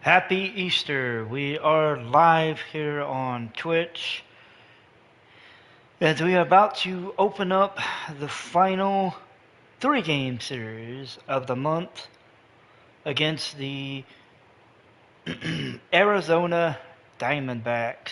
Happy Easter. We are live here on Twitch as we are about to open up the final 3-game series of the month against the Arizona Diamondbacks.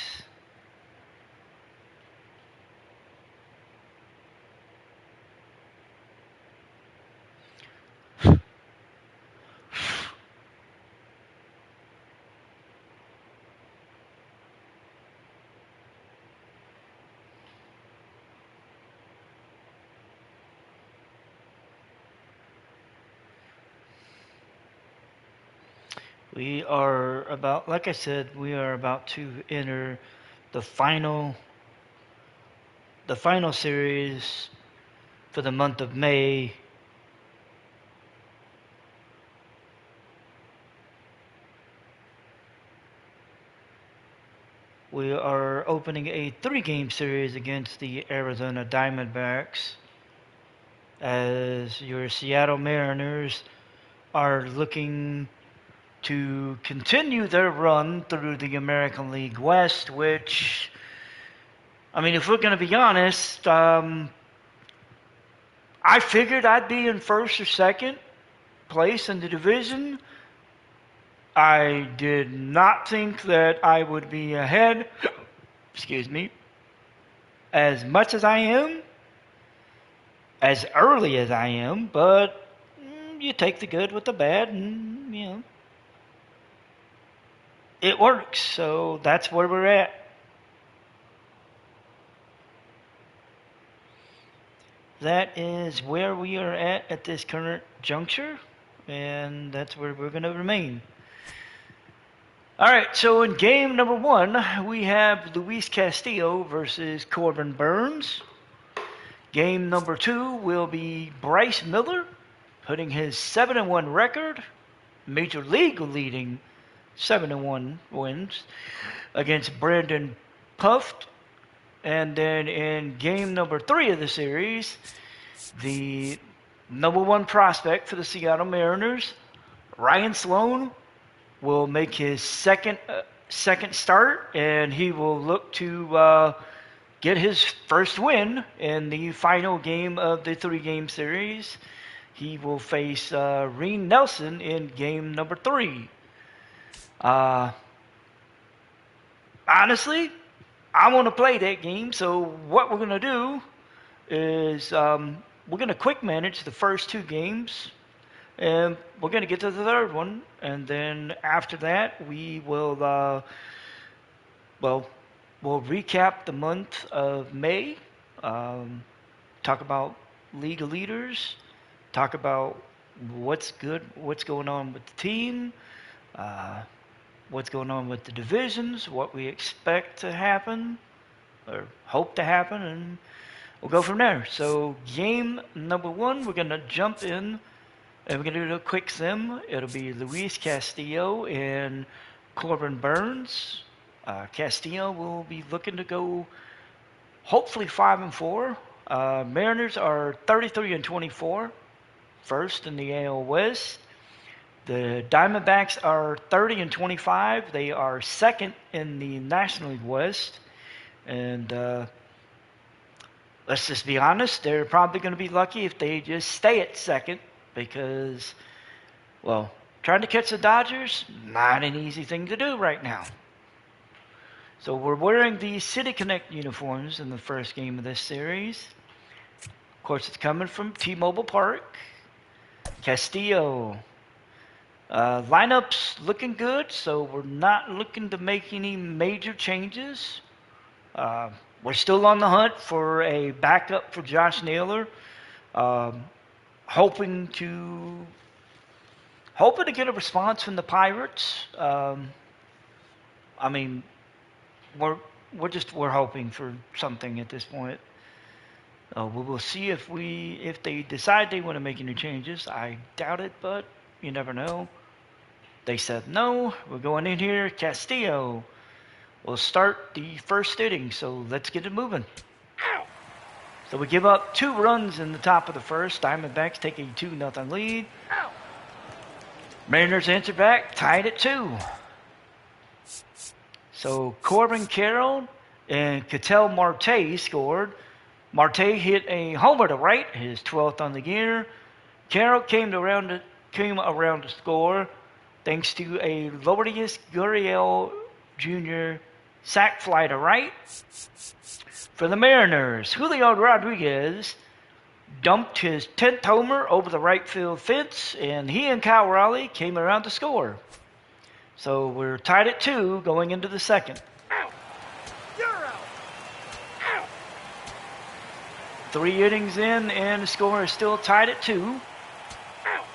We are about, like I said, we are about to enter the final series for the month of May. We are opening a 3-game series against the Arizona Diamondbacks as your Seattle Mariners are looking to continue their run through the American League West, which, I mean, if we're going to be honest, I figured I'd be in first or second place in the division. I did not think that I would be ahead, excuse me, as much as I am, as early as I am, but you take the good with the bad, and, you know, it works, so that's where we're at. That is where we are at this current juncture, and that's where we're going to remain. Alright, so in game number 1, we have Luis Castillo versus Corbin Burnes. Game number 2 will be Bryce Miller, putting his 7-1 record, Major League leading 7-1 wins, against Brandon Puft. And then in game number 3 of the series, the number 1 prospect for the Seattle Mariners, Ryan Sloan, will make his second start, and he will look to get his first win in the final game of the 3-game series. He will face Reen Nelson in game number 3. Honestly, I want to play that game, so what we're going to do is we're going to quick manage the first 2 games, and we're going to get to the 3rd one, and then after that we will, we'll recap the month of May, talk about league leaders, talk about what's good, what's going on with the team, what's going on with the divisions, what we expect to happen, or hope to happen, and we'll go from there. So game number 1, we're going to jump in, and we're going to do a quick sim. It'll be Luis Castillo and Corbin Burnes. Castillo will be looking to go hopefully 5-4. Mariners are 33-24, first in the AL West. The Diamondbacks are 30-25. They are second in the National League West. And let's just be honest, they're probably going to be lucky if they just stay at second, because, well, trying to catch the Dodgers, not an easy thing to do right now. So we're wearing the City Connect uniforms in the first game of this series. Of course, it's coming from T-Mobile Park. Castillo. Lineups looking good, so we're not looking to make any major changes. We're still on the hunt for a backup for Josh Naylor. Hoping to get a response from the Pirates. I mean, we're hoping for something at this point. We will see if they decide they want to make any changes. I doubt it, but you never know. They said no. We're going in here. Castillo will start the first inning, so let's get it moving. So we give up 2 runs in the top of the first. Diamondbacks take a 2-0 lead. Mariners answer back, tied at 2. So Corbin Carroll and Ketel Marte scored. Marte hit a homer to right, his 12th on the year. Carroll came around to score thanks to a Lourdes Gurriel Jr. sac fly to right. For the Mariners, Julio Rodriguez dumped his 10th homer over the right field fence, and he and Kyle Raleigh came around to score. So we're tied at 2 going into the second. Out. You're out. Out. 3 innings in, and the score is still tied at 2. Out.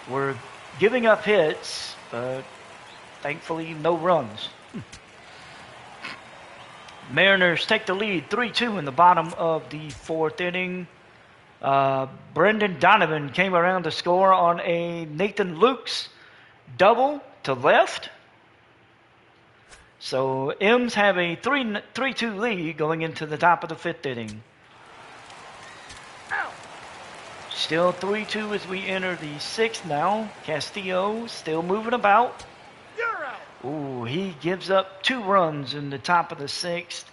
We're giving up hits, but thankfully no runs. Mariners take the lead 3-2 in the bottom of the 4th inning. Brendan Donovan came around to score on a Nathan Lukes double to left. So M's have a 3-2 lead going into the top of the 5th inning. Out. Still 3-2 as we enter the 6th now. Castillo still moving about. You're out. Ooh, he gives up 2 runs in the top of the 6th.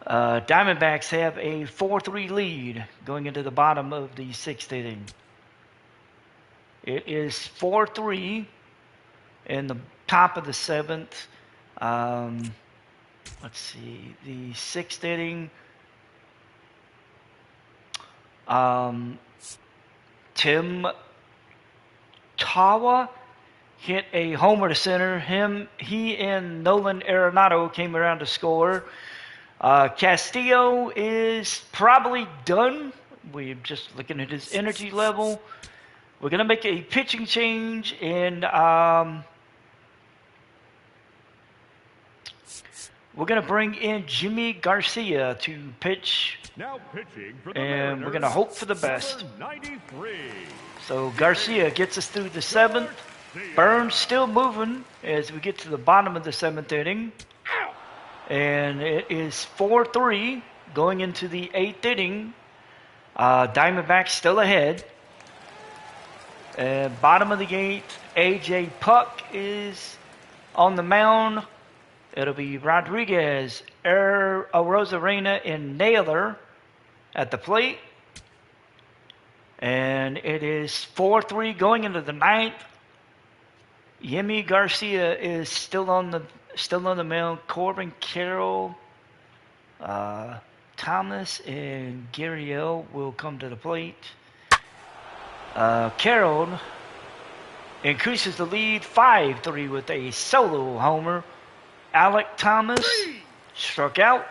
Diamondbacks have a 4-3 lead going into the bottom of the 6th inning. It is 4-3 in the top of the 7th. Let's see, the 6th inning. Tim Tawa hit a homer to center. He and Nolan Arenado came around to score. Castillo is probably done. We're just looking at his energy level. We're going to make a pitching change, and we're going to bring in Jimmy Garcia to pitch. Now pitching for the And we're going to hope for the best. 93. So Garcia gets us through the 7th. Burns still moving as we get to the bottom of the 7th inning. And it is 4-3 going into the 8th inning. Diamondbacks still ahead. Bottom of the 8th, A.J. Puck is on the mound. It'll be Rodriguez, Rosarena, and Naylor at the plate. And it is 4-3 going into the 9th. Yemi Garcia is still on the mound. Corbin Carroll, Thomas, and Gurriel will come to the plate. Carroll increases the lead 5-3 with a solo homer. Alec Thomas struck out.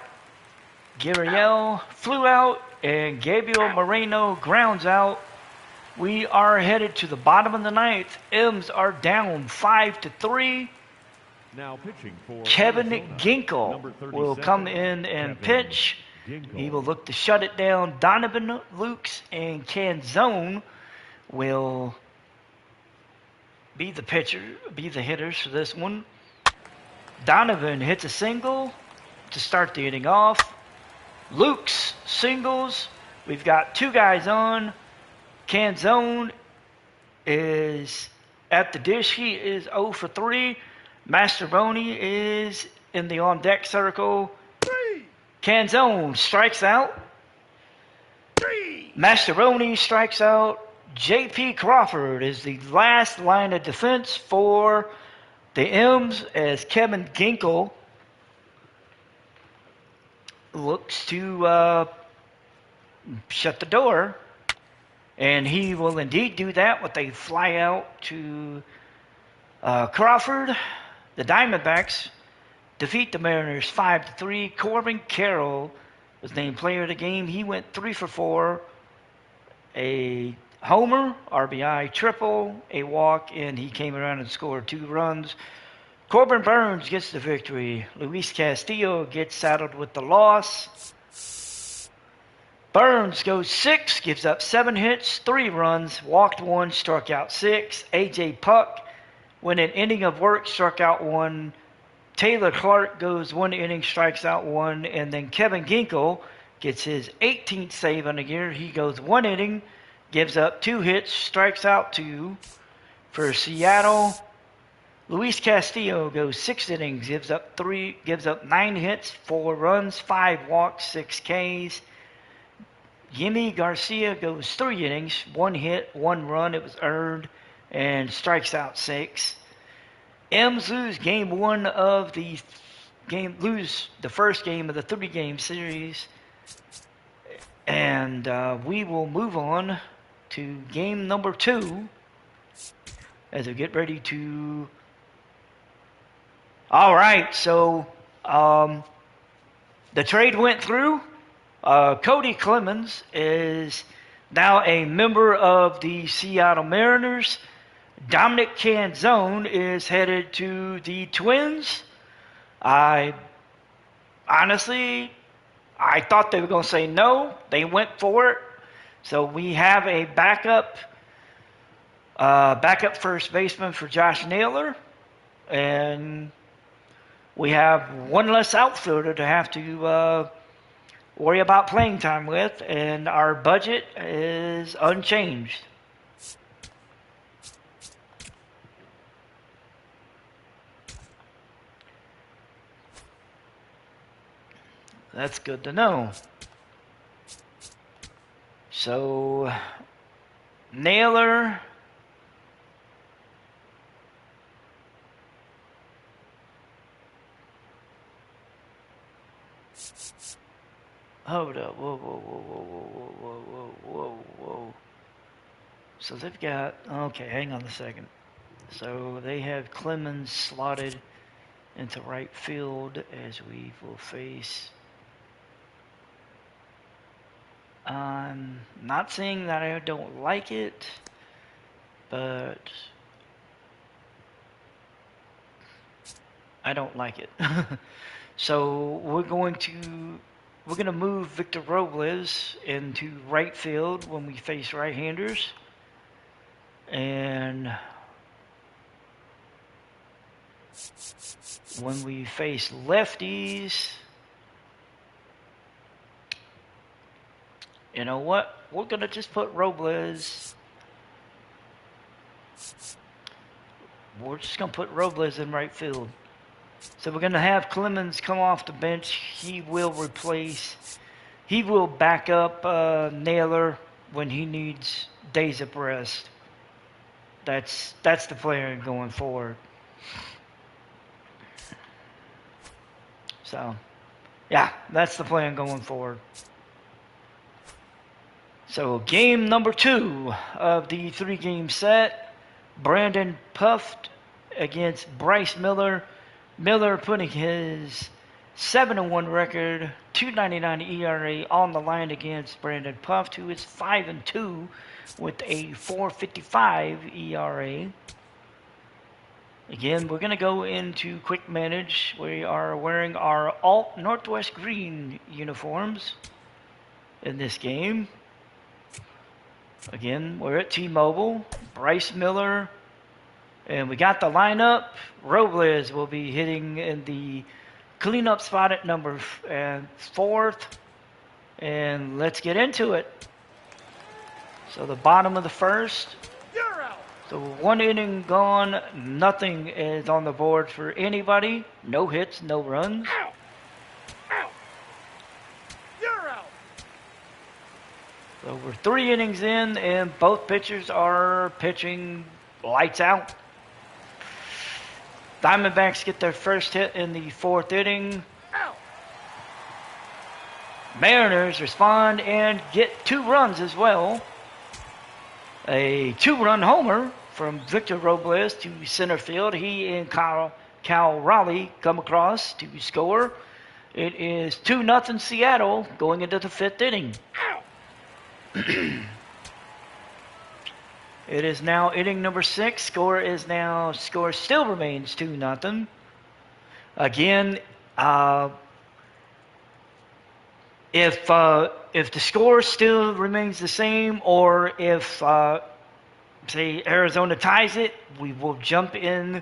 Gurriel flew out, and Gabriel Moreno grounds out. We are headed to the bottom of the 9th. M's are down 5-3. Now pitching for Kevin Arizona, Ginkel number will 37, come in and Kevin pitch. Ginkel. He will look to shut it down. Donovan, Lukes, and Canzone will be the hitters for this one. Donovan hits a single to start the inning off. Lukes singles. We've got 2 guys on. Canzone is at the dish. He is 0 for 3. Mastrobuoni is in the on-deck circle. 3. Canzone strikes out. 3. Mastrobuoni strikes out. J.P. Crawford is the last line of defense for the M's as Kevin Ginkel looks to shut the door. And he will indeed do that with a fly out to Crawford. The Diamondbacks defeat the Mariners 5-3. Corbin Carroll was named player of the game. He went 3 for 4. A homer, RBI triple, a walk, and he came around and scored 2 runs. Corbin Burns gets the victory. Luis Castillo gets saddled with the loss. Burns goes 6, gives up 7 hits, 3 runs, walked 1, struck out 6. A.J. Puck went an inning of work, struck out 1. Taylor Clark goes 1 inning, strikes out 1. And then Kevin Ginkel gets his 18th save on the year. He goes 1 inning, gives up 2 hits, strikes out 2. For Seattle, Luis Castillo goes 6 innings, gives up 9 hits, 4 runs, 5 walks, 6 Ks. Yimi Garcia goes 3 innings, 1 hit, 1 run, it was earned, and strikes out 6. M's lose the first game of the 3-game series, and we will move on to game number 2 as we get ready to. All right, so the trade went through. Cody Clemens is now a member of the Seattle Mariners. Dominic Canzone is headed to the Twins. I thought they were going to say no. They went for it. So we have a backup first baseman for Josh Naylor, and we have one less outfielder to have to worry about playing time with, and our budget is unchanged. That's good to know. So, Naylor. Hold up. Whoa. So they've got. Okay, hang on a second. So they have Clemens slotted into right field as we will face. I'm not saying that I don't like it, but I don't like it. So we're going to move Victor Robles into right field when we face right-handers, and when we face lefties, you know what? We're going to just put Robles. We're just going to put Robles in right field. So we're going to have Clemens come off the bench. He will back up Naylor when he needs days of rest. That's the player going forward. So, yeah, that's the plan going forward. So game number 2 of the 3-game set. Brandon Puft against Bryce Miller. Miller putting his 7-1 record, 2.99 ERA on the line against Brandon Puft, who is 5-2 with a 4.55 ERA. Again, we're going to go into quick manage. We are wearing our alt Northwest green uniforms in this game. Again, we're at T-Mobile. Bryce Miller. And we got the lineup. Robles will be hitting in the cleanup spot at number 4th. And let's get into it. So the bottom of the first. You're out. So 1 inning gone. Nothing is on the board for anybody. No hits, no runs. Out. You're out. So we're 3 innings in, and both pitchers are pitching lights out. Diamondbacks get their first hit in the 4th inning. Out. Mariners respond and get 2 runs as well. A 2-run homer from Victor Robles to center field. He and Cal Raleigh come across to score. It is 2-0 Seattle going into the 5th inning. It is now inning number 6. Score still remains 2-0. Again, if the score still remains the same, or if say Arizona ties it, we will jump in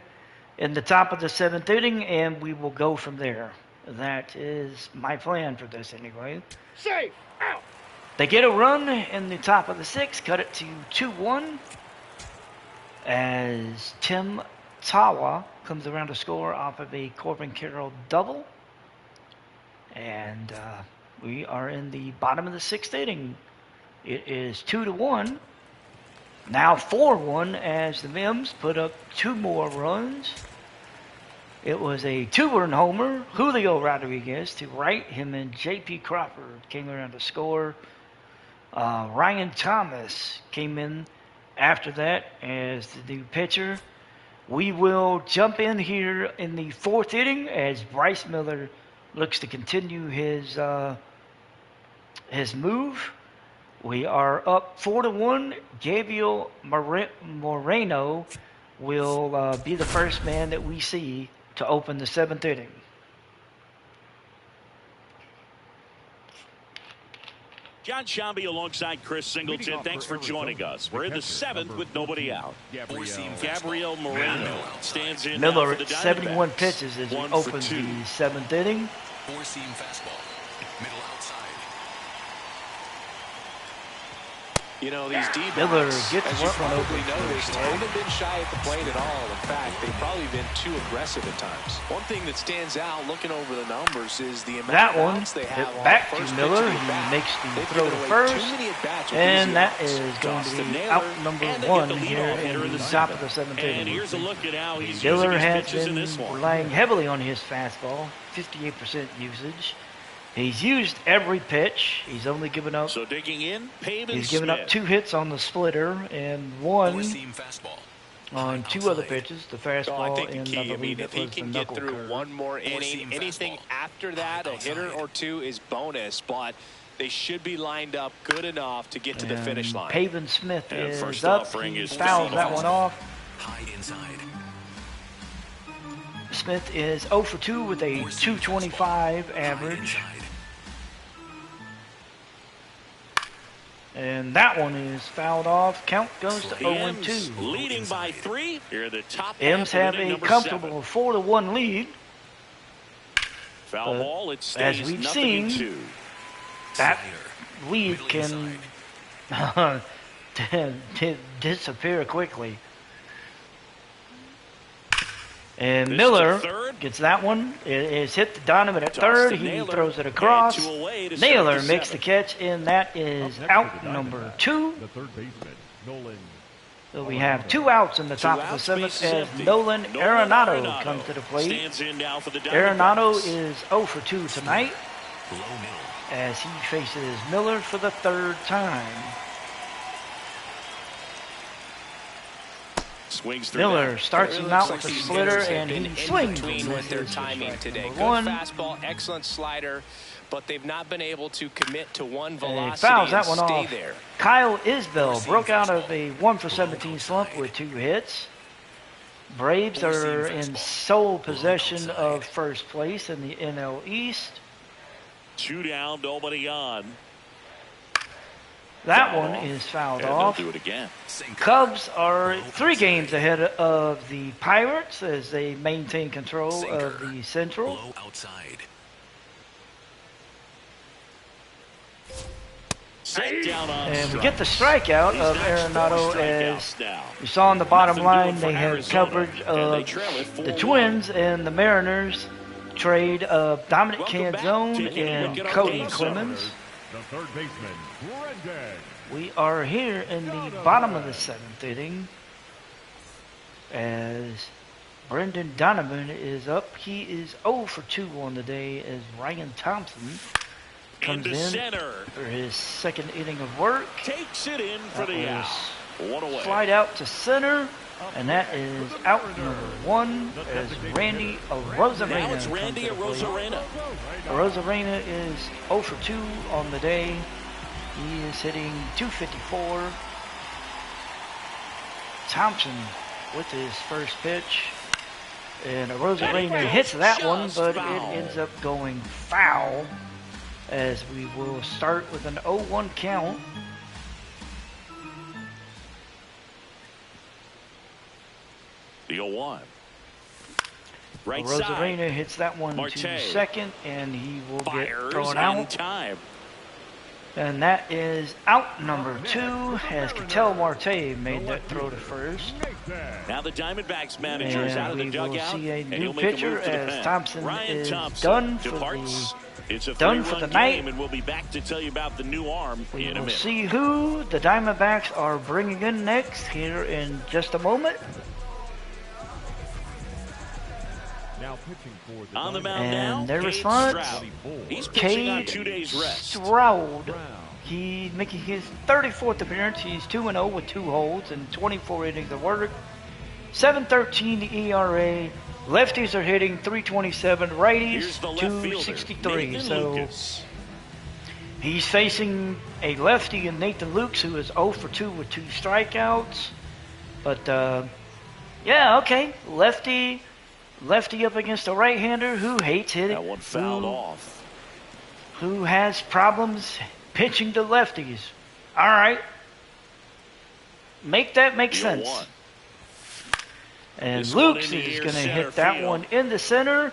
the top of the 7th inning, and we will go from there. That is my plan for this anyway. Safe. Out. They get a run in the top of the 6th, cut it to 2-1 as Tim Tawa comes around to score off of a Corbin Carroll double. And we are in the bottom of the 6th inning. It is 2-1. Now 4-1 as the Mims put up 2 more runs. It was a 2-run homer. Julio Rodriguez to right. Him and J.P. Crawford came around to score. Ryan Thomas came in after that as the new pitcher. We will jump in here in the 4th inning as Bryce Miller looks to continue his move. We are up 4-1. Gabriel Moreno will be the first man that we see to open the 7th inning. John Shambi alongside Chris Singleton. Thanks for joining us. We're in the 7th with nobody out. Gabriel Moreno stands in. Miller for the at 71 pitches as he 1 for opens 2. the 7th inning. Four-seam fastball, middle outside. You know, these D-backs, Miller as gets you one probably over. noticed, haven't been shy at the plate at all. In fact, they've probably been too aggressive at times. One thing that stands out looking over the numbers is the amount That of one outs they hit have on back the to first Miller. pitch of the He bat. makes the They've throw to given away first. too many at-bats with And easy that outs. is going Toss to to be Naylor, out number and they 1 get the here leadoff hitter in in the the top of 7th. the 7th And inning. here's a look at how he's Miller using his has pitches in been this one. relying heavily on his fastball, 58% usage. He's used every pitch. He's only given up. So digging in, Pavin He's given up Smith. 2 hits on the splitter and 1 Four-seam fastball. on 2 other pitches, the fastball I think the and key, I believe if it he was the can get knuckle through curve. one more inning, Four-seam anything fastball. after that, a hitter or 2 is bonus, but they should be lined up good enough to get to the finish line. Pavin Smith And is first up. offering He is fouls foul. that one off. High inside. Smith is 0 for 2 with a Four-seam .225 fastball. High average. inside. And that one is fouled off. Count goes to The 0-2. M's leading by 3. Here at the top M's half have of inning a number comfortable 4-1 lead. 7. Foul ball. It as stays we've nothing in seen, 2. That Slider. lead Middle can disappear quickly. And This Miller to third. gets that one. It is hit to Donovan at Toss third. to He Naylor. throws it And across. 2 away to Naylor start the makes the 7th. catch, and that is out number 2. The third baseman, Nolan. So we have 2 outs in the top of the outs, 7th bases as empty. Nolan Arenado Arenado comes to the plate. Stands in now for the Arenado Diamondbacks. is 0 for 2 tonight Low middle. as he faces Miller for the 3rd time. Swings through Miller that. starts It him looks out like with a these splitter, hitters have and been he in swings between and with their misses. timing Strike today. number Good 1. fastball, excellent slider, but they've not been able to commit to one And velocity he fouls and that one stay off. there. Kyle Isbell broke out of a 1 for 17 slump with 2 hits. Braves are in sole possession of first place in the NL East. 2 down, nobody on. That Foul one off. is fouled And they'll off. do it again. Sinker. Cubs are 3 games ahead of the Pirates as they maintain control of the Central. Low outside. Set down on And we strike. get the strikeout He's of got Arenado 4 as strikeouts now. you saw on the bottom Nothing line. doing for They had Arizona, coverage and they of trail it the 4-1. Twins and the Mariners trade of Dominic Welcome back. Canzone Taking a and look at our Cody game Clemens. The third baseman, Brendan. We are here in the bottom of the 7th inning as Brendan Donovan is up. He is 0 for 2 on the day as Ryan Thompson comes Into in center. for his 2nd inning of work. Takes it in for That the was out. 1 away. Slide out to center, and that is out number 1 as Randy Arozarena Now it's comes Randy to the plate. Arozarena. Arozarena is 0 for 2 on the day. He is hitting .254. Thompson with his first pitch. And Arozarena hits that one, but it ends up going foul as we will start with an 0-1 count. The 0-1. Right Arozarena side. hits that one Marte. to second, and he will get Fires thrown in out. time. And that is out number 2 as Ketel Marte made that throw to first. Now the Diamondbacks manager is out of the And we will dugout, see a and new he'll make a pitcher move to the as pen. Thompson Ryan is Thompson done for departs. It's a done for three-run the night. game, and we'll be back to tell you about the new arm We in a will minute. see who the Diamondbacks are bringing in next here in just a moment. Now pitching for the On the Diamondbacks, mound now, And their Cade response, Stroud. He's pitching on Cade 2 days rest. Stroud. He's making his 34th appearance. He's 2-0 with 2 holds and 24 innings of work. 7.13 ERA. Lefties are hitting 327. Here's Righties the left fielder, 263. Nathan So Lucas. he's facing a lefty in Nathan Lukes, who is 0 for 2 with 2 strikeouts. But yeah, okay, lefty up against a right-hander who hates hitting. That one fouled off. Who has problems pitching to lefties. All right. Make that make sense. 0-1. And This one Lukes in the is air, going to center hit that field. one in the center.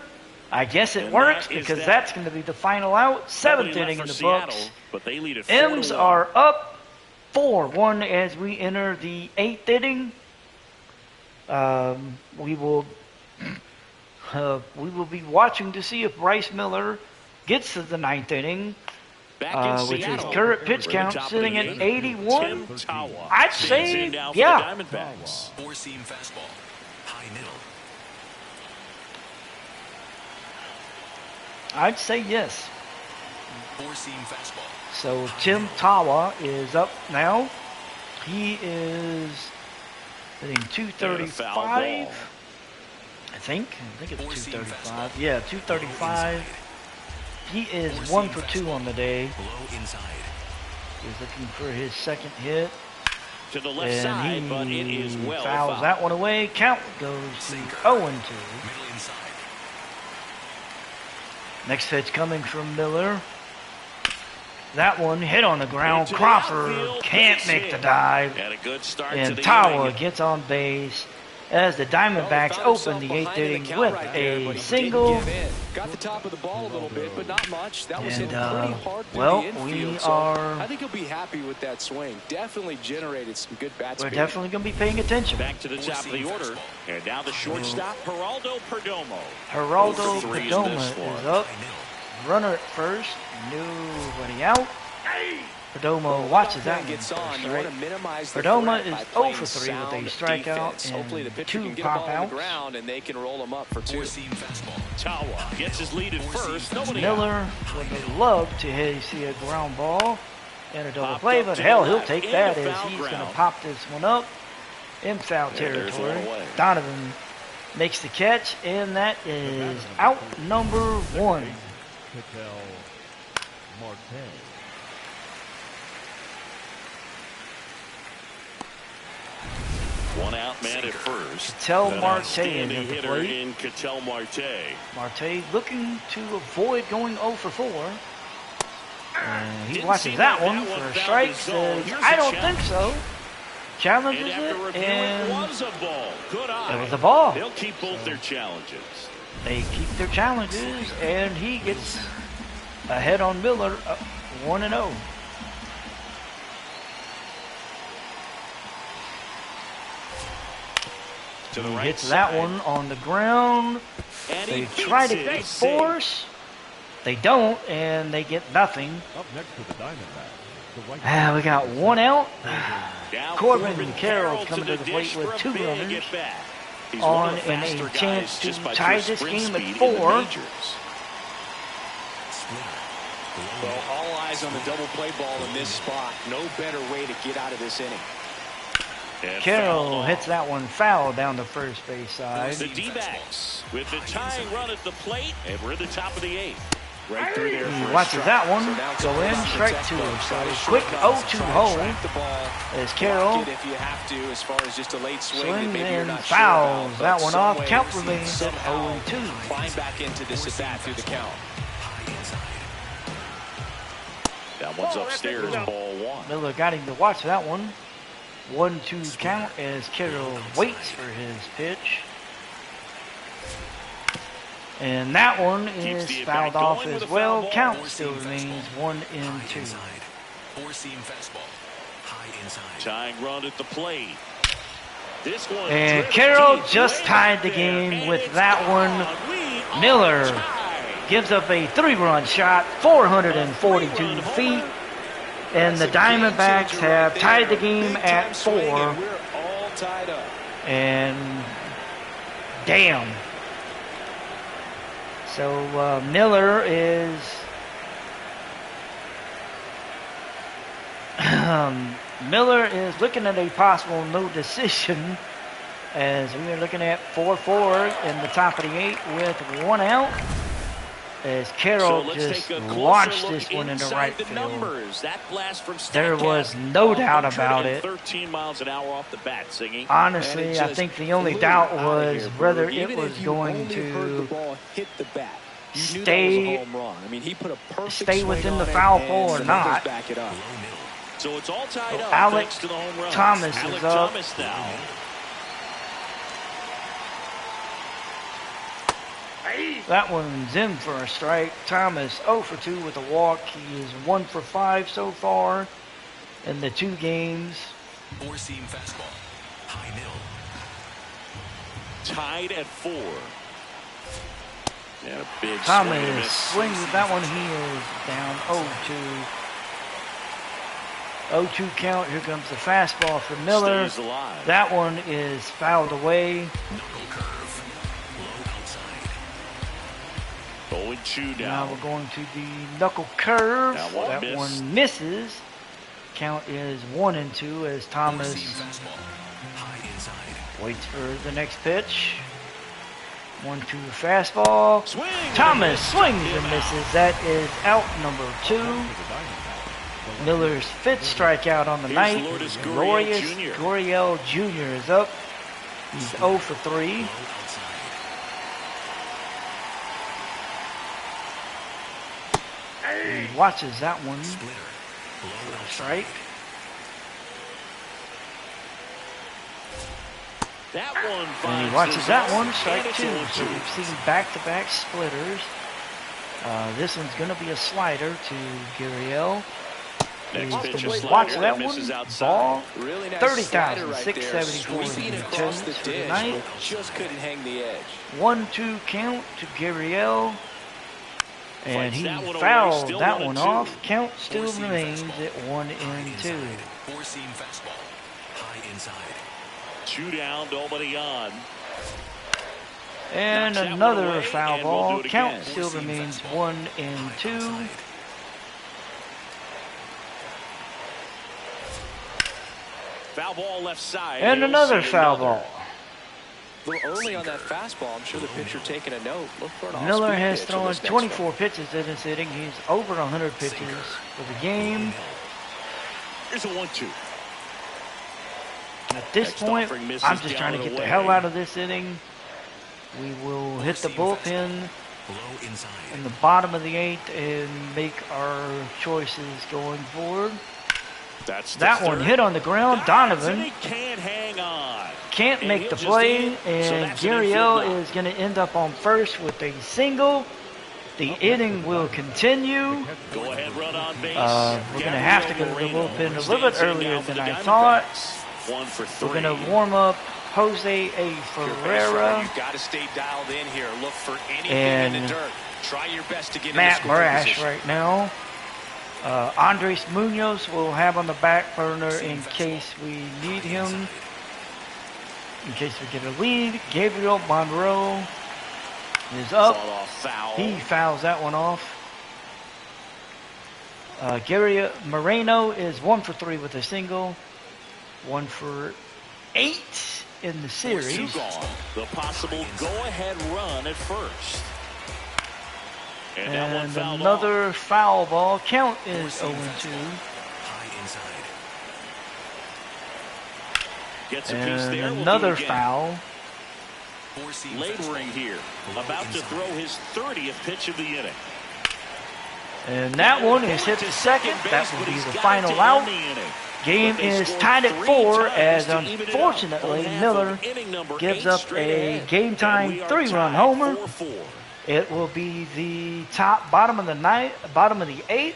I guess it And works that is because that. that's going to be the final out. 7th Nobody left inning for in the Seattle, books. but they lead it M's 4-1. are up 4-1 as we enter the 8th inning. We will be watching to see if Bryce Miller gets to the 9th inning. Back in Which is Seattle, current pitch for the count top of sitting the at eighth, 81. Tim Tawa I'd stands say, in now for yeah. the Diamondbacks. Four-seam fastball. High middle. I'd say yes. Four-seam fastball. So Tim Tawa is up now. He is hitting And a foul 235. ball. I think it's Four-seam 235. fastball. Yeah, 235. He is 1 for 2 on the day. Below inside. He's looking for his second hit. To the left side, And but it is he well fouls fouled. that one away. Count goes to 0-2. Middle inside. Next pitch coming from Miller. That one hit on the ground. Into the Crawford outfield, can't base make hit. the dive. And a good start to And the Tawa inning. gets on base as the Diamondbacks open the 8th inning with a single. Got the top of the ball a little bit, but not much. That was And, hit pretty hard through well, the infield. we so are- I think he'll be happy with that swing. Definitely generated some good bat We're speed. definitely going to be paying attention. Back to the top of the order. And now the shortstop, Geraldo Perdomo. Geraldo 0 for 3 in Perdomo this is one. up. High middle. Runner at first. Nobody out. Perdomo watches that one gets on. first, You right? want to minimize the Perdomo threat is by 0 playing for 3 with a sound strikeout defense. Hopefully the and pitcher 2 can get a ball pop on outs. the ground and they can roll him up for 2. Four-seam fastball. Tawa gets his lead at first. Nobody out. Miller would love to see a ground ball and a double Popped play, up but to hell, the he'll left take into that as foul he's going to ground. pop this one up in foul there's one territory. away. Donovan makes the catch, and that is out number 1. Ketel Marte. One out man at first. Ketel An Marte outstanding is at the hitter plate. in Ketel Marte. Marte looking to avoid going 0 for 4. And he Didn't watches seem that like one that for one a found strike. his zone. Says, Here's I a don't challenge. think so. Challenges And after it, review, it and was a ball. Good eye. it was a ball. They'll keep both their challenges. They keep their challenges, and he gets ahead on Miller, 1-0. To the He right hits side. that one on the ground. And They he try to beats it. get He's safe. force. They don't, and they get nothing. Up next to the Diamondbacks, the right We got 1 out. Now Corbin Carroll's coming to the dish plate with for a 2 big runners at bat. He's on one of the and a faster guys chance to just by tie pure this sprint game at speed in 4. the majors. Splitter. Below Well, middle. all eyes on the double play ball in this spot. No better way to get out of this inning. And Carroll foul hits ball. that one foul down the first base side. The D-backs with the tying run at the plate, and we're at the top of the 8th. Right through there He for a watches strike. that one So now it's go all in, about the strike protect 2. ball. So Try to quick short 0-2 bounce, try to hole track the ball, as Carroll block it if you have to, as far as just a late swing that swings maybe you're and not sure fouls about, that but one some off. way Count to remains at somehow 0-2. climb back into this at bat through the count. High inside. That one's Oh, that's upstairs, it. ball 1. Miller got him to watch that one. 1-2 count as Carroll waits for his pitch. And that one Keeps is the fouled at-bat off going with as a well. foul ball. Count still remains 1-2. Inside. Four-seam fastball. High inside. Tying run at the plate. This one. And Carroll just tied the game with that one. Miller gives up a 3-run shot, 442 feet. And the Diamondbacks have tied the game at 4. We're all tied up. And damn. So Miller is looking at a possible no decision, as we are looking at 4-4 in the top of the 8th with 1 out. As Carroll just launched this one into right field. There was no doubt about it. 13 miles an hour off the bat, Singy. Honestly, I think the only doubt was whether it was going to stay within the foul pole or not. So it's all tied up. Alex to the home run. Thomas is up. Now. That one's in for a strike. Thomas 0 for 2 with a walk. He is 1 for 5 so far in the 2 games. Four-seam fastball. High middle. Tied at 4. Yeah, big Thomas swings with that one. He is down 0-2. 0-2 count. Here comes the fastball for Miller. That one is fouled away. Knuckle curve. Low outside. 0-2 down. Now we're going to the knuckle curve. That miss. one misses. Count is 1-2 as Thomas Four-seam fastball. High inside. waits for the next pitch. 1-2 fastball. Swing. Thomas swings and misses. That is out number 2. Miller's 5th strikeout on the night. Lourdes Lourdes Gurriel Jr. Gurriel Jr. is up. He's 0 for 3. Low outside. He watches that one. Splitter. Low outside. Strike. That one And he watches that one. Strike 2. So we've seen back-to-back splitters. This one's going to be a slider to Gurriel. Next pitch is Watch slider that that one. misses outside. Ball. Really nice 30,674 sweeping in across the returns dish, tonight. but just couldn't hang the edge. 1-2 count to Gurriel. And Fights he that one away, fouled still that 1-2. one off. Count still Four-seam remains fastball. at 1-2. Four-seam fastball. High inside. 2 down, nobody on. And Knocks that one another away, foul and we'll ball. do it Count again. still Four-seam remains fastball. 1-2. Outside. Foul ball left side. And He'll another see foul another. ball. A little early on that fastball. I'm sure the pitcher taking a note. Look for an Miller off-speed has pitch in thrown this next 24 one. pitches in this inning. He's over 100 pitches for the game. Here's a 1-2. At this Next point, offering misses I'm just down trying to and get the away. hell out of this inning. We will hit the bullpen Low inside. in the bottom of the 8th and make our choices going forward. That's the That one third. hit on the ground. Donovan He can't hang on. can't And make he'll the just play, eat. So and that's an infield knock. Gurriel is going to end up on first with a single. The inning will continue. Go ahead, run on base. We're going to have to go to the Gabriel bullpen a Moreno little bit stands in earlier now for than the I thought. Diamondbacks. 1 for 3. We're going to warm up Jose A. Ferreira You've got to stay dialed in here. Look for anything and in the dirt. Try your best to get Matt in the scoring Brash position. right now. Andres Munoz will have on the back burner in case we need him. In case we get a lead. Gabriel Monroe is up. Fought off foul. He fouls that one off. Gary Moreno is 1 for 3 with a single. 1 for 8 in the Two series. gone. The possible go-ahead run at first. And that one And fouled another off. foul ball. Count is 0-2. High inside. Gets a piece there. And We'll do another it again. foul. Four-seam Laboring fastball. here. Low About to inside. throw his 30th pitch of the inning. And that one is hit to second. That will be the final out. Game is tied at 4 as unfortunately Miller gives up a game-time 3-run homer. 4-4. It will be the bottom of the 8th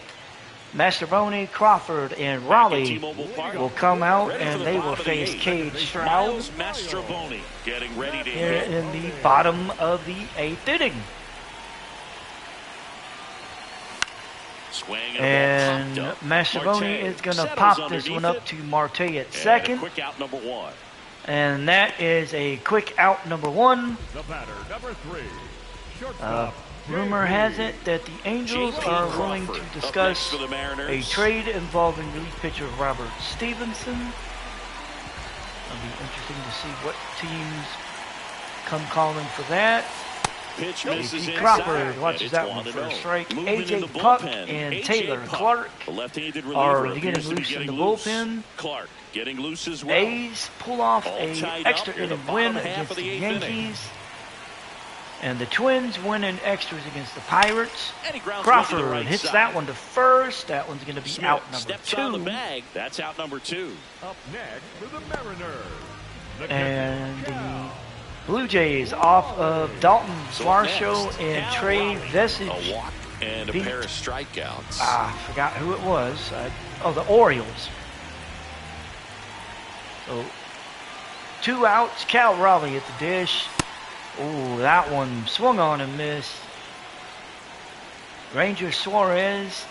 Masterboni, Crawford, and Raleigh T-Mobile Park. will come out Ready for and the they bottom will of the face eighth. Cade Stroud Miles Mastroboni getting ready to here hit. in the bottom of the 8th inning. Swing And and Mastroboni is going to pop this one up to Marte at second. Quick out number 1. And that is a quick out number 1. The batter, number 3. Shortstop. Rumor has it that the Angels J.P. are willing Crawford to up discuss next for the a Mariners. trade involving relief pitcher Robert Stevenson. It'll be interesting to see what teams come calling for that. Pitch misses J.P. inside, Crawford watches and that it's one for a 1-0. strike. Moving in A.J. the Puck bullpen, and A.J. Taylor Puck. Clark The left-handed are reliever getting appears to be loose in getting the loose. bullpen. Clark getting loose as well. A's pull off All a tied extra up in the inning bottom win half against of the the 8th inning. Yankees. And the Twins win in extras against the Pirates. And he grounds one to the Crawford right hits side. that one to first. That one's going to be Smith out number steps on the 2. bag. That's out number 2. Up next for the Mariners. The And catcher, the Cal. Blue Jays off of Dalton So Varsho next, and Cal Trey Raleigh. Vesage. A walk and a Beat- pair of strikeouts. I forgot who it was. The Orioles. So 2 outs. Cal Raleigh at the dish. Ooh, that one swung on and missed. Ranger Suarez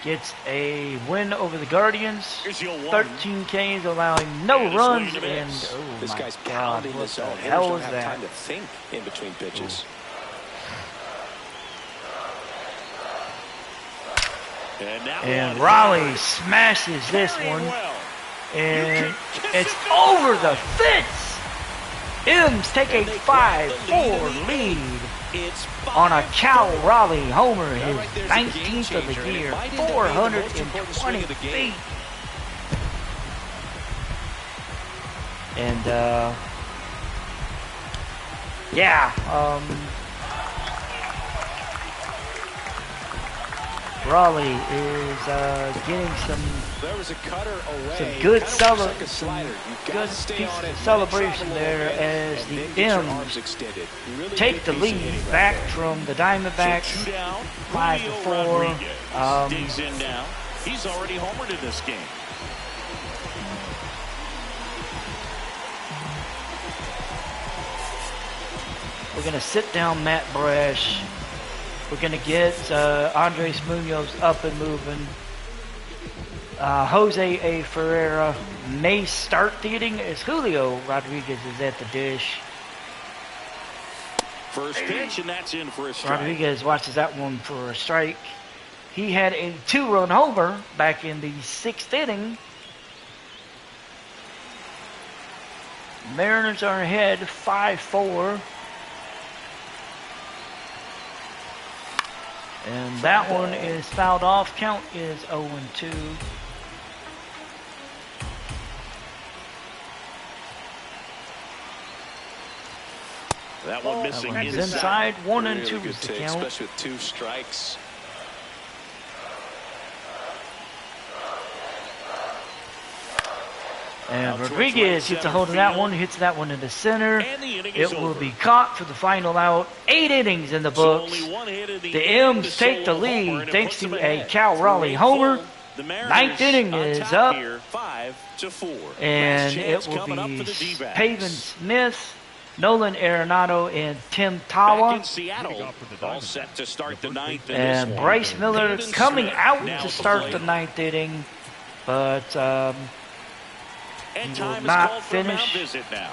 gets a win over the Guardians. Here's your 1. 13 Ks, allowing no And a runs. swing and a And miss. oh This my guy's God, pounding what the the zone. Hitters hell don't was have that? time to think in between pitches. And, that And one Raleigh hammered. smashes this Carrying one. well. And You can kiss it's it goodbye. over the fence. M's take a And they grab the 5-4 lead. lead It's on a 5-4. Cal Raleigh homer, That his right there's a game 19th of the changer, and it year, might end up being the most important 420 swing of the game. feet. And Raleigh is getting some There was a cutter away. Some good Kinda looks like a some slider. You've got good to stay piece on of it, let it celebration travel a there little bit, as and the then get your M's arms extended. Really take good the piece of lead hitting right back there. from the Diamondbacks. So 2 down. 5-4. Julio Rodriguez digs in now. He's already homered in this game. We're going to sit down Matt Brash. We're going to get Andres Munoz up and moving. Jose A. Ferreira may start the inning as Julio Rodriguez is at the dish. First pitch, and that's in for a strike. Rodriguez watches that one for a strike. He had a 2-run homer back in the 6th inning. Mariners are ahead 5-4. And that one is fouled off. Count is 0-2. That one That missing one is inside. inside. 1-2 Really is good the take, count. especially with 2 strikes. And Out towards Rodriguez right gets a center hold of that field. one, hits that one in the center. And the inning is It will over. be caught for the final out. 8 innings in the So books. only one hit in the The inning M's to take the solo homer, lead and it thanks puts them to a ahead. Cal Raleigh homer. The Mariners 9th inning on is top up. Here, 5-4. And Last chance it will coming up for be the D-backs. Paven Smith, Nolan Arenado, and Tim Back Tawa. in Seattle, all set to start the 9th in And this one. Bryce Miller Paven coming Smith out now to at start plate. the 9th inning. But And he time will is not called for a mound finish. visit now.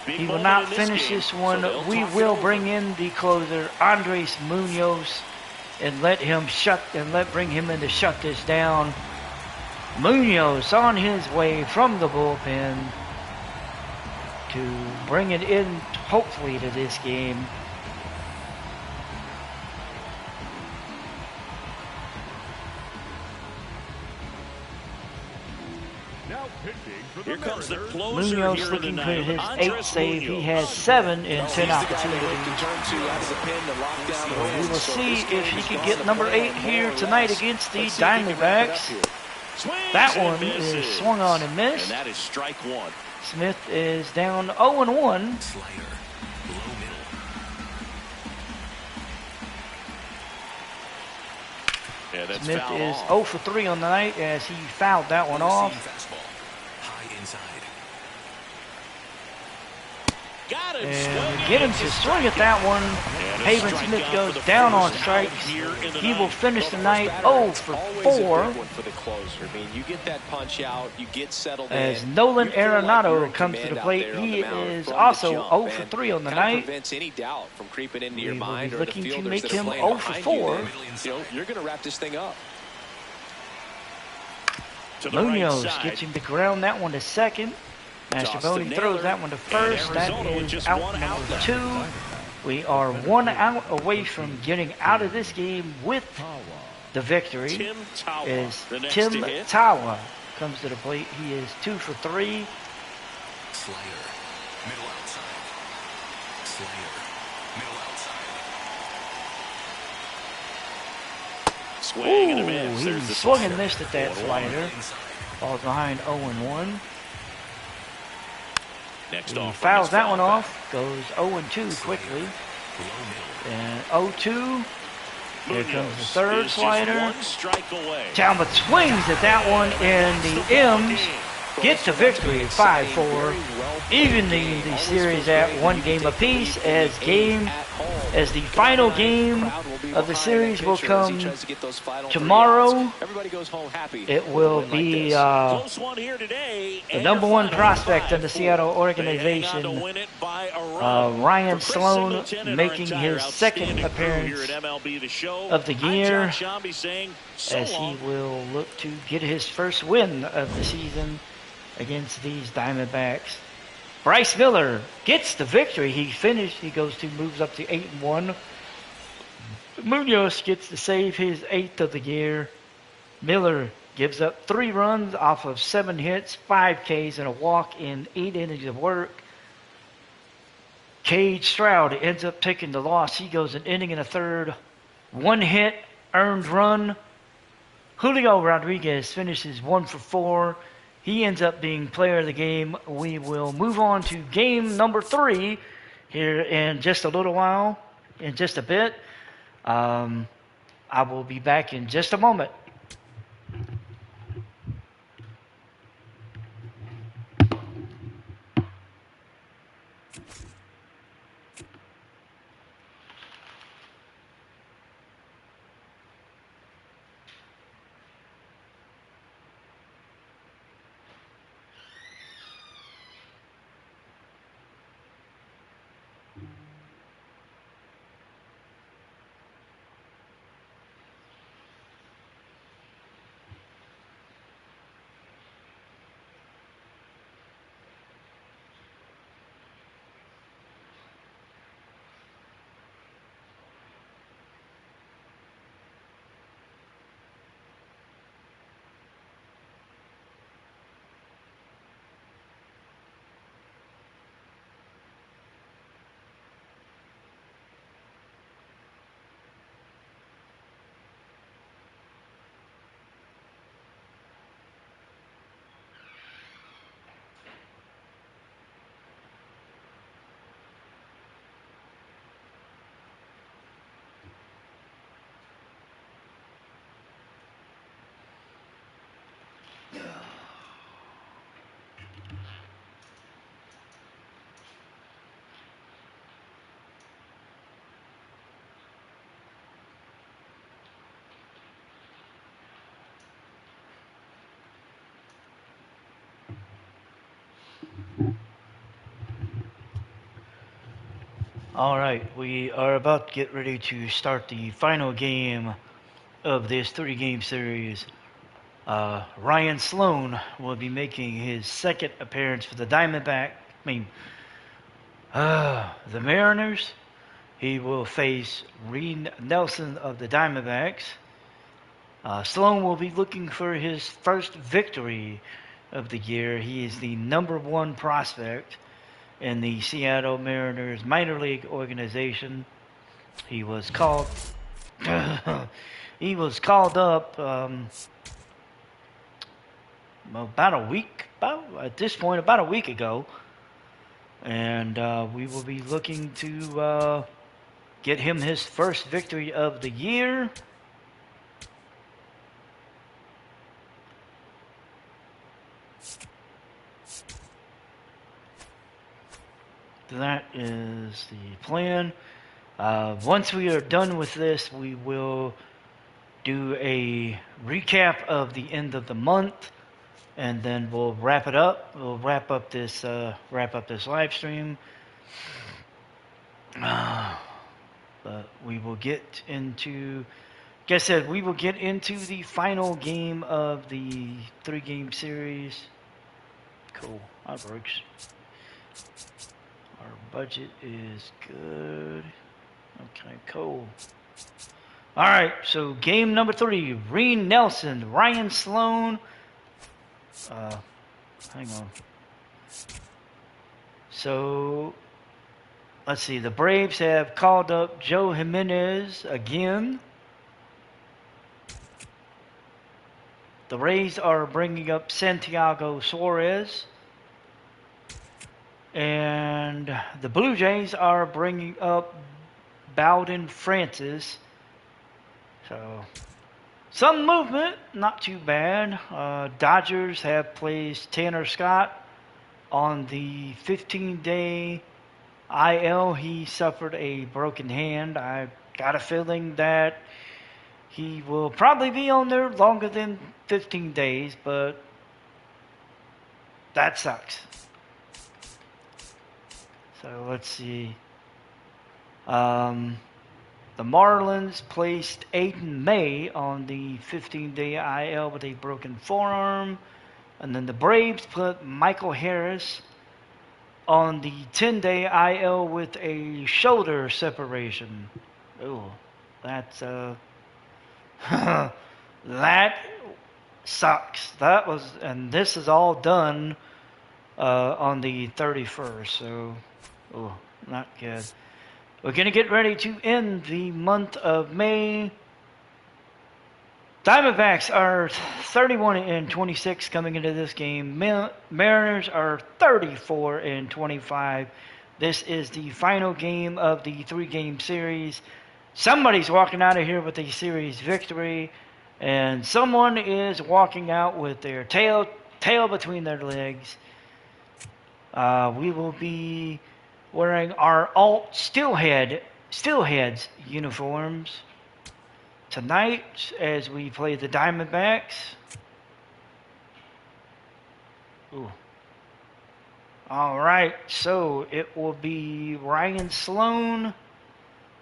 Big he will moment not in this finish game, this one. so they'll We toss it will over. bring in the closer, Andres Munoz, and bring him in to shut this down. Munoz on his way from the bullpen to bring it in, hopefully, to this game. Now pitching for the Here comes the Mariners. closer Munoz here looking tonight, for his Andres 8th save. He Munoz. has 7 in 10 He's the guy they look opportunities. to turn to out of the pen to lock down the win. We will So see this game if he is can gone get to number plan 8 more here or tonight less. against the Let's see if he can wrap it up Diamondbacks. here. Swings That and one misses. is swung on and And missed. that is strike 1. Smith is down 0-1. Slider. Low middle. Yeah, that's Smith foul is off. 0 for 3 on the night as he fouled that one off. Fastball. High inside. Got him And swinging. get him It's to a swing at that one. And a Haven Smith strikeout goes for the down on first strikes. out here in the He will ninth. finish the First night batter, 0 it's for always 4. a big one for the closer. I mean, you get that punch out, you get settled As in. Nolan You feel like Arenado you're in comes to command the out plate. there on He the mound is from the also jump, 0 for and 3 on the kinda night. prevents any doubt from creeping into We your will mind be or the looking to fielders make that are him playing 0 for behind 4. you know, you're going to wrap this thing up. To the right Munoz side. gets him to ground that one to second. Mastrobuoni Naylor. throws that one to first. And That Arizona with is just out one out number left. 2. We are 1 out away from getting out of this game with the victory. Tim Tawa, Is the next Tim to hit. Tawa comes to the plate. He is 2 for 3. Slayer. Middle outside. Slayer. Middle outside. Swing and a Ooh, miss. he There's the swung and slider. missed at that 4-1. slider. Inside. Falls behind 0-1. Next He off. fouls that one off. Goes 0-2 quickly. Below middle. And 0-2. Here comes the third is slider. Just one strike away. Talbot swings at that one, and the M's get the victory 5-4, evening the series at 1 game apiece. As the final game of the series will come tomorrow. Everybody goes home happy. It will be Close one here today. the and number your 1 final prospect in the 5-4. Seattle They hang on organization, to win it by a run. Ryan For Chris Sloan, Singleton and making our entire his second outstanding crew appearance here at MLB The Show. of the I'm year, John Shambi saying so as he long. will look to get his first win of the season against these Diamondbacks. Bryce Miller gets the victory. He moves up to 8-1. Munoz gets to save his 8th of the year. Miller gives up 3 runs off of 7 hits, 5 Ks, and a walk in 8 innings of work. Cade Stroud ends up taking the loss. He goes an inning and a third. 1 hit, earned run. Julio Rodriguez finishes 1 for 4. He ends up being player of the game. We will move on to game number 3 here in just a little while, in just a bit. I will be back in just a moment. All right, we are about to get ready to start the final game of this 3-game series. Ryan Sloan will be making his second appearance for the the Mariners. He will face Reed Nelson of the Diamondbacks. Sloan will be looking for his first victory of the year. He is the number 1 prospect in the Seattle Mariners minor league organization. He was called up about a week ago, and we will be looking to get him his first victory of the year. that is the plan. Once we are done with this, we will do a recap of the end of the month, and then we'll wrap it up. We'll wrap up this live stream. But we will get into, like I said, we will get into the final game of the 3-game series. Cool, that works. Our budget is good. Okay, cool. All right, so game number 3: Reed Nelson, Ryan Sloan. Hang on. So let's see. The Braves have called up Joe Jimenez again. The Rays are bringing up Santiago Suarez. And the Blue Jays are bringing up Bowden Francis. So, some movement, not too bad. Dodgers have placed Tanner Scott on the 15-day IL. He suffered a broken hand. I got a feeling that he will probably be on there longer than 15 days, but that sucks. So let's see. The Marlins placed Aiden May on the 15-day IL with a broken forearm. And then the Braves put Michael Harris on the 10-day IL with a shoulder separation. Oh, that's that sucks. That was, and this is all done on the 31st. So, oh, not good. We're going to get ready to end the month of May. Diamondbacks are 31-26 coming into this game. Mariners are 34-25. This is the final game of the 3-game series. Somebody's walking out of here with a series victory, and someone is walking out with their tail between their legs. We will be wearing our alt Steelheads uniforms tonight as we play the Diamondbacks. Ooh. All right, so it will be Ryan Sloan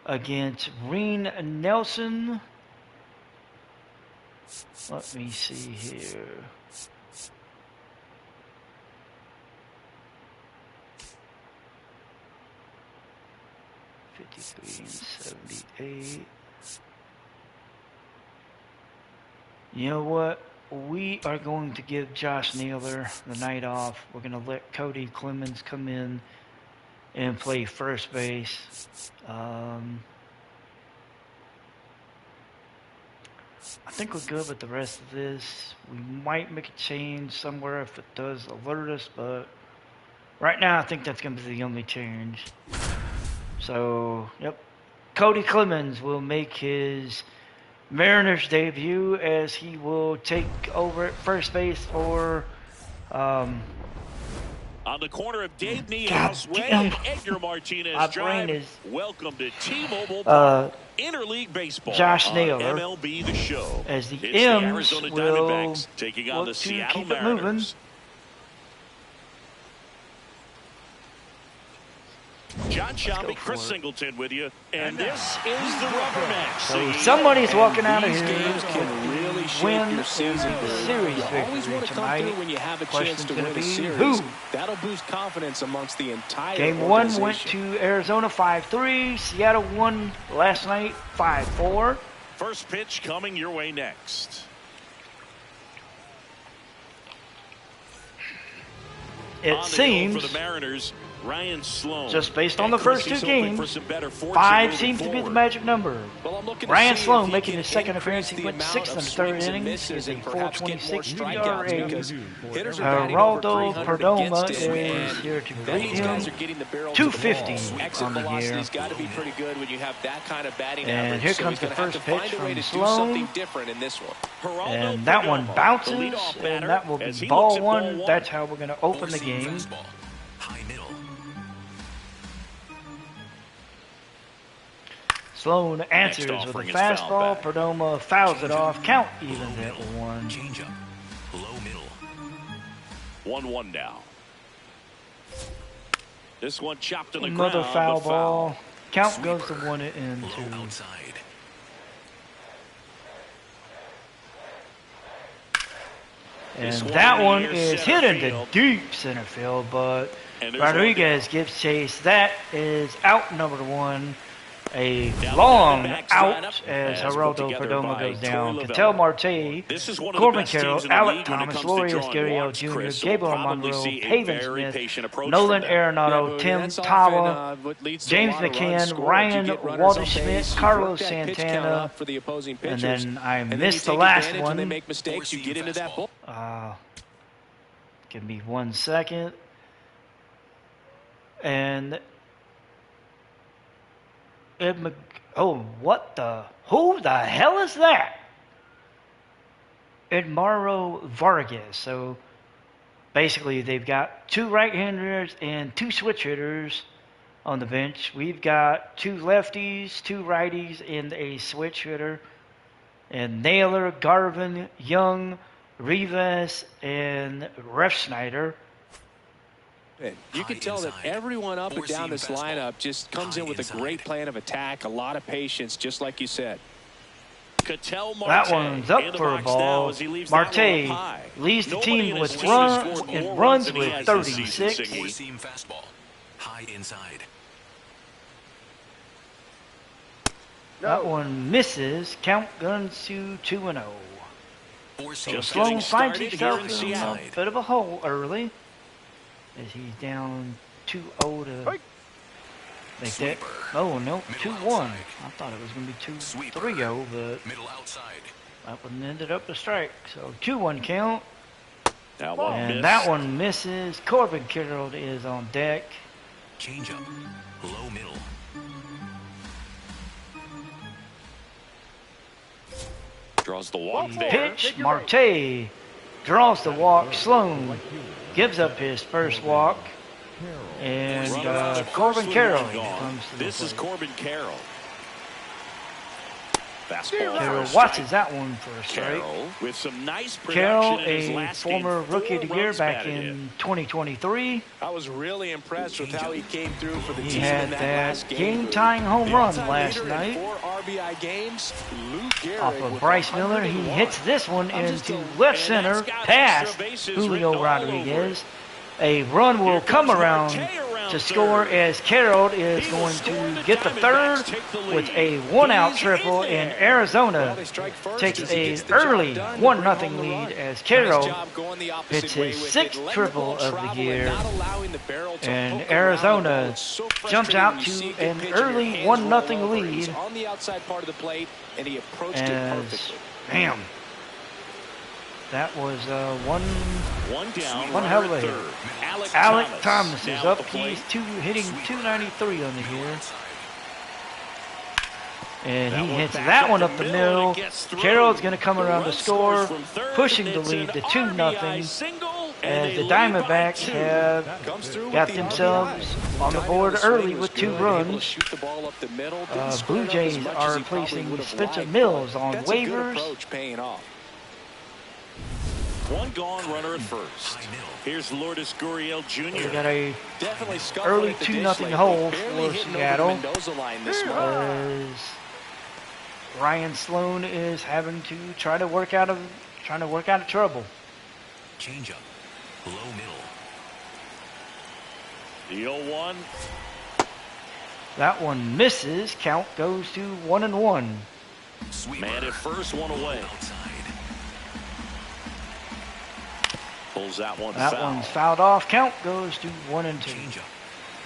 against Reed Nelson. Let me see here. $53.78. You know what? We are going to give Josh Naylor the night off. We're going to let Cody Clemens come in and play first base. I think we're good with the rest of this. We might make a change somewhere if it does alert us, but right now I think that's going to be the only change. So, yep. Cody Clemens will make his Mariners debut as he will take over at first base for on the corner of Dave Niehaus Way and Edgar Martinez Drive. Welcome to T-Mobile Interleague Baseball. Josh Naylor, MLB The Show. As the it's M's the Arizona will Diamondbacks taking on the Seattle Mariners. John Shelby, Chris Singleton with you, and this is the rubber match. So somebody's walking out of here. Games can really shape your season. Series you always want to come through when you have a chance to win a series. Who? That'll boost confidence amongst the entire Game 1 went to Arizona 5-3. Seattle won last night 5-4. First pitch coming your way next. It seems for the Mariners, Ryan Sloan. Just based on the first 2 games, 5 seems to be the magic number. Ryan Sloan making his second appearance. He went 6th in the third inning. He is a 4.26 ERA. Geraldo Perdomo is here to greet him. 250 on the year. And here comes the first pitch from Sloan. And that one bounces, and that will be ball 1. That's how we're going to open the game. Sloan answers with a fastball. Perdomo fouls it off. Count evens at 1. Changeup. Low middle. 1-1 now. This one chopped in the Another ground. foul ball. Count Sweeper. goes to 1 and 2. Low outside. And that one is hit into deep center field, but Rodriguez gives chase. That is out number 1. A long out as Geraldo Perdomo goes down. Ketel Marte, Corbin Carroll, Alec Thomas, Lourdes Gurriel Jr., Gabriel Monroe, Haven Smith, Nolan Arenado, Tim Tawa, James McCann, Ryan Waldenschmidt, Carlos Santana, and then I missed the last one. Give me 1 second. And what the? Who the hell is that? Edmaro Vargas. So basically, they've got 2 right-handers and 2 switch hitters on the bench. We've got 2 lefties, 2 righties, and a switch hitter. And Naylor, Garvin, Young, Rivas, and Refsnyder. You can tell that everyone up and down this lineup just comes in with a great plan of attack, a lot of patience, just like you said. That one's up for a ball. Marte leads the team with runs with 36. Four-seam fastball. High inside. That one misses. Count guns to 2-0. Four-seam Sloan finds himself in a inside. bit of a hole early, as he's down 2-0 to make that. Oh no, 2-1. I thought it was going to be 2-3-0, but Middle outside. that one ended up a strike. So 2-1 count. And that one misses. Corbin Carroll is on deck. Changeup. Low middle. Draws the walk there. Pitch. Marte draws the walk. Sloan gives up his first walk. And Corbin Carroll comes to the This is plate. Corbin Carroll. Fastball. Carroll watches that one for a strike. Carroll with some nice Carroll, production in his a last former game, Rookie of the 4 Year runs back batted in 2023. I was really impressed with how he came through for the He team had in that that last game. game-tying home run last night. 4 RBI games. Lou Gehrig Off of with Bryce Miller, he 101. hits this one into left center, past Julio Rodriguez. A run will come around to score as Carroll is going to get the third with a 1-out triple, and Arizona takes an early 1-0 lead as Carroll hits his 6th triple of the year, and Arizona jumps out to an early 1-0 lead on the outside part of the plate, and he approached it as, perfectly. bam, that was One down. one hell of a hit. Third. Alec Thomas is now up. at the plate. He's hitting 293 on the year. And he hits that one up the middle. Carroll's going to come around to score, pushing the lead to 2-0. As the Diamondbacks have got themselves on the board early with 2 runs. Blue Jays are placing Spencer Mills on waivers. One gone, runner at first. Here's Lourdes Gurriel We Jr. got a early 2-0 hole for Seattle. As Ryan Sloan is having to try to work out of trouble. Changeup. Low middle. The 0-1. That one misses. Count goes to 1-1. Sweeper. Man at first, one away. Outside. Pulls that one That foul. one's fouled off. Count goes to 1-2. Changeup.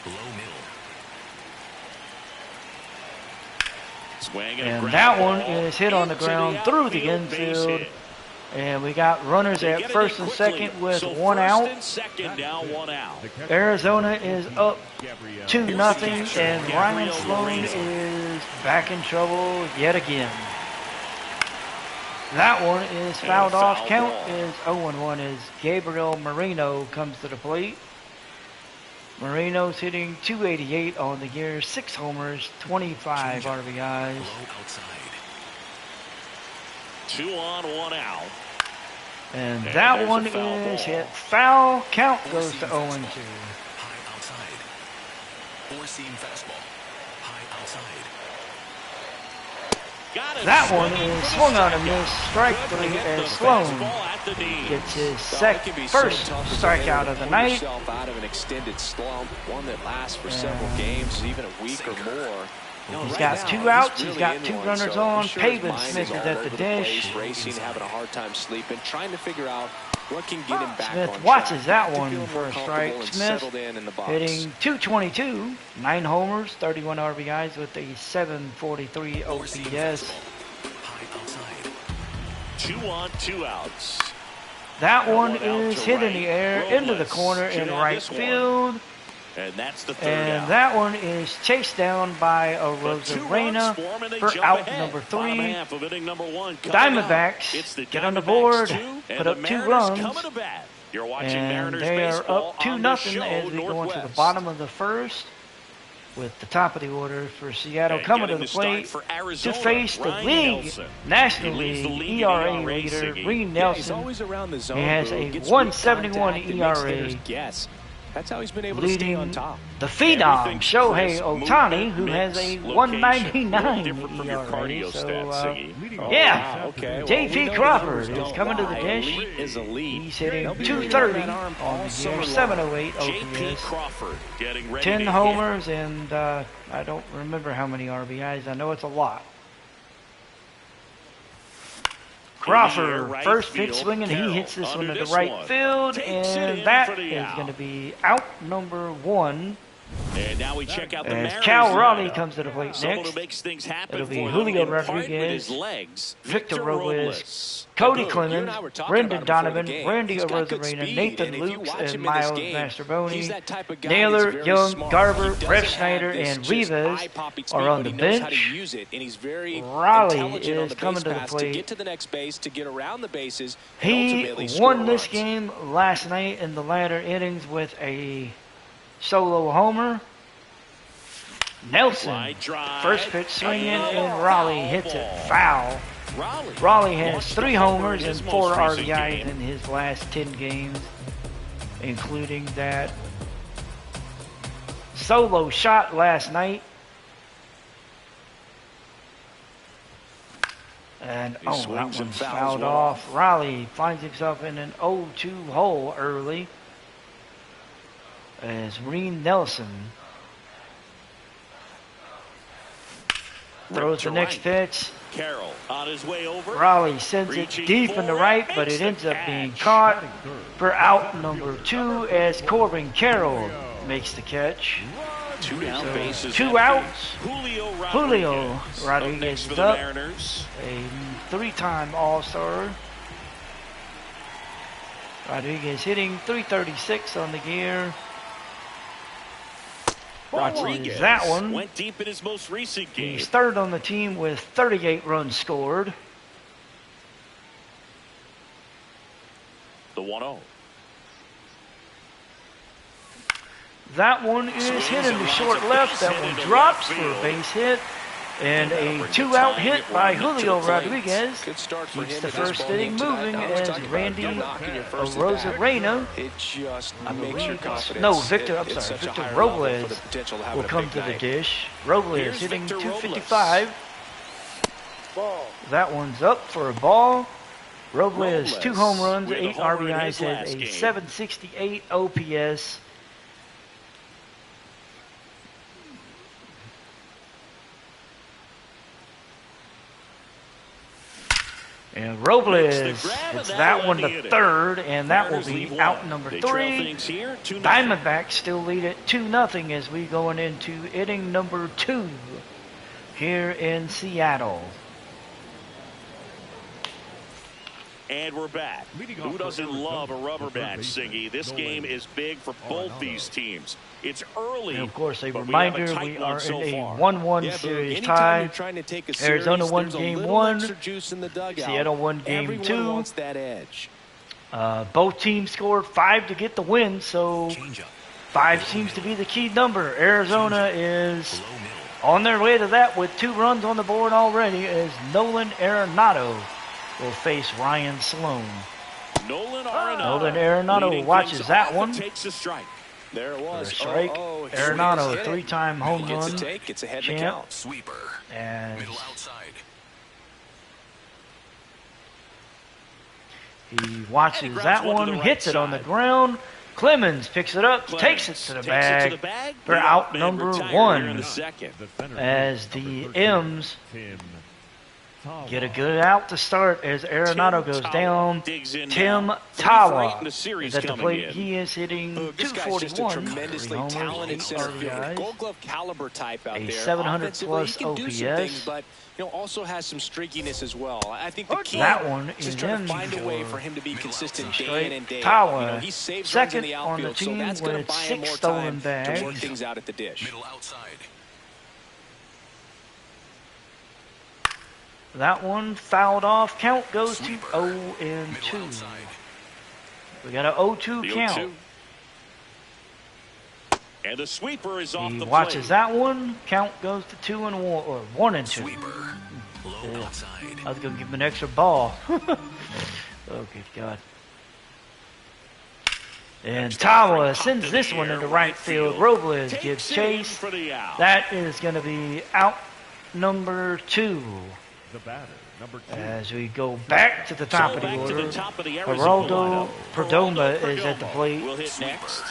Low middle. Swing And grab that ball one is hit on the into ground through the outfield, base infield. hit. And we got runners They at get it first in and quickly. second with So 1 first out. and second, now 1 out. Arizona is up Gabriel. 2-0, and Ryan Sloan is back in trouble yet again. That one is fouled foul off. Count ball. is 0-1 as Gabriel Moreno comes to the plate. Moreno's hitting .288 on the year, 6 homers, 25 RBIs. Low outside. 2 on, 1 out. And And that there's one a foul is ball. hit foul. Count goes to 0-2. High outside. 4-seam fastball. High outside. Got it. That one Swinging is for the swung on a second. miss. Strike Good to 3 hit as the Sloan fastball at the knee. gets his It can be so first tough as a player strikeout to of the pull night. yourself out of an extended slump, one that lasts for several games, even a week or more. You know, He's right got now, 2 outs. He's really got in 2 one, runners so on. I'm sure his Pavin mind Smith all is at over the place, dish. racing, having a hard time sleeping, trying to figure out what can get him back Smith on watches track. that To one feel for more a comfortable strike. and Smith settled in the box. hitting .222, 9 homers, 31 RBIs with a 743 4-seam OPS. fastball. High outside. 2 on, 2 outs. That one One out is to hit in right. the air into the Robles corner should in have right this one. field. And that's the 3rd And out. that one is chased down by But 2 runs Rosarena for 'em and they for jump out ahead. number Bottom 3. half of inning number 1 coming up. Diamondbacks It's the get on the Diamondbacks board, 2, and put the up 2 Mariners runs, coming to bat. You're watching and Mariners they are baseball up 2-0 on the show, as we go into the Northwest. bottom of the first, with the top of the order for Seattle And coming to getting the the start plate for to Arizona, face the Ryan league, Nelson. National He leads the League league in ERA ERA, leader, Siggy. Reed Yeah, he's Nelson. always around the zone. He has Boo. a Gets 171 good contact and makes ERA. hitters guess. That's how he's been able to stay on Leading top. the phenom, Everything's Shohei crisp, Ohtani, movement, who has a mix, 199 location. Different from your ERA. cardio So, stats, Siggy. yeah, Wow, okay. Well, JP we know the Crawford numbers is don't coming to the lie. dish. Elite is elite. He's hitting They'll be 230 leaning on that arm on all the summer year, long. 708 JP OPS. Crawford getting ready 10 to homers, and I don't remember how many RBIs. I know it's a lot. Crawford, right first pitch field. swinging. He Carroll hits this one under into this right one. field, Takes it in and that for the is out. going to be out number 1. And now we check out the As Mariners Cal Raleigh lineup. comes to the plate Someone next. who makes things happen It'll be for Julio them, in part with Rodriguez, his legs. Victor Robles, Now, Cody Boo, Clemens, you and I were talking Brendan about him before Donovan, the game. Randy He's got good Arozarena, speed, Nathan and if you Lukes, watch and him in this Miles game, Mastroboni. he's that type of guy Naylor, that's very Young, smart. Garber, He doesn't Rev have Schneider, this and just Rivas eye-popping are speed, on but the he knows how bench. to use it, and he's very Raleigh intelligent on is the coming base to the paths to plate. get to the next base, to get around the bases, and He ultimately score won this runs. game last night in the latter innings with a solo homer. Nelson, Line drive. first pitch swinging, Another and Raleigh foul hits it ball. foul. Raleigh has launched 3 the homer homers in and his 4 most recent RBIs game. in his last 10 games, including that solo shot last night. And that swings one's and fouls fouled one off. Raleigh finds himself in an 0-2 hole early as Reed Nelson throws the next pitch. Carroll on his way over. Raleigh sends it Reaching deep in the for right, it, but makes it ends the up being catch. caught for out number 2 as Corbin Carroll makes the catch. 2 down, bases 2 empty. outs. Julio Rodriguez Rodriguez up next for is the up. Mariners. A 3-time All-Star. Rodriguez hitting .336 on the year. Rodriguez that one. went deep in his most recent game. He's 3rd on the team with 38 runs scored. The 1-0. That one is hit into short left. That one drops for a base hit. And a 2-out hit by Julio Rodriguez. Good start for Keeps him the in this first ball inning game tonight. moving Now, let's as talk about Randy don't knock your first at bat. Arozarena. It just makes your confidence. No, Victor, I'm It's sorry, such a Victor higher level Robles for the potential to have will a come big to the night. dish. Robles Here's hitting Victor 255. Ball. That one's up for a ball. Robles, 2 home runs, with a 8 homer in RBIs, his has last a game. 768 OPS. And Robles hits that one to 3rd, and that will be out number 3. Diamondbacks still lead it 2-0 as we going into inning number 2 here in Seattle. And we're back. Who doesn't love a rubber match, Siggy? This game is big for both these teams. It's early. And of course, a but we have reminder, tight we one are so in a far. 1-1 Yeah, series anytime tie. you're trying to take a Arizona series, won there's a game little 1. extra juice in the dugout. Seattle won game Everyone 2. wants that edge. Both teams scored 5 to get the win, so Changeup. 5 seems to be the key number. Arizona is on their way to that with 2 runs on the board already as Nolan Arenado will face Ryan Sloan. Nolan Arenado watches that one. Takes a strike. There it was. Strike. Arenado, 3-time home run Gets ahead in the champ. count. Sweeper. And Middle outside. he watches that one, hits it on the ground. Clemens picks it up, takes it to the bag for out number 1 as the M's get a good out to start as Arenado goes down. Tim Tawa is at the plate. He is hitting .241. Just a tremendously talented center fielder, Gold Glove caliber type out a there. 700 plus he can do some OPS. things, but also has some streakiness as well. I think the key that one is is trying in to find a way for him to be consistent day in and day out. Tawa, He saves second runs in the on the outfield, team so that's going with to buy him 6 more stolen time bags. to work things out at the dish. Middle outside. That one fouled off. Count goes to 0-2. We got an 0-2 count. And the sweeper is off He the watches plate. that one. Count goes to 2-1 or 1-2. Sweeper. Low outside. I was gonna give him an extra ball. Oh good God. And Tawa sends this one into right field. Robles gives chase. That is going to be out number 2. The batter, number 2. As we go back to the top of the order, Geraldo Perdomo is at the plate. Will hit next.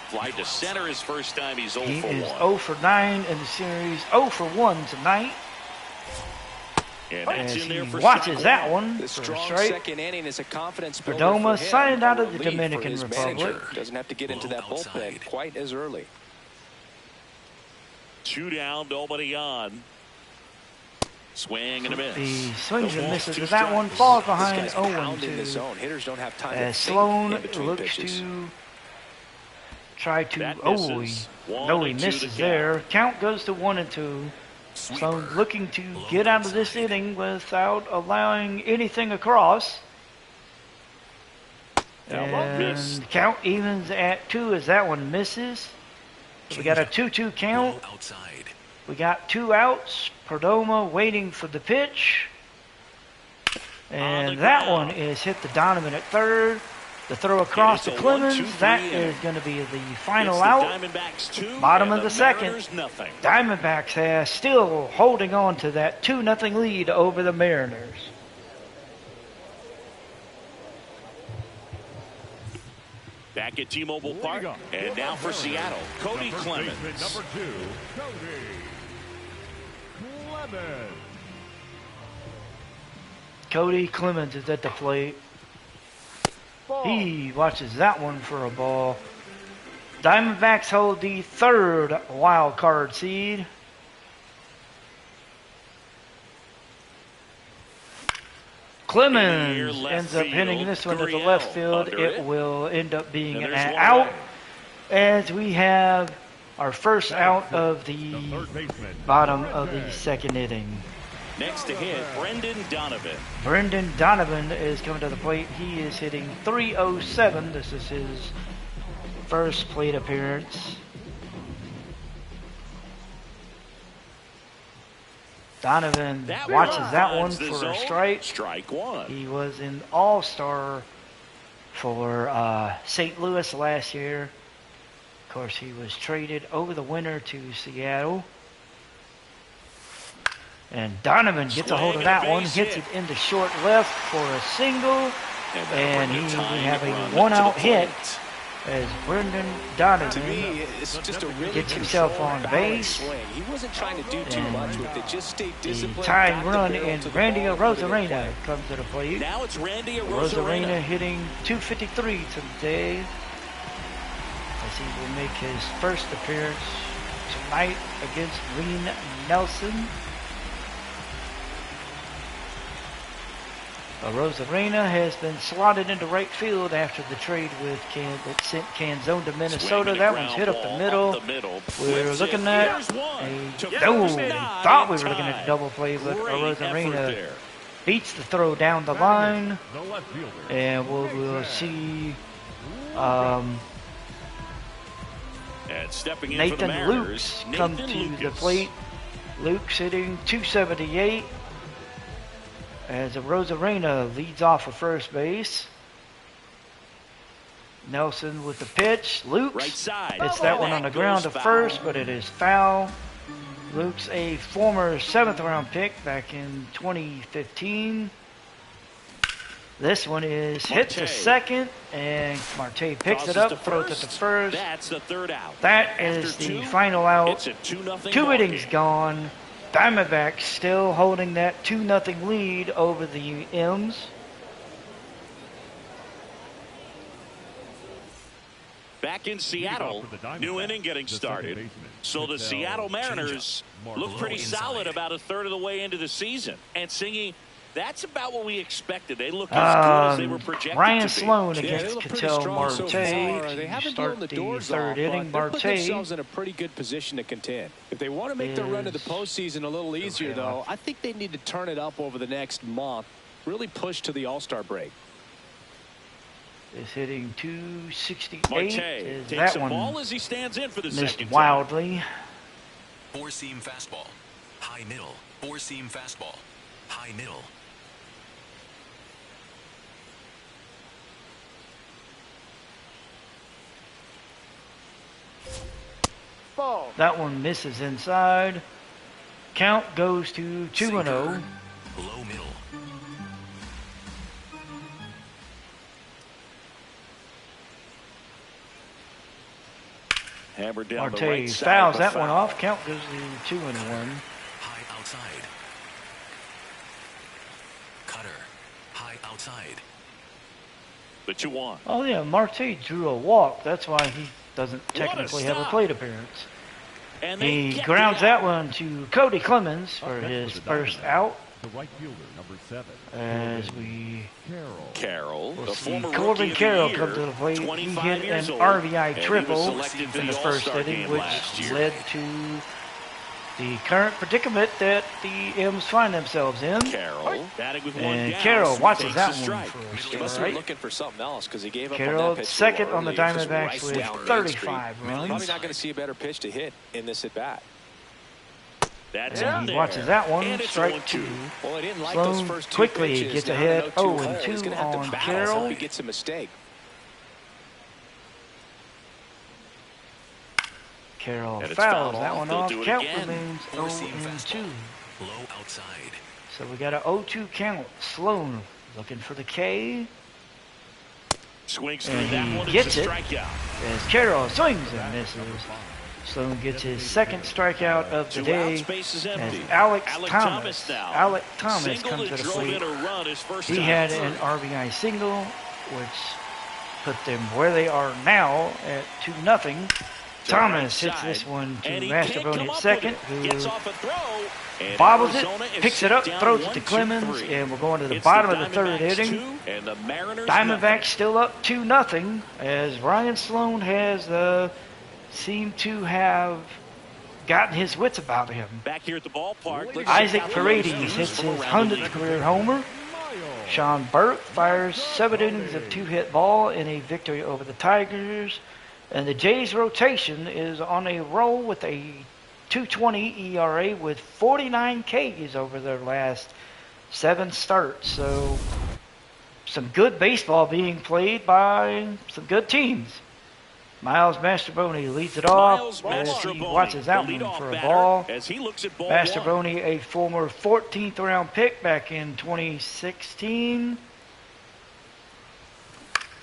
Fly to center his first time. He's 0 He for 1. is 0 for 9 in the series, 0 for 1 tonight. And As that's in there he for watches strike that 1. one The for a strong strike. second inning is a confidence builder Perdomo for him. signed out of the Relief for Dominican his Republic. manager. Doesn't have to get into that Low bullpen outside. quite as early. 2 down, nobody on. Swing and a miss. He swings The and ball, misses, 2 but that one strikes. falls This behind guy's pounding the 0-2. zone. Hitters don't have time to As think Sloan in between looks pitches. to try to. That Oh, misses. he 1-2 misses the count. there. Count goes to 1-2. Sloan looking to get out of this inning without allowing anything across. And count evens at 2 as that one misses. We got a 2-2 count. Low outside. We got 2 outs. Perdomo waiting for the pitch. And that one is hit to Donovan at third. The throw across to Clemens. That is going to be the final out. Diamondbacks 2, Bottom and of the second. Mariners nothing. Diamondbacks has still holding on to that 2-0 lead over the Mariners. Back at T-Mobile Park, and now for Seattle, Cody Clemens. Number 2, Cody Clemens. Cody Clemens is at the plate. He watches that one for a ball. Diamondbacks hold the 3rd wild card seed. Clemens ends up hitting this one to the left field. It will end up being an out as we have our first out of the bottom of the second inning. Next to hit, Brendan Donovan. Brendan Donovan is coming to the plate. He is hitting .307. This is his first plate appearance. Donovan watches that one for a strike. Strike 1. He was an all-star for St. Louis last year. Of course, he was traded over the winter to Seattle. And Donovan gets a hold of that one, hits it into short left for a single, and he will have a one-out hit as Brendan Donovan gets himself on base. He wasn't trying to do too much with it, just stay The disciplined. tying run, and Randy Arozarena comes to the plate. Now it's Randy Arozarena Arozarena. hitting .253 today as he will make his first appearance tonight against Green Nelson. Arozarena has been slotted into right field after the trade with that sent Canzone to Minnesota. That one's hit up the middle. We're looking at thought we were looking at a double play, but Arozarena beats the throw down the line, The and we'll see And stepping in for the Nathan Mariners, Lukes come to the plate. Luke's hitting .278 as Rosarena leads off of first base. Nelson with the pitch. Lukes right side. hits that one on the ground to first, but it is foul. Luke's a former 7th round pick back in 2015. This one is hit to second, and Marte picks it up, throws it to first. That's the third out. That is the final out. It's a 2-0 2 innings gone. Diamondbacks still holding that 2-0 lead over the M's. Back in Seattle, new inning getting started. So the Seattle Mariners look pretty solid about a third of the way into the season. And Singy, that's about what we expected. They look as good as they were projected Ryan to be. Sloan against Ketel Marte. So they haven't blown the doors third inning. Marte put Marte themselves in a pretty good position to contend. If they want to make their run to the postseason a little easier, though, I think they need to turn it up over the next month. Really push to the All-Star break. Is hitting .268. Marte Is takes that a one ball as he stands in for the missed second wildly. Four-seam fastball. High middle. Four-seam fastball. High middle. Ball. That one misses inside. Count goes to 2-0. Low middle. Hammered down the Marte right side. fouls but that foul. one off. Count goes to 2-1. High outside. Cutter. High outside. The 2-1. Oh yeah, Marte drew a walk. That's why he doesn't technically have a stop. plate appearance. And they He get grounds the out. that one to Cody Clemens for his first out. The right fielder, number 7. As we Carroll, will the see former Corbin rookie of the Carroll year, come to the plate. He 25 hit an years old, RBI and he triple was selected for in the the first All-Star inning, game which last year. led to the current predicament that the M's find themselves in. Carroll, batting with one And down, Carroll so watches takes that a one strike. for a He must strike. have been looking for something else because he gave up on Carroll that pitch. second on the early. Just Diamondbacks right with down Main 35 Street. runs. Probably not going to see a better pitch to hit in this at bat. That's And out he there. watches that one, And it's strike 0-2. 2. Well, he didn't like those Sloan first two quickly pitches. gets Now ahead, in a 0-2 hole, 0-2 he's gonna have to on battle. Carroll. Hope he gets a mistake. Carroll And it's fouls fouled that off. one They'll off. do it Count again. remains Four-seam 0-2. fastball. Low outside. So we got a 0-2 count. Sloan looking for the K Swings through And that he one. gets It's a it. strikeout. as Carroll swings and misses. Sloan gets his second strikeout of the Two day outs, base is as empty. Alec Thomas Thomas. now. Alec Thomas Single comes that to the drove plate. in a run his first He time had through. an RBI single, which put them where they are now at 2-0. Thomas right hits side, this one to and he can't come Mastrobuoni up at with second, it. Gets who off a throw, and bobbles it, Arizona is picks it set up, down throws it 1, to 2, Clemens, 3. and we're going to the It's bottom of the third Diamondbacks inning. 2, and the Mariners Diamondbacks nothing. still up 2-0 as Ryan Sloan has seemed to have gotten his wits about him. Back here at the ballpark. let's Isaac check out the Paredes news hits from his around the 100th league. career homer. Sean Burke fires 7 innings of 2-hit ball in a victory over the Tigers. And the Jays rotation is on a roll with a 2.20 ERA with 49 Ks over their last 7 starts. So some good baseball being played by some good teams. Miles Mastrobuoni leads it off as he watches that one for a ball. As he looks at ball Mastrobuoni, a former 14th round pick back in 2016.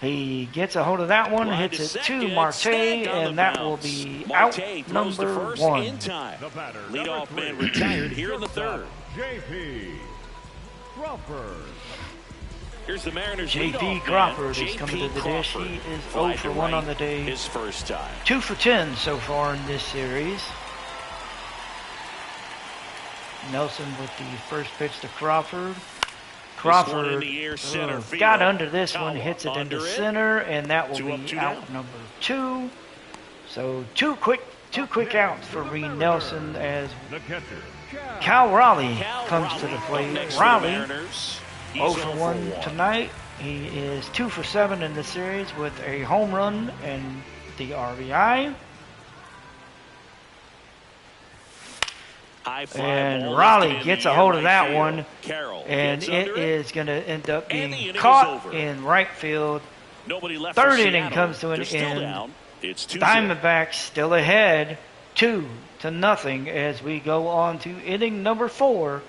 He gets a hold of that one, Line hits to it to second, Marte, snagged on the and that will bounce. be Marte out throws to number first 1. in time. The batter, Leadoff number man 3. retired here in the third. J.P. Crawford. Here's the Mariners J.P. leadoff Crawford man, is coming J.P. to the dish. Crawford. He is Fly 0 for to 1 right on the day. His first time. 2 for 10 so far in this series. Nelson with the first pitch to Crawford. one in the air, center field. Got under this one, Kawa hits it into under it. center, and that will 2 up, be 2 out down. number 2. So two quick outs for Reed Nelson as The catcher. Cal Raleigh Cal comes Raleigh to the up plate. next to the Raleigh Mariners. He's 0 for 1 tonight. He is 2 for 7 in the series with a home run and the RBI. High fly And ball Raleigh lifted in gets the a air hold of right that field. one, Carroll and gets it under is going to end up And the being inning is caught over. in right field. Nobody left Third for inning Seattle. comes to an They're still end. down. It's 2-0. Diamondbacks still ahead, 2-0, as we go on to inning number 4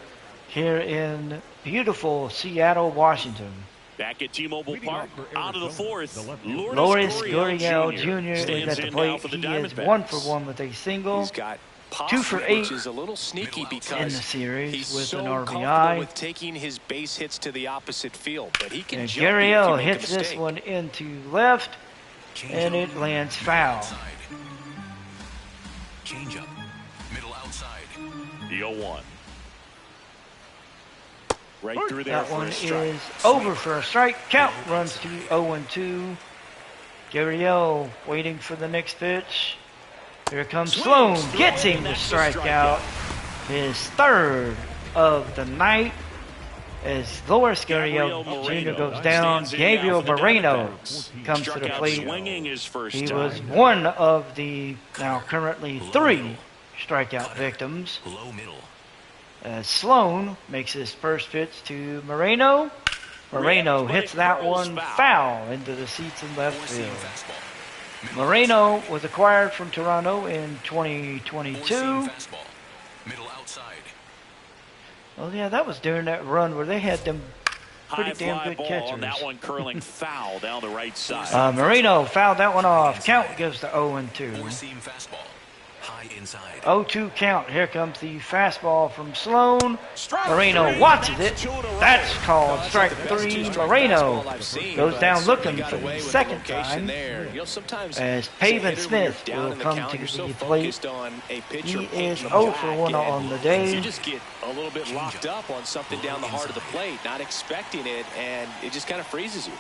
here in beautiful Seattle, Washington. Back at T-Mobile Park, out of the fourth, Lourdes Gurriel Gurriel Jr. is stands at the in now plate. for the He is Diamondbacks. 1 for 1 with a single. He's got pop, 2 for 8 which is a little sneaky because in the series he's with so an comfortable RBI. with taking his base hits to the opposite field, but he can And jump you if you Gurriel make a hits this mistake. one into left, and it lands foul. Outside. Change up. Middle outside. The 0-1. Right through there That for one a strike. is over for a strike. Count runs to 0-2. Gurriel waiting for the next pitch. Here comes Sloan. Gets him the strikeout. His third of the night. As Lourdes Gurriel Jr. goes down, Gabriel Moreno comes to the Struck out plate. swinging his first He time. was one of the now currently 3 strikeout victims. Low middle. As Sloan makes his first pitch to Moreno. Moreno hits that one foul into the seats in left Four-seam field. fastball. Moreno was acquired from Toronto in 2022. Four-seam fastball. Middle outside. Oh yeah, that was during that run where they had them pretty High damn fly good ball, catchers. and that one curling foul down the right side. Moreno fouled that one off. Count goes to 0-2. Four-seam fastball. High inside. 0-2 count. Here comes the fastball from Sloan. Moreno watches it. That's called strike 3. Moreno goes down looking for the second time. As Pavin Smith will come to the plate. He is 0 for 1 on the day. You just get a little bit locked up on something down the heart of the plate, not expecting it, and it just kind of freezes you.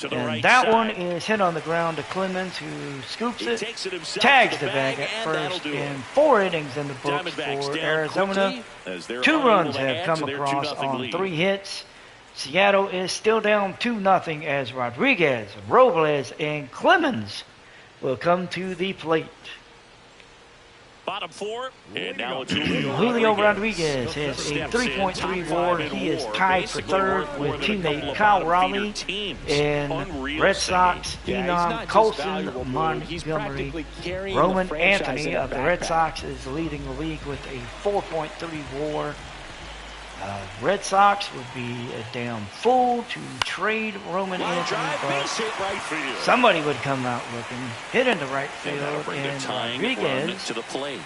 To the And right that side. one is hit on the ground to Clemens, who scoops He it, takes it himself tags to the bag at and that'll first do it. in 4 innings in the books Diamondbacks for down Arizona. quickly as they're 2 unable runs to have add come to their across 2-0 on lead. 3 hits. Seattle is still down 2-0 as Rodriguez, Robles, and Clemens will come to the plate. Bottom 4, and now it's Julio Julio Rodriguez has a Steps in, 3.3 top WAR. 5 in He is WAR. tied for Basically, third we're with gonna teammate couple of Kyle bottom-feeder Raleigh teams. and Unreal Red singing. Sox Yeah, he's not phenom just Colson valuable, he's Montgomery. practically carrying the Roman franchise Anthony in a of the Red backpack. Sox is leading the league with a 4.3 WAR. Red Sox would be a damn fool to trade Roman Line Anthony, drive, but base hit right field. somebody would come out looking, hit into right And that'll field, bring the and tying run Rodriguez to the plate.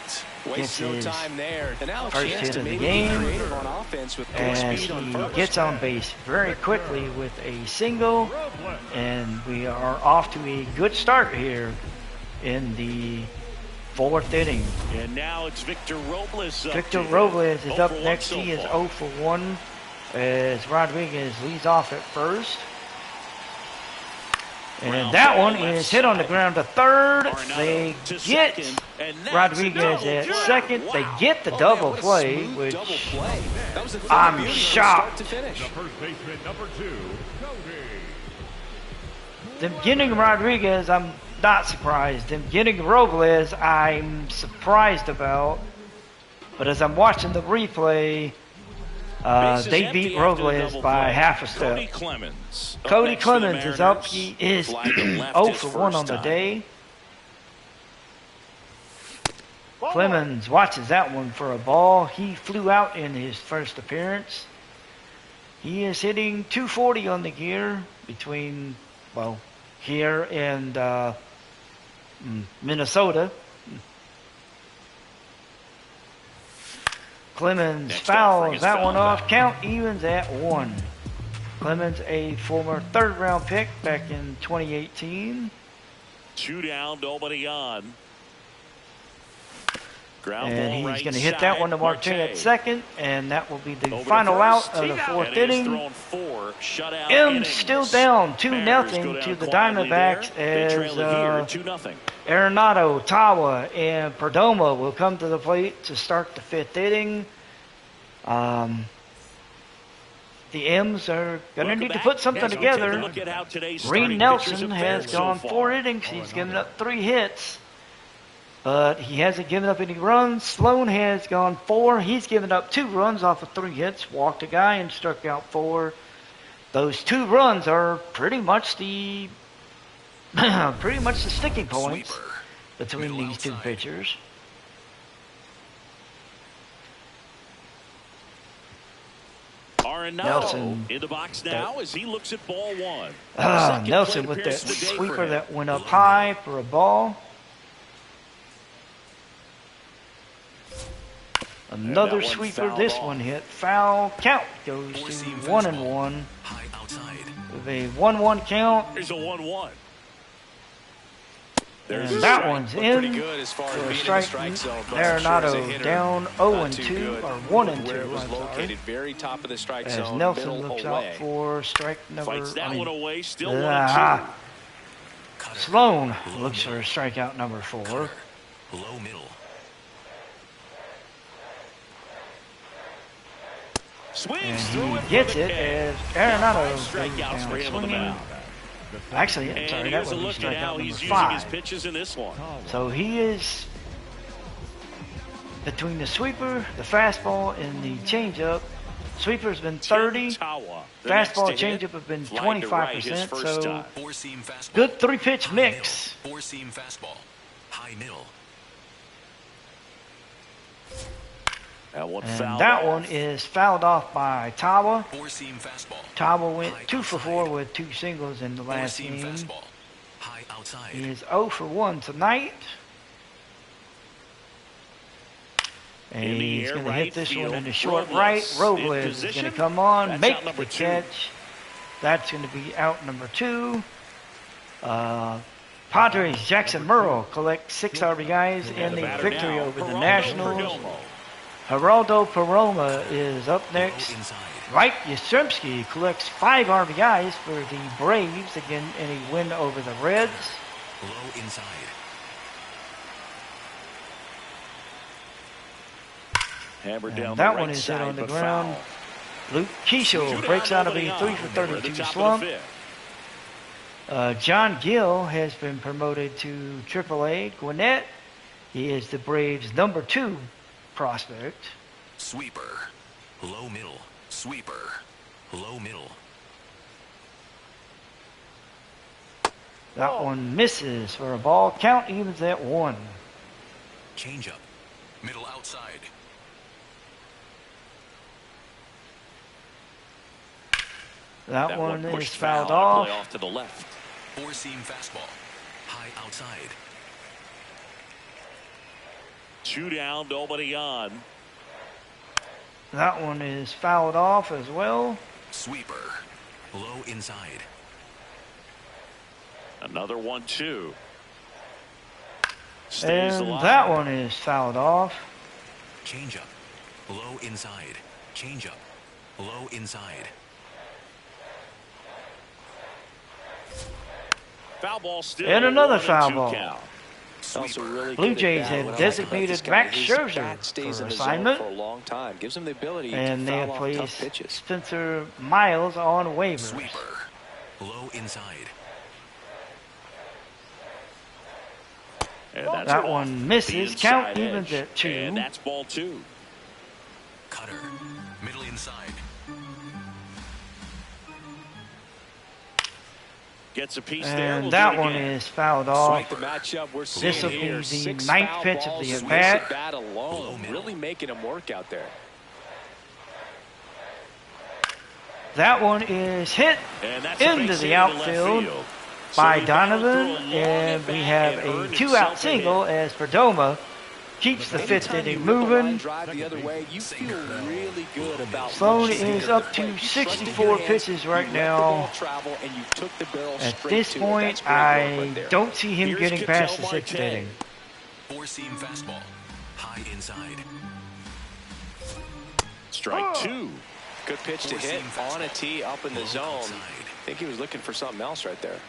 Waste gets no his time there. And now a first chance hit to of the maybe game, be creative on offense with good as speed on he first. gets on base very quickly with a single, and we are off to a good start here in the 4th inning. And now it's Victor Robles. Victor Robles is 0 up for 1 next. so He is far. 0 for 1 as Rodriguez leads off at first. And Ground that ball one left is hit on the ground to third. Arenado They to get second, and that's Rodriguez a at double play. second. They Wow. get the Oh, double man, what a play, smooth which double play. That was a thing I'm of beauty from shocked. start to finish. The first baseman, number 2, Cody. them getting Rodriguez, I'm not surprised. Them getting Robles, I'm surprised about. But as I'm watching the replay, Bases they empty beat after the Robles double by play. half a step. Cody Clemens. Up Cody next for the Clemens is up. Mariners. He is Fly to left 0 his for 1 first on the time. day. Clemens watches that one for a ball. He flew out in his first appearance. He is hitting 240 on the gear between, well, here and Minnesota. Clemens Next fouls offering is that one fouled off. back. Count evens at 1. Clemens, a former 3rd-round pick back in 2018. 2 down, nobody on. Ground And ball he's right going to hit that one to side. Marte at second, and that will be the Over to final first. out of the 4th And he has inning. thrown 4 shutout M innings. still down 2-0 Mariners go down to the quietly Diamondbacks there. They trail it as here 2-0. Arenado, Tawa, and Perdomo will come to the plate to start the 5th inning. The M's are going to Welcome need to back. put something As we take a together. look at how today's Reed starting pitchers Nelson have has fared so gone far. 4 innings. He's given up 3 hits. but he hasn't given up any runs. Sloan has gone 4. He's given up 2 runs off of 3 hits, walked a guy, and struck out 4. Those 2 runs are pretty much the sticking points between these 2 pitchers. Nelson in the box now as he looks at ball 1. Nelson with that sweeper that went up high for a ball. Another sweeper. This one hit foul. Count goes to 1-1 with a 1-1 count. Here's a 1-1. And that one's in for a strike. Arenado down 0-2 or 1-2. Was located very top of the strike zone. As Nelson looks out for strike number. Fights that one away. Still 1-2. Sloan looks for strikeout number 4. Low middle. And he gets it as Arenado goes down swinging. Actually, I'm sorry, that would be strikeout number 5. So he is between the sweeper, the fastball, and the changeup. Sweeper's been 30. Fastball, changeup have been 25%. So good 3-pitch mix. 4-seam fastball. High middle. And that one is fouled off by Tawa. 4-seam fastball. Tawa went 2 for 4 with 2 singles in the last game. High outside. He is 0 for 1 tonight. And he's going to hit this one in the short right. Robles is going to come on, make the catch. That's going to be out number 2. Padres' Jackson Merle collects 6 RBIs in the victory over the Nationals. Geraldo Peroma is up next. Mike Yastrzemski collects 5 RBIs for the Braves again in a win over the Reds. Low inside. And that one is hit on the ground. Luke Keishel breaks out of a 3 for 32 slump. John Gill has been promoted to AAA. Gwinnett, he is the Braves' number 2 prospect. Sweeper. Low middle. Sweeper. Low middle. That one misses for a ball. Count evens at 1. Change up. Middle outside. That one is fouled off. Off to the left. 4-seam fastball. High outside. 2 down, nobody on. That one is fouled off as well. Sweeper. Low inside. Another 1-2. And that one is fouled off. Change up. Low inside. Change up. Low inside. Foul ball still. And another foul ball. Count. Blue Jays have designated Max Scherzer for assignment. For a long time. Gives him the ability and to they have foul off placed tough pitches. Spencer Miles on waivers. Sweeper. Low inside. And that's that one misses. Count evens at 2. And that's ball 2. Cutter. Middle inside. Gets a piece and there. We'll that one is fouled off. The matchup we're This will be the 9th pitch of the at-bat. Bat alone, really making him work out there. That one is hit into the outfield by Donovan, and we have a 2-out single as Perdomo keeps the 5th inning moving. Sloan is up to 64 pitches right now. At this point, I don't see him getting past the 6th inning. 4-seam fastball. High inside. Strike 2. Good pitch to hit on a tee up in the zone. I think he was looking for something else right there.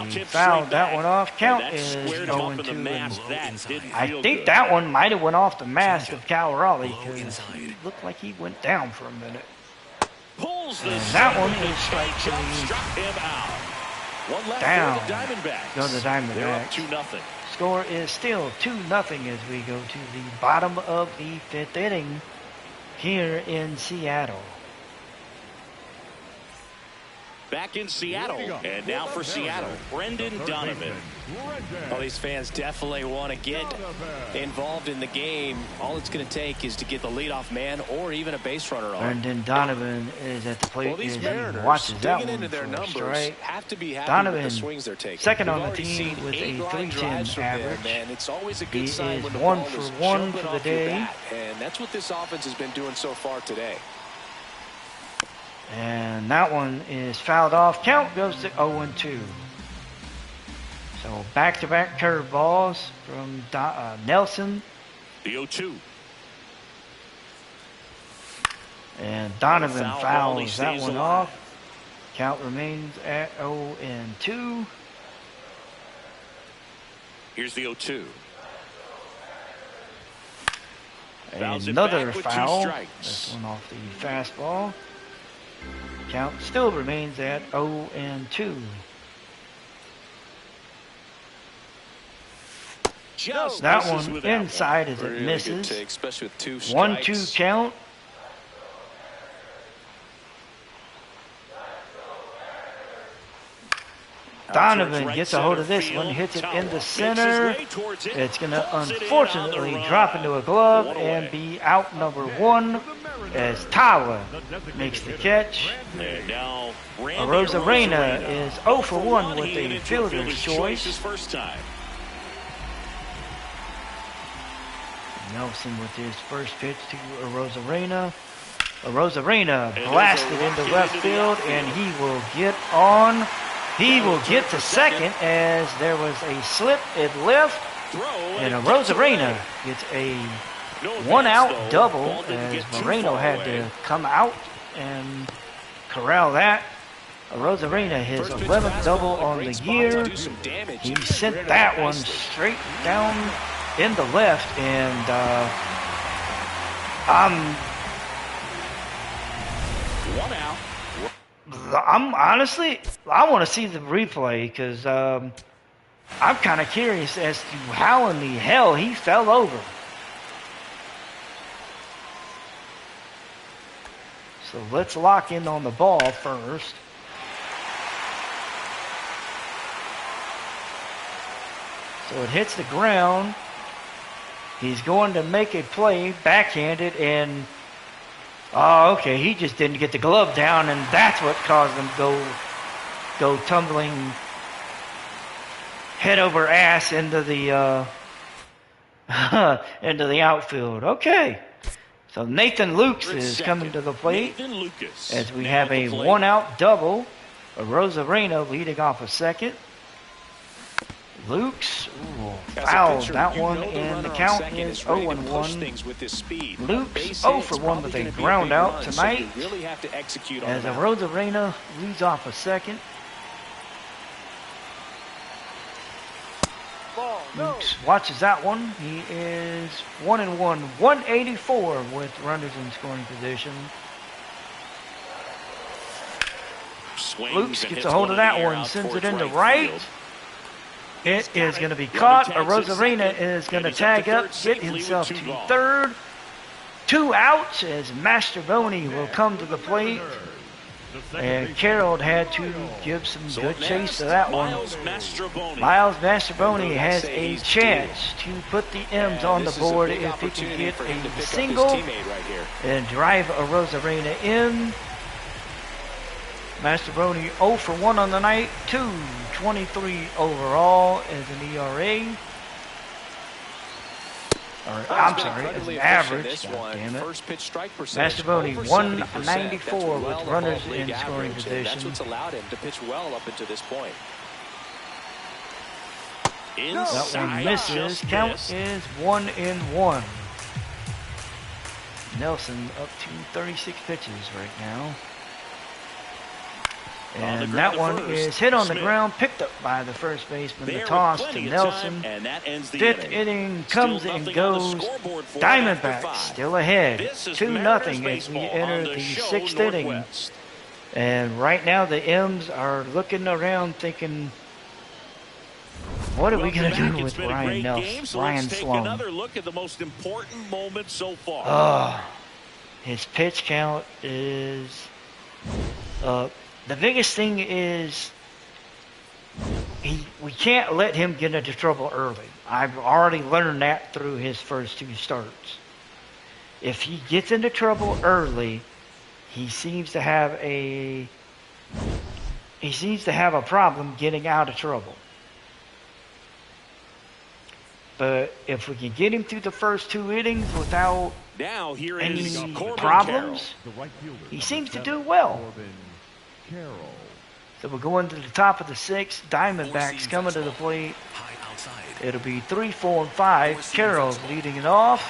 He fouled that one off. Count is 0-2. I think that one might have went off the mask of Cal Raleigh because he looked like he went down for a minute. And that one is strike 3. Struck him out. One left down. for the Diamondbacks. Go to the Diamondbacks. They're up 2-0. Score is still 2-0 as we go to the bottom of the 5th inning here in Seattle. Back in Seattle, and now for Seattle, Brendan Donovan. Well, these fans definitely want to get involved in the game. All it's going to take is to get the leadoff man or even a base runner on. Brendan Donovan is at the plate. Well, these as Mariners, he watches that digging one into their for a numbers, strike. have to be happy Donovan, with the swings they're taking. second on We've the already team seen with a 8 line drives 310 from them, average. and it's always a He good sign is when the 1 ball for is 1 jumping for the off your day. bat, and that's what this offense has been doing so far today. And that one is fouled off. Count goes to 0-2. So back-to-back curveballs from Nelson. The 0-2. And Donovan Foul ball, he fouls that stays one alive. off. Count remains at 0-2. Here's the 0-2. Fouls it Another back with 2 foul. strikes. This one off the fastball. Count still remains at 0-2. Just That misses one with that inside as it Really good misses. take, especially with 2 1-2 strikes. count. Donovan gets a hold of this one, hits it in the center. It's going to unfortunately drop into a glove and be out number 1 as Tawa makes the catch. And now Randy Arozarena is 0 for 1 with He a hit fielder's choice. his first time. Nelson with his first pitch to Arozarena. Arozarena blasted into left field, and he will get on. He will get to second as there was a slip at left, and Arozarena gets a 1-out double as Moreno had to come out and corral that. Arozarena, his 11th double on the year. He sent that one straight down in the left, and I'm honestly, I want to see the replay because I'm kind of curious as to how in the hell he fell over. So let's lock in on the ball first. So it hits the ground. He's going to make a play, backhanded, and oh, okay, he just didn't get the glove down, and that's what caused him to go tumbling head over ass into the into the outfield. Okay, so Nathan Lukes is coming to the plate as we have a 1-out double. Arozarena leading off a second. Lukes fouled that one, and the count is 0-1. Lukes 0 for 1 with a ground out tonight as Arozarena leads off a second. Lukes watches that one. He is 1-1, 184 with runners in scoring position. Lukes gets a hold of that one, sends it into right. It is going to be caught. Arozarena is going to tag up, get himself to third. 2 outs as Mastrobuoni will come to the plate. And Carroll had to give some good chase to that one. Miles Mastrobuoni has a chance to put the M's on the board if he can get a single and drive Arozarena in. Mastrobuoni 0 for 1 on the night, 2.23 overall as an ERA. I'm sorry, as an average. Damn it. Mastrobuoni 194 with runners in scoring position. That's what's allowed him to pitch well up until this point. That one misses. Count is 1-1. Nelson up to 36 pitches right now. And that one is hit on the ground, picked up by the first baseman. The toss to Nelson. 5th inning comes and goes. Diamondbacks still ahead, 2-0 as we enter the 6th inning. And right now the M's are looking around thinking, What are we Welcome going to back. do It's with been a Ryan great Nelson? game, so Ryan let's take Sloan. another look at the most important moments so far. His pitch count is the biggest thing is we can't let him get into trouble early. I've already learned that through his first 2 starts. If he gets into trouble early, he seems to have a problem getting out of trouble. But if we can get him through the first 2 innings without now here any is problems, he seems to do well. So we're going to the top of the 6th. Diamondbacks coming to the plate. It'll be 3, 4, and 5. Carroll's leading it off.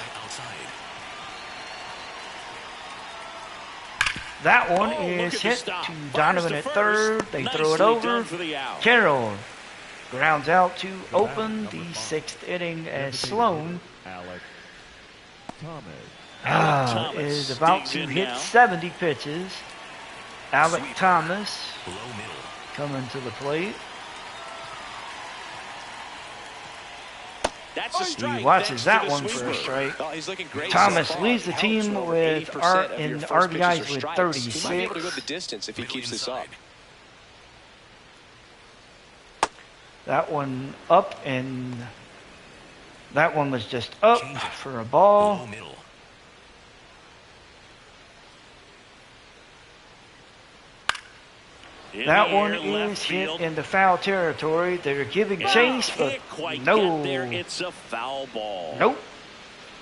That one is hit to Donovan at third. They throw it over. Carroll grounds out to open the 6th inning as Sloan is about to hit 70 pitches. Alec Thomas coming to the plate. That's a strike. He watches that one for a strike. Oh, he's looking great. Thomas leads the team with RBIs with 36. He might be able to go the distance if he keeps this up. That one up, and that one was just up for a ball. That one is hit into foul territory. They're giving chase, but no. It's a foul ball. Nope.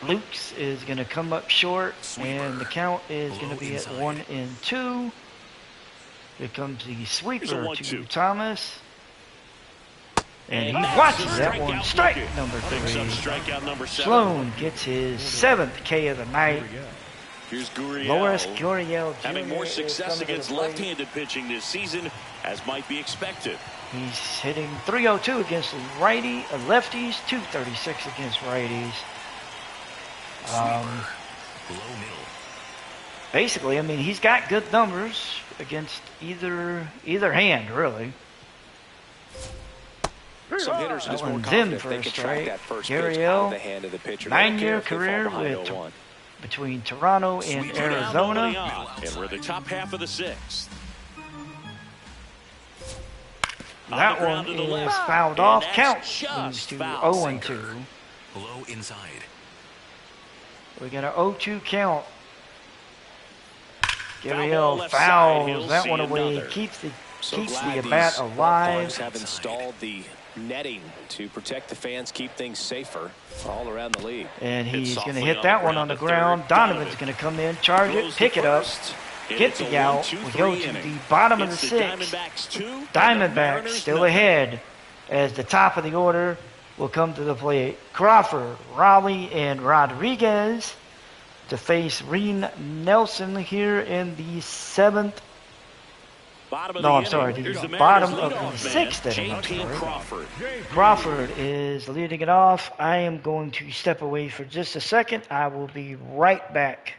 Luke's is going to come up short, and the count is going to be at 1-2. Here comes the sweeper to Thomas. And he watches that one. Strike number 3. Sloan gets his 7th K of the night. Here's Gurriel. Loris Gurriel Jr. having more success against left-handed pitching this season, as might be expected. He's hitting .302 against lefties, .236 against righties. Basically, I mean, he's got good numbers against either hand, really. Some hitters are just more one's in confident for they a can strike. track that first pitch out of the hand of the pitcher. 9-year career between Toronto and Arizona. And we're the top half of the 6th. That one is fouled off. Count moves to 0-2. Low inside. We got an 0-2 count. Gurriel fouls that one away. Keeps the bat alive. Have installed the netting to protect the fans, keep things safer all around the league. And he's going to hit that one on the ground. Donovan's going to come in, charge it, pick it up, get the out. We go to the bottom of the 6th. Diamondbacks still ahead as the top of the order will come to the plate. Crawford, Raleigh, and Rodriguez to face Reen Nelson here in the 7th. The bottom of the 6th inning. Crawford is leading it off. I am going to step away for just a second. I will be right back.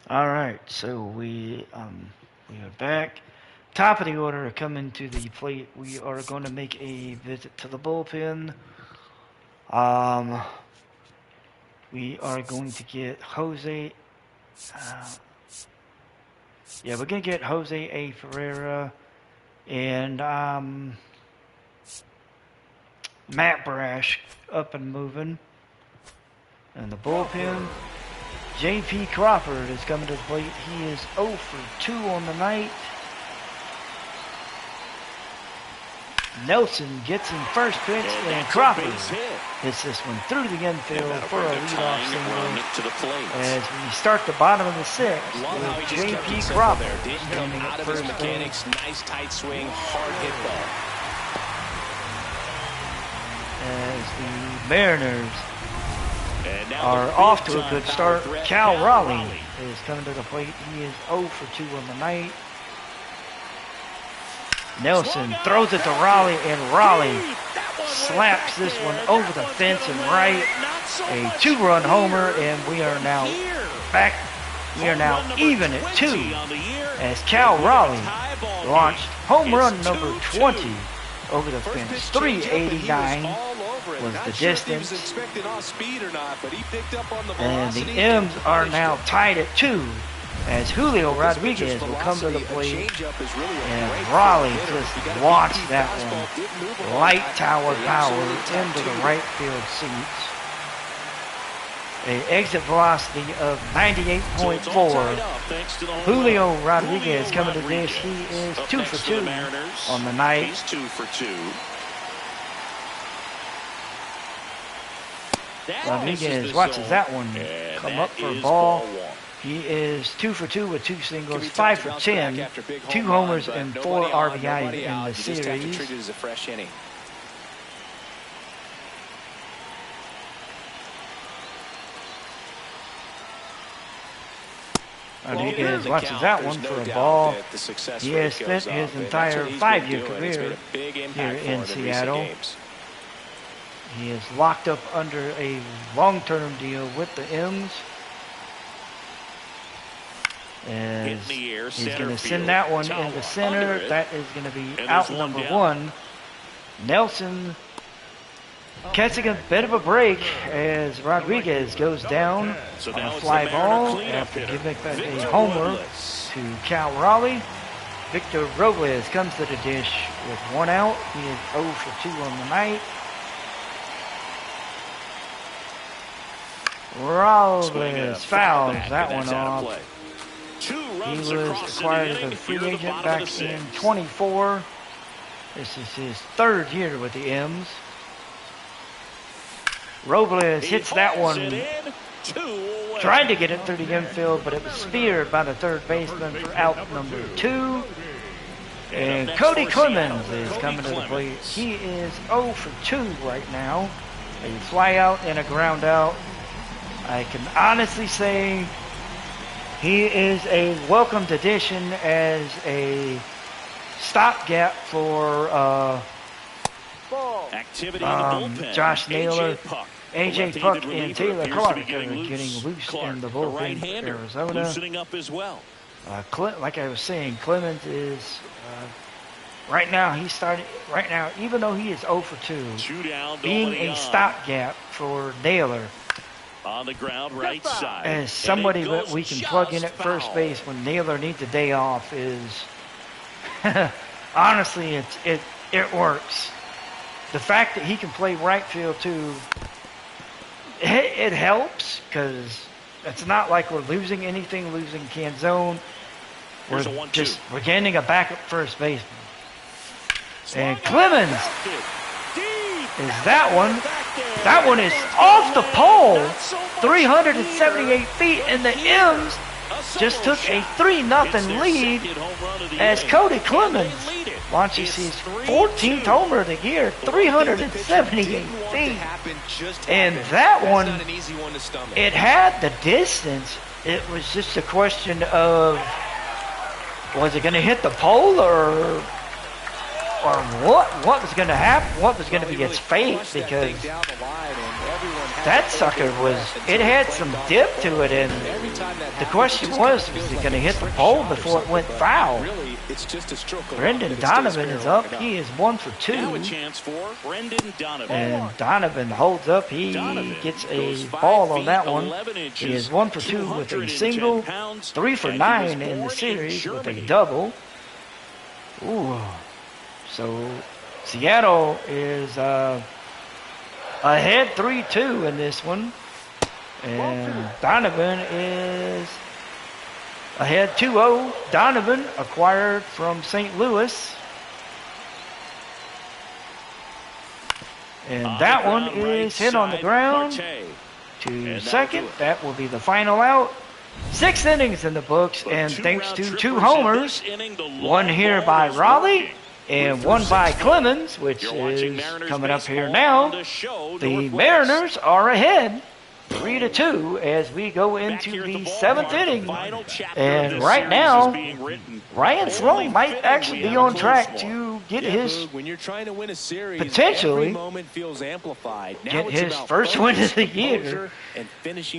All right, so we are back. Top of the order coming to the plate. We are going to make a visit to the bullpen. We are going to get Jose. We're going to get Jose A. Ferreira and Matt Brash up and moving. And the bullpen, J.P. Crawford is coming to the plate. He is 0 for 2 on the night. Nelson gets in first pitch, and Crawford hits this one through the infield for a leadoff single as we start the bottom of the sixth with J.P. Crawford standing at first base. Nice tight swing, hard hit As the Mariners are off to a good start. Cal Raleigh is coming to the plate. He is 0 for 2 on the night. Nelson throws it to Raleigh, and Raleigh slaps this one over the fence and right. A 2-run homer, and we are now back. We are now even at 2 as Cal Raleigh launched home run number 20 over the fence. 389 was the distance. And the M's are now tied at 2 as Julio Rodriguez will come to the plate, and Raleigh just launched that one light tower power into the right field seats. An exit velocity of 98.4. Julio Rodriguez coming to this. He is 2 for 2 on the night. He's 2 for 2. Rodriguez watches that one come up for a ball. He is 2 for 2 with 2 singles, 5 for 10, 2 homers, and 4 RBI in the series. Rodriguez watches that one for a ball. He has spent his entire 5-year career here in Seattle. He is locked up under a long-term deal with the M's. As he's going to send that one into center. That is going to be out number 1. Nelson catching a bit of a break as Rodriguez goes down on a fly ball after giving a homer to Cal Raleigh. Victor Robles comes to the dish with 1 out. He is 0 for 2 on the night. Robles fouls that one off. He was acquired as a free agent back in 24. This is his 3rd year with the M's. Robles hits that one, tried to get it through the infield, but it was speared by the third baseman for out number 2. And Cody Clemens is coming to the plate. He is 0 for 2 right now. A fly out and a ground out. I can honestly say he is a welcomed addition as a stopgap for Josh Naylor, AJ Puck, and Taylor Clark are getting loose in the bullpen for Arizona. Loosening up as well. Like I was saying, Clemens is right now. He's starting right now, even though he is 0 for 2, being a stopgap for Naylor. On the ground, right side. As somebody that we can plug in at first base when Naylor needs a day off is honestly, it works. The fact that he can play right field too, it helps because it's not like we're losing anything, losing Canzone. We're getting a backup first baseman. And Clemens is that one. That one is off the pole, 378 feet, and the M's just took a 3-0 lead as Cody Clemens launches his 14th homer of the year, 378 feet. And that one, it had the distance. It was just a question of, was it going to hit the pole or or what was going to happen, what was going to be its fate, because that sucker it had some dip to it, and the question was it going to hit the pole before it went foul? Brendan Donovan is up. He is 1 for 2. Now a chance for Brendan Donovan. And Donovan holds up. He gets a ball on that one. He is 1 for 2 with a single, 3 for 9 in the series with a double. Ooh. So Seattle is ahead 3-2 in this one. And Donovan is ahead 2-0. Donovan acquired from St. Louis. And that one is hit on the ground to second. That will be the final out. 6 innings in the books, and thanks to 2 homers, 1 here by Raleigh and 1 by Clemens, which is coming up here now. The Mariners are ahead 3-2 as we go into the 7th inning. And right now, Ryan Sloan might actually be on track to get his, potentially, get his first win of the year,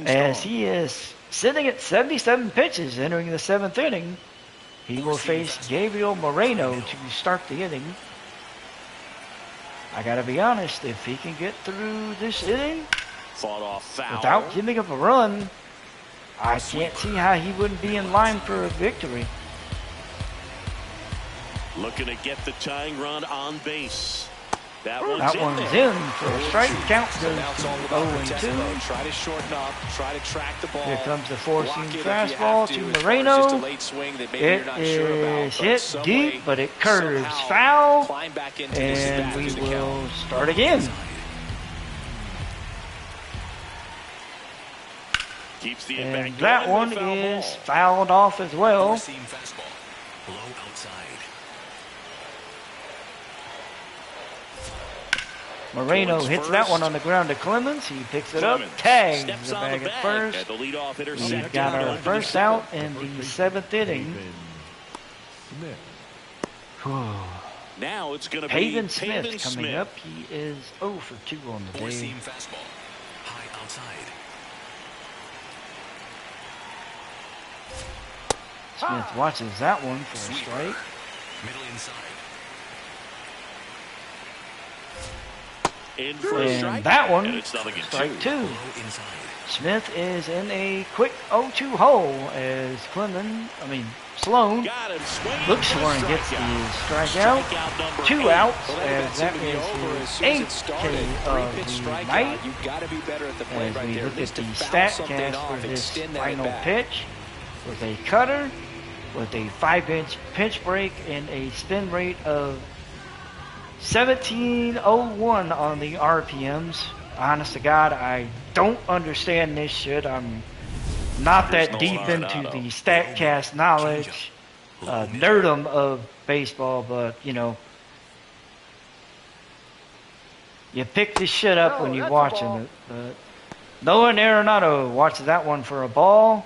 as he is sitting at 77 pitches entering the 7th inning. He will face Gabriel Moreno to start the inning. I gotta be honest, if he can get through this inning without giving up a run, I can't see how he wouldn't be in line for a victory. Looking to get the tying run on base. That one's in for a strike. Count goes to 0-2. Try to shorten up, try to track the ball. Here comes the 4-seam fastball to Moreno. It is hit deep, but it curves foul, and we will start again. And that one is fouled off as well. Moreno hits that one on the ground to Clemens. He picks it up, tags the bag at first. We've got our first out in the 7th inning. Now it's going to be Pavin Smith coming up. He is 0 for 2 on the day. Smith watches that one for a strike. Middle inside. And that one, strike 2. Smith is in a quick 0-2 hole as Sloan looks for and gets the strikeout. 2 outs, as that is his 8th K of the night. As we look at the StatCast for this final pitch, with a cutter, with a 5-inch pitch break, and a spin rate of 1701 on the RPMs. Honest to God, I don't understand this shit. I'm not that deep into the StatCast knowledge, nerdum of baseball, but you pick this shit up when you're watching it. But Nolan Arenado watches that one for a ball.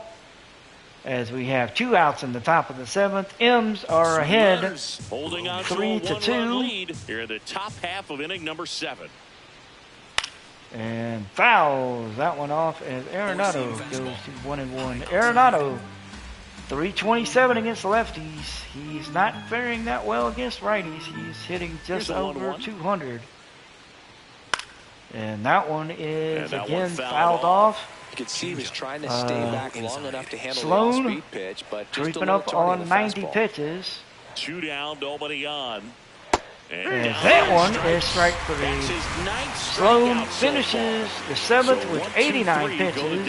As we have 2 outs in the top of the 7th. M's are ahead 3-2. Here in the top half of inning number 7. And fouls that one off as Arenado goes to 1-1. Arenado, 327 against lefties. He's not faring that well against righties. He's hitting just over 200. And that one is again fouled off. You could see he was trying to stay back long enough to handle Sloan, the off-speed pitch, but just creeping up on 90 pitches. 2 down, nobody on. And that one is strike 3. Sloan finishes the 7th with 89 pitches.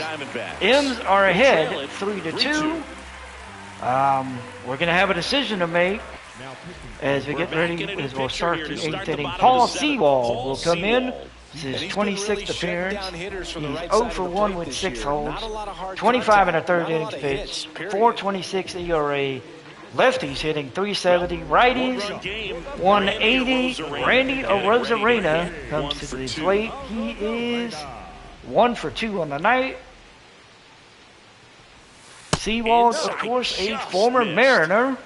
M's are ahead 3-2. We're going to have a decision to make as we get ready, as we'll start the 8th inning. Paul Sewall will come in. This is his 26th appearance. He's 0 for 1 with 6 holds, 25 and a third innings pitched, 4.26 ERA. Lefties hitting 370, righties 180. Randy Arozarena comes to the plate. He is 1 for 2 on the night. Sewald, of course, a former Mariner.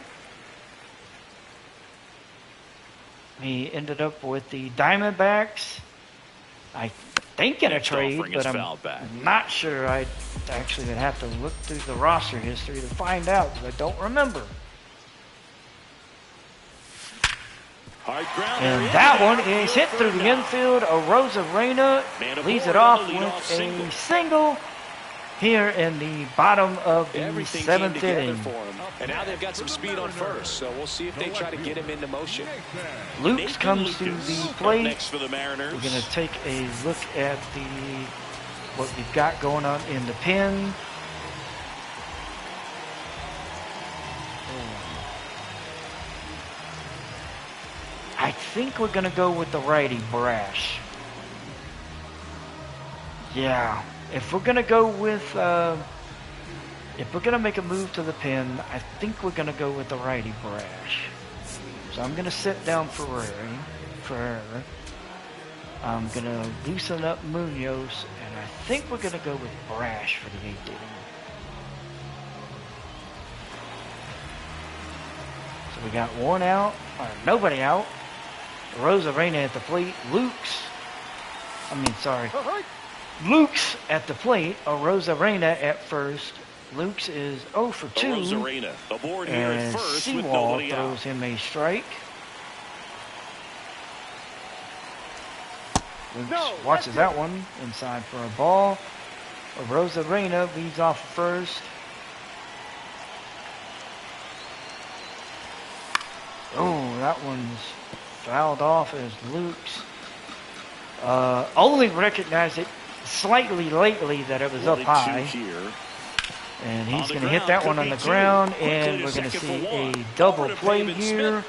He ended up with the Diamondbacks, I think in a trade, but I'm not sure. I actually would have to look through the roster history to find out, because I don't remember. And that one is hit through the infield. Arozarena leads it off with a single here in the bottom of the seventh inning. And now they've got some speed on first, so we'll see if they try to get him into motion. Lukes comes to the plate. Next for the Mariners. We're going to take a look at what we've got going on in the pen. I think we're going to go with the righty, Brash. Yeah. If we're going to go with, if we're going to make a move to the pen, I think we're going to go with the righty, Brash. So I'm going to sit down Ferrari. I'm going to loosen up Munoz, and I think we're going to go with Brash for the 8th inning. So we got one out, or nobody out. Arozarena at the plate. Lukes at the plate. Arozarena at first. Lukes is 0 for 2. Arozarena aboard here and at first with Sewall nobody throws out. him a strike. Lukes watches that one inside for a ball. Arozarena leads off first. Oh, that one's fouled off as Lukes. Only recognized it slightly lately that it was up high. And he's going to hit that one on the ground, and we're going to see a double play here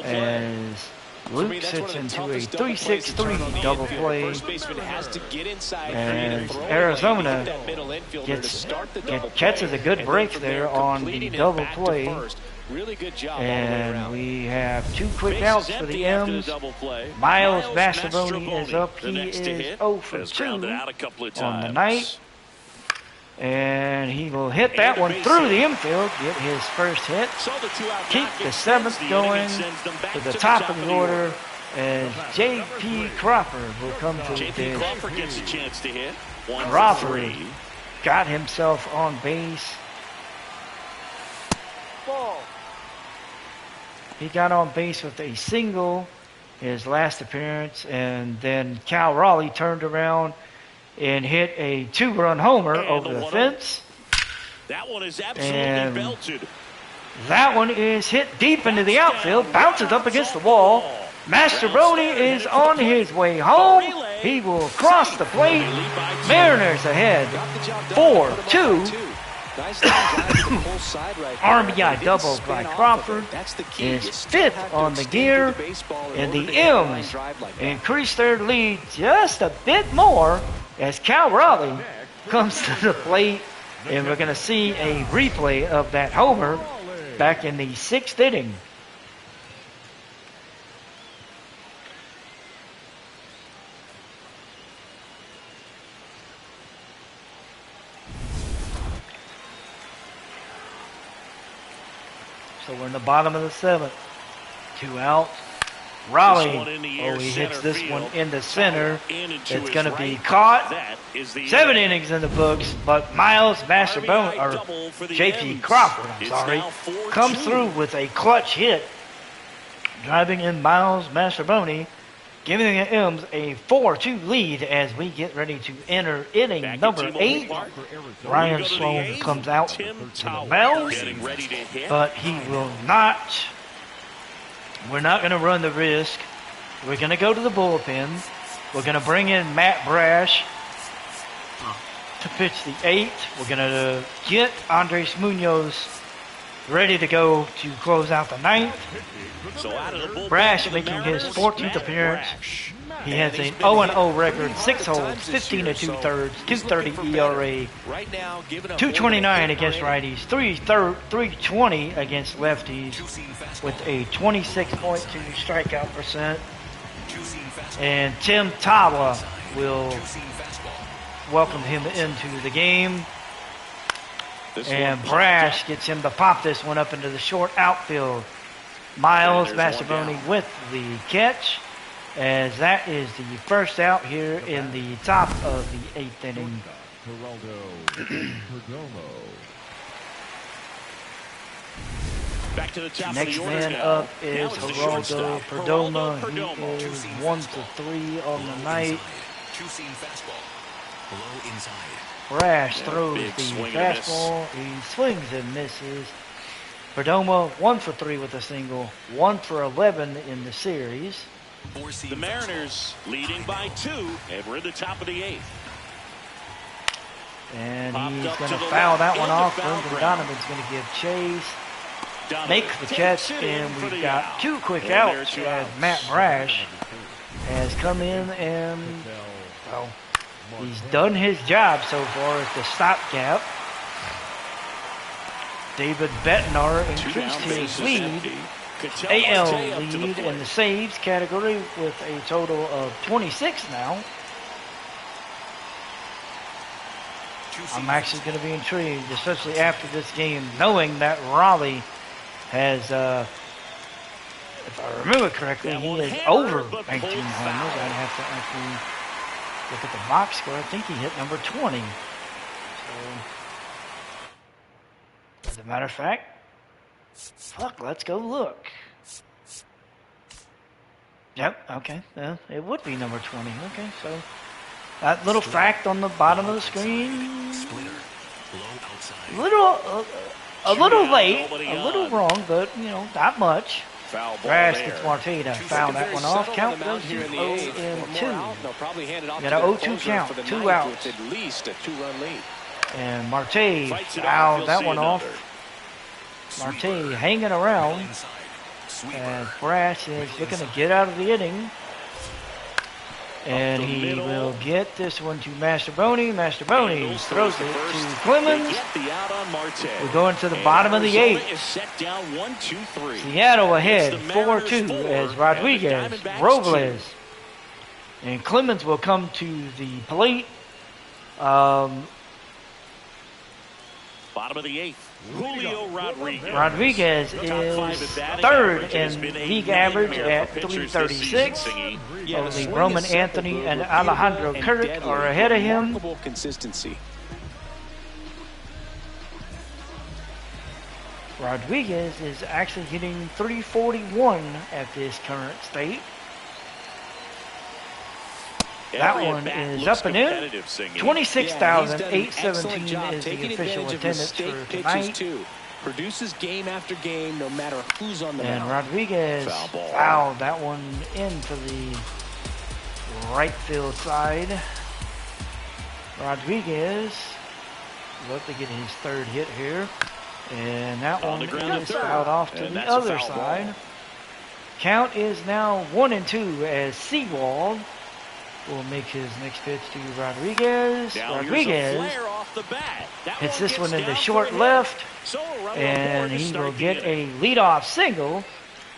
as Luke sits into a 3-6-3 double play. And Arizona catches a good break there on the double play. And we have 2 quick outs for the M's. Miles Mastrobuoni is up. He is 0 for 2 on the night. And he will hit that one through the infield, get his first hit. Keep the 7th going to the top of the order as J.P. Crawford will come to the dish. Crawford got himself on base. He got on base with a single his last appearance, and then Cal Raleigh turned around and hit a 2-run homer over the fence. That one is absolutely belted. That one is hit deep into the outfield, bounces up against the wall. Mastrobuoni is on his way home. He will cross the plate. Mariners ahead 4-2. RBI double by Crawford is 5th on the gear, and the M's increase their lead just a bit more as Cal Raleigh comes to the plate, and we're going to see a replay of that homer back in the 6th inning. So we're in the bottom of the 7th. 2 outs. Raleigh, he hits this one in the center. It's going to be caught. 7 innings in the books, but Miles Mastrobuoni, or J.P. Crawford, comes through with a clutch hit, driving in Miles Mastrobuoni, giving the M's a 4-2 lead as we get ready to enter inning number 8. Ryan Sloan comes out to the mound, but he will not. We're not going to run the risk. We're going to go to the bullpen. We're going to bring in Matt Brash to pitch the 8th. We're going to get Andres Munoz ready to go to close out the 9th. Brash making his 14th appearance. He has an 0-0 record, 6 holds, 15 2/3, 2.30 ERA, 2.29 against righties, 3.20 against lefties, with a 26.2 strikeout percent. And Tim Tawa will welcome him into the game. And Brash gets him to pop this one up into the short outfield. Miles And there's one Mastrobuoni down. with the catch, as that is the first out here in the top of the 8th inning. Back to the top Next of the order man now. up Now is it's the Geraldo shortstop, Perdomo. Perdomo. He is 1-3 on the night. Two-seam fastball. Low inside. Brash Yeah, throws big the swing and a miss. fastball. He swings and misses. Perdomo 1-for-3 with a single, 1-for-11 in the series. Four-seam The Mariners leading by 2, and we're in the top of the 8th. And Popped he's up going to to the foul left that one into off. foul Brendan ground. Donovan's going to give chase. Donovan Make the catch, takes it in and for we've the got out. 2 quick And there are outs 2 as outs. Matt Brash has come in and, well, he's done his job so far at the stopgap. David Bednar 2 increased down, his bases lead, empty. Ketel AL Marte up to the lead in plate. the saves category with a total of 26 now. I'm actually going to be intrigued, especially after this game, knowing that Raleigh has, if I remember correctly, That he one is hammered, over but 19 pulled homers. foul. I'd have to actually look at the box score. I think he hit number 20. So, as a matter of fact, fuck, let's go look. Yep, okay, it would be number 20. Okay, so that little fact on the bottom of the screen, Splitter. Low outside. a little Down, late, nobody a little on. wrong, but not much. Foul ball Brash there. gets Marte to foul that one off. Count goes to 0-2. They'll probably hand it off Got to a their 0-2 closer count, for the 2 ninth outs. with at least a 2-run lead. And Marte Fights it off, fouled you'll that see one another. off. Marte hanging around Inside. Sweeper. as Brash is looking to get out of the inning. And the he middle. will get this one to Mastrobuoni. Mastrobuoni Handles, throws it to first. to They Clemens. get the out on Marte. We're going to the And bottom of the Arizona 8th. is set down 1-2-3. Seattle ahead It's the Mariners 4-2 4 as and Rodriguez, the Diamondbacks Robles, and Clemens will come to the plate. Bottom of the 8th. Julio Rodriguez. Rodriguez Top 5 is in batting 3rd average and has in been a league average nightmare at for pitchers this season, 336. Singy. Yeah, the Only swing Roman is simple, Anthony but and repeatable Alejandro and Kirk deadly. are ahead of him. Remarkable consistency. Rodriguez is actually hitting 341 at this current state. That Every one at-bat is looks up and in. competitive, Singy. 26,817 is the taking official advantage of attendance mistake for pitches tonight. too. Produces game after game, no matter who's on the And mound. Rodriguez Foul ball. fouled that one into the right field side. Rodriguez look to get his 3rd hit here. And that On one the ground is to third. fouled off to And the that's a other foul side. ball. Count is now 1-2 as Seawald will make his next pitch to Rodriguez. Now here's a Rodriguez flare off the bat. That hits this gets one in the down short for a hit. left. So a runner on And board to he start will the get inning. a leadoff single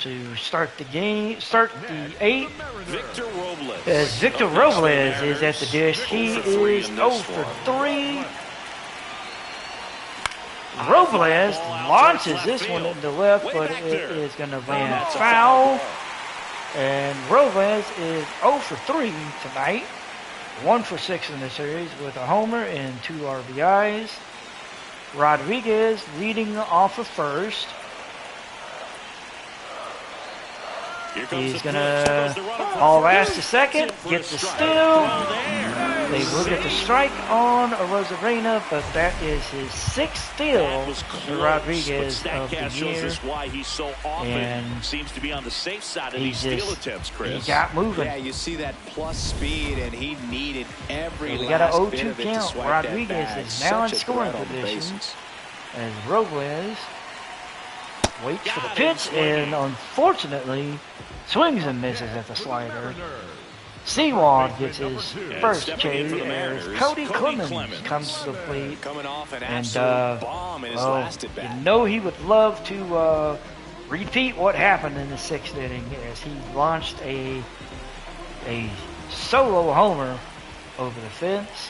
to start the game, start the 8th. Victor Robles. As Victor Up next for the Robles is at the dish, he 0 for 3 is in 0 this for one. 3. Robles launches this one into left, Way but back it there. is going to And land that's a foul. ball. And Robles is 0 for 3 tonight. 1 for 6 in the series with a homer and 2 RBIs. Rodriguez leading off of first. Here comes He's the going pitch. There goes to the runner for haul first. ass to second, In for get a the strike. steal. Well, there. They will get the strike on Rosarena, but that is his 6th steal That was for close, Rodriguez but of the StatCast shows year. us why he so often And seems to be on the safe side of he these steal just- attempts, He Chris. got moving. Yeah, you see that plus speed, and he needed every We got a last 0-2 bit of it to count. swipe Rodriguez that bat. is now in Such a scoring threat on the position. bases. As Robles waits for the Got him pitch swinging. and unfortunately swings and misses at the slider. Seawald gets his first stepping in K for the as Mariners, Cody Cody Clemens Clemens. comes to the plate. Coming off an And absolute bomb in his well, last at you bat. know he would love to repeat what happened in the 6th inning as he launched a solo homer over the fence,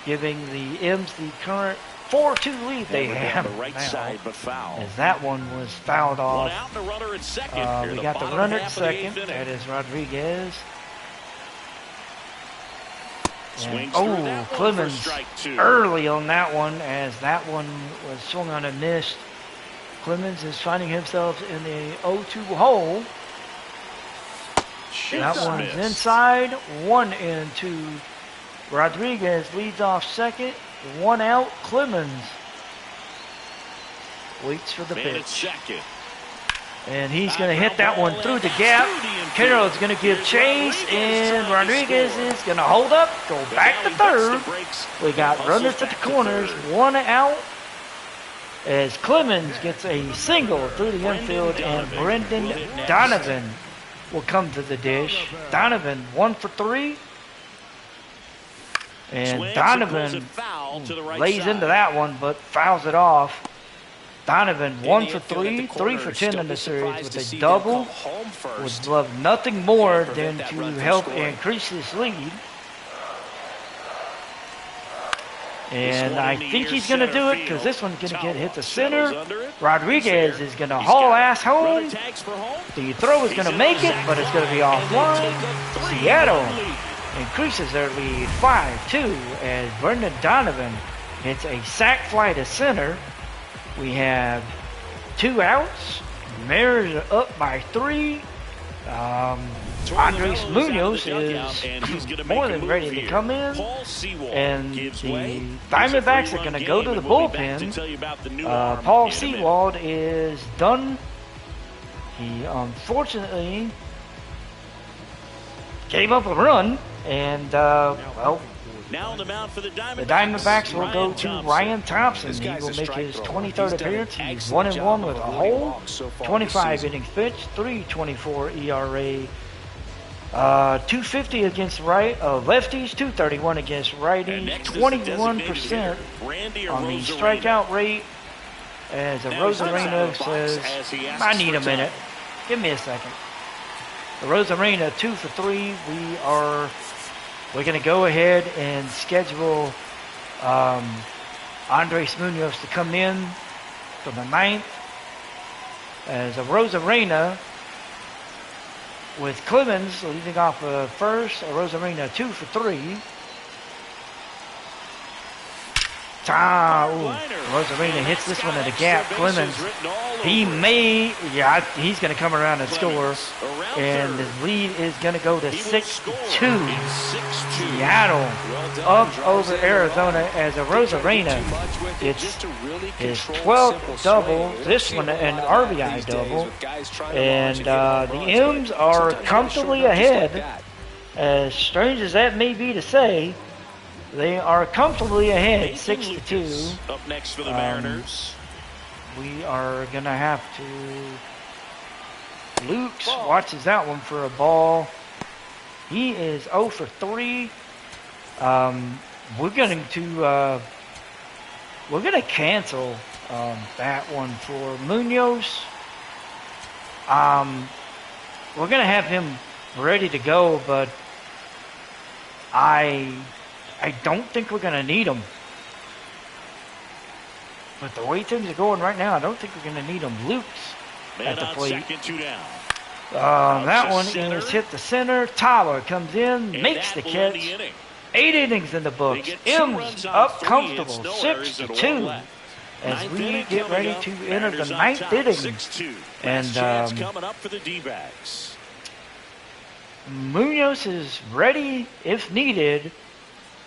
giving the M's the current 4-2 lead they have the right now, side, but foul. as that one was fouled One off. out and a runner at second. We got the runner at second. That is Rodriguez. And, Clemens early on that one, as that one was swung on and missed. Clemens is finding himself in the 0-2 hole. That one's inside, 1-2. Rodriguez leads off second, 1 out. Clemens waits for the pitch. And he's going to hit that one through the gap. Carroll's going to give chase, and Rodriguez is going to hold up, go back to third. We got runners at the corners, 1 out, as Clemens gets a single through the infield, and Brendan Donovan will come to the dish. Donovan 1 for 3. And Donovan lays into that one, but fouls it off. Donovan 1 for 3, 3 for 10 in the series with a double. Would love nothing more than to help increase his lead. And I think he's going to do it, because this one's going to get hit to center. Rodriguez is going to haul ass home. The throw is going to make it, but it's going to be offline. Seattle increases their lead 5-2 as Brendan Donovan hits a sac fly to center. We have 2 outs. Mariners are up by 3. Andres Munoz is more than ready to come in, and the Diamondbacks are going to go to the bullpen. Paul Sewald is done. He unfortunately gave up a run, and now on the mound for the Diamondbacks will go to Ryan Thompson. He will make his 23rd appearance. He's 1-1 with a hole, 25 innings pitched, 3.24 ERA. 250 against lefties, 231 against righties, 21% on the strikeout rate. As Rosarena says, I need a minute. Give me a second. The Rosarena 2 for 3. We're going to go ahead and schedule Andres Munoz to come in for the 9th. As a Rosarena with Clemens leading off first. Rosarena 2 for 3. Rosarena hits this one at a gap. Clemens, he's going to come around and score. And his lead is going to go to 6-2. Seattle up over Arizona as a Rosarena. It's his 12th double, this one an RBI double. And the M's are comfortably ahead. As strange as that may be to say, they are comfortably ahead, 6-2. Up next for the Mariners. We are going to have to... Lukes watches that one for a ball. He is 0 for 3. We're going to cancel that one for Munoz. We're going to have him ready to go, but I don't think we're going to need him. But the way things are going right now, I don't think we're going to need him. Lukes at the plate. That one is hit the center. Tyler comes in, makes the catch. 8 innings in the books. M's up comfortable, 6-2. As we get ready to enter the 9th inning. And coming up for the D-backs. Munoz is ready if needed.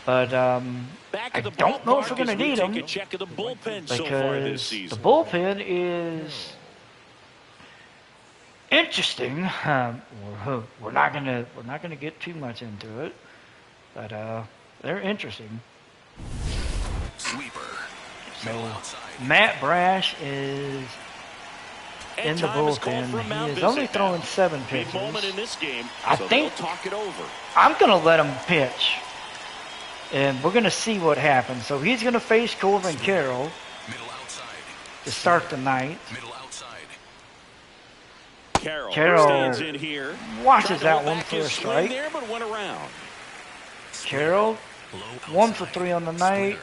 But I don't know if we're going to need him, because the bullpen is interesting. We're not going to get too much into it, but they're interesting. Sweeper. So Matt Brash is in the bullpen. He is only throwing 7 pitches. I think I'm going to let him pitch. And we're going to see what happens. So he's going to face Corbin Carroll to start the 9th. Carroll watches that one for a strike. Carroll, 1 for 3 on the night.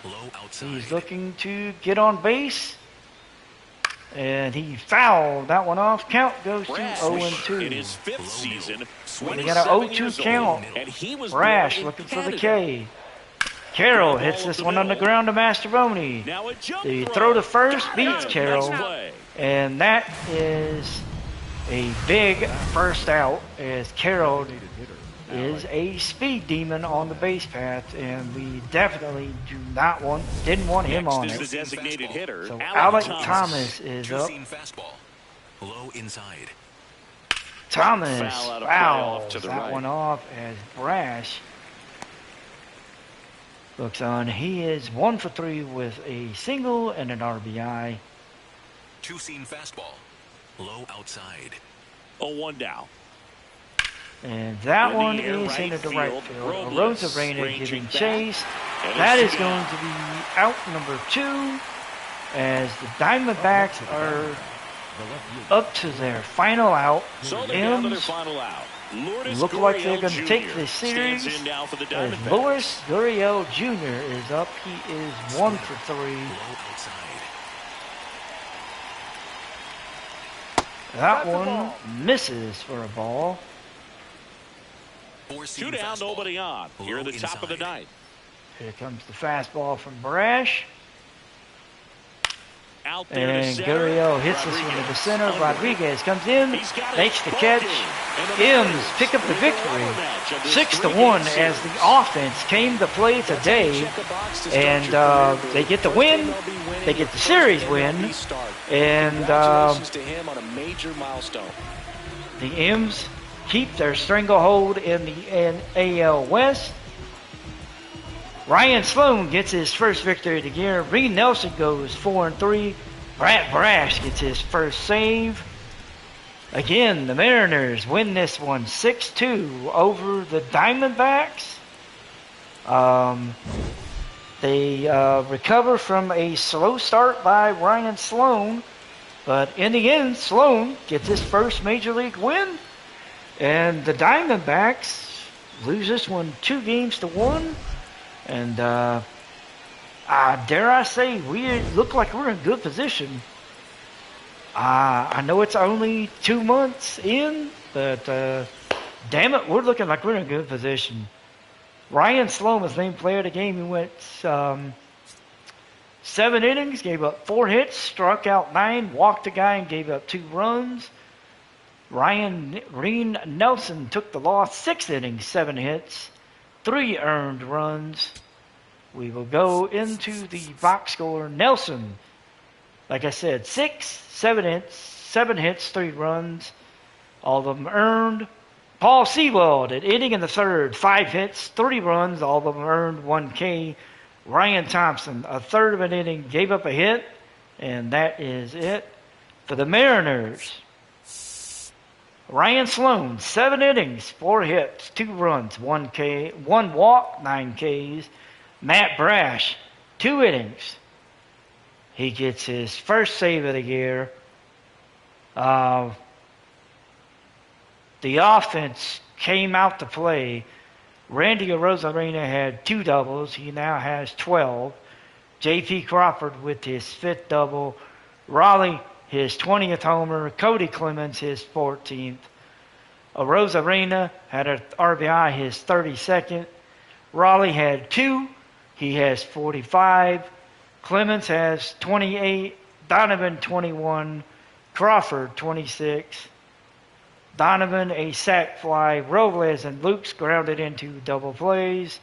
Low outside. He's looking to get on base. And he fouled that one off. Count goes to Brash 0-2. in his 5th season, We got an 0-2 count. and he was Brash born in looking for the Canada. K. Carroll Ground hits ball this up one the on the middle. ground to Mastrobuoni. Now a jump The throw. throw to first Got beats it. Carroll. Nice play. And that is a big first out, as Carroll is a speed demon on the base path, and we definitely didn't want him Next on is it. the designated hitter, So Alec Alec Thomas is up. Two-seam fastball. Low inside. Thomas Foul out of play off fouls to the that right. one off as Brash looks on. He is 1 for 3 with a single and an RBI. Two-seam fastball. Low outside. 0-1 down. And that In the one air, is right into the right field, field. Robles Arozarena ranging giving back. chase. And That it's is two going down. to be out number 2, as the Diamondbacks are up to their final out. So they're down to their M's final out. Lourdes look like they're Gurriel going to take Jr. this stands series, in now for the as Diamondbacks. Lourdes Gurriel Jr. is up. He is 1 for 3. Low outside. That That's a one ball. misses for a ball. Four-seam 2 down, fastball. nobody on. Here at the Low top of the inside. ninth. Here comes the fastball from Brash. Out there to And center. Gurriel hits this one to the Rodriguez. center. Under. Rodriguez comes in, He's got it. makes the Ball catch. game. And the M's Mariners pick up the lead a victory. rubber match of this 6-1 three-game as the series. offense came to play today. And they get the win. They get the series win. And Congratulations to him on a major milestone. the M's keep their stranglehold in the AL West. Ryan Sloan gets his first victory of the year. Reed Nelson goes 4-3. Brad Brash gets his first save. Again, the Mariners win this one 6-2 over the Diamondbacks. They recover from a slow start by Ryan Sloan, but in the end, Sloan gets his first major league win, and the Diamondbacks lose this one 2-1. And dare I say, we look like we're in good position. I know it's only 2 months in, but damn it, we're looking like we're in a good position. Ryan Sloan was named player of the game. He went 7 innings, gave up 4 hits, struck out 9, walked a guy, and gave up 2 runs. Reed Nelson took the loss, 6 innings, 7 hits, 3 earned runs. We will go into the box score. Nelson, like I said, 7 hits, 3 runs, all of them earned. Paul Sewald, an inning in the third, 5 hits, 3 runs, all of them earned, 1 K. Ryan Thompson, a third of an inning, gave up a hit, and that is it for the Mariners. Ryan Sloan, 7 innings, 4 hits, 2 runs, 1 K, 1 walk, 9 Ks. Matt Brash, 2 innings. He gets his first save of the year. The offense came out to play. Randy Arozarena had 2 doubles. He now has 12. J.P. Crawford with his 5th double. Raleigh, his 20th homer. Cody Clemens, his 14th. Arozarena had an RBI, his 32nd. Raleigh had 2. He has 45. Clemens has 28. Donovan, 21. Crawford, 26. Donovan, a sac fly. Robles and Lukes grounded into double plays.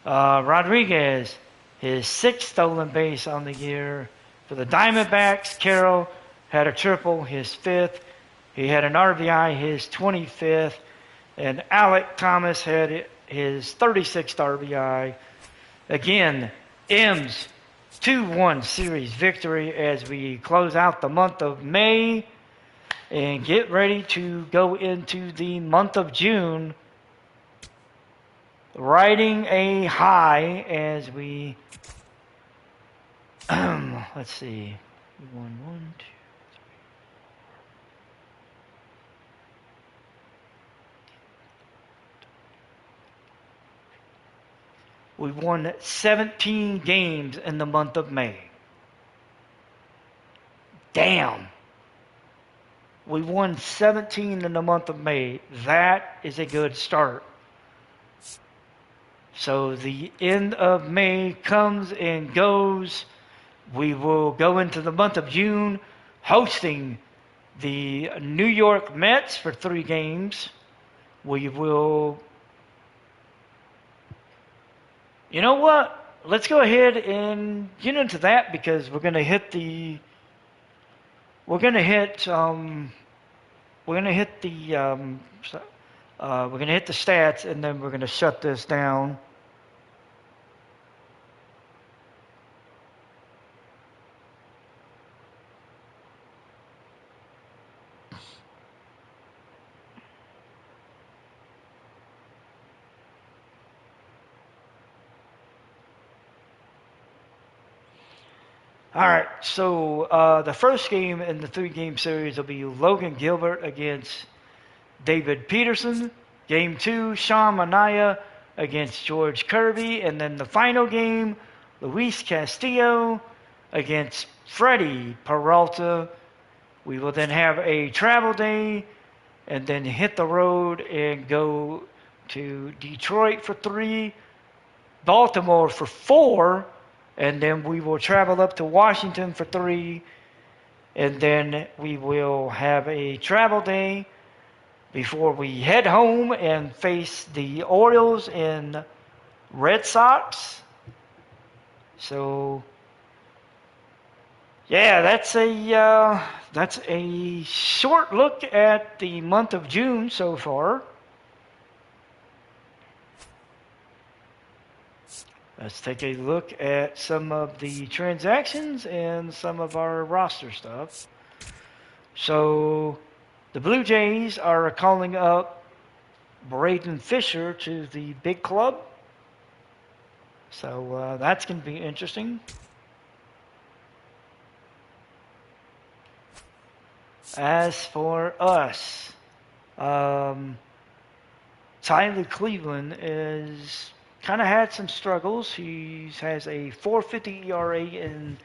Rodriguez, his 6th stolen base on the year. For the Diamondbacks, Carroll had a triple, his 5th. He had an RBI, his 25th. And Alec Thomas had his 36th RBI. Again, M's 2-1 series victory as we close out the month of May and get ready to go into the month of June, riding a high as we let's see, we won 1, 2, 3. We won 17 games in the month of May. Damn. We won 17 in the month of May. That is a good start. So the end of May comes and goes. We will go into the month of June hosting the New York Mets for 3 games. We will... You know what? Let's go ahead and get into that because we're going to hit the... We're going to hit the stats, and then we're going to shut this down. All right, so the first game in the 3-game series will be Logan Gilbert against David Peterson. Game 2, Sean Manaea against George Kirby. And then the final game, Luis Castillo against Freddie Peralta. We will then have a travel day and then hit the road and go to Detroit for 3, Baltimore for 4, and then we will travel up to Washington for 3, and then we will have a travel day before we head home and face the Orioles and Red Sox. So, yeah, that's a short look at the month of June so far. Let's take a look at some of the transactions and some of our roster stuff. So, the Blue Jays are calling up Braden Fisher to the big club. So, that's going to be interesting. As for us, Tyler Cleveland is kind of had some struggles. He has a 4.50 ERA in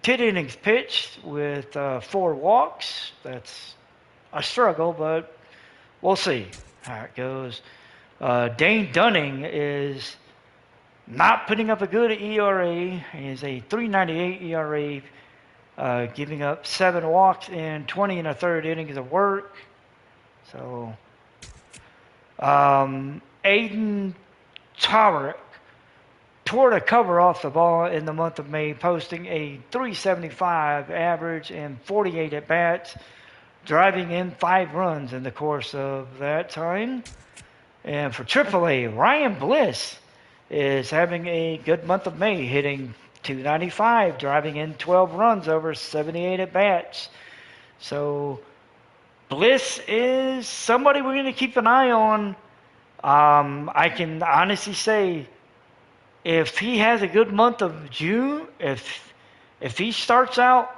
10 innings pitched with 4 walks. That's a struggle, but we'll see how it goes. Dane Dunning is not putting up a good ERA. He has a 3.98 ERA, giving up 7 walks in 20 1/3 innings of work. So, Aiden Tarek tore the cover off the ball in the month of May, posting a 3.75 average and 48 at-bats, driving in 5 runs in the course of that time. And for AAA, Ryan Bliss is having a good month of May, hitting 295, driving in 12 runs over 78 at-bats. So Bliss is somebody we're going to keep an eye on. I can honestly say, if he has a good month of June, if he starts out,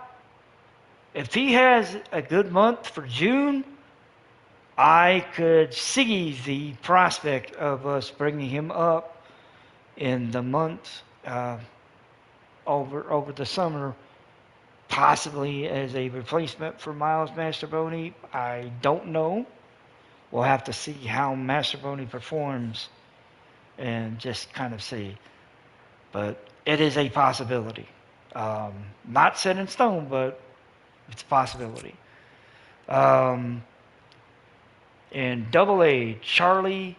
if he has a good month for June, I could see the prospect of us bringing him up in the month over the summer, possibly as a replacement for Miles Mastrobuoni. I don't know. We'll have to see how Mastrobuoni performs and just kind of see. But it is a possibility. Not set in stone, but it's a possibility. In Double-A, Charlie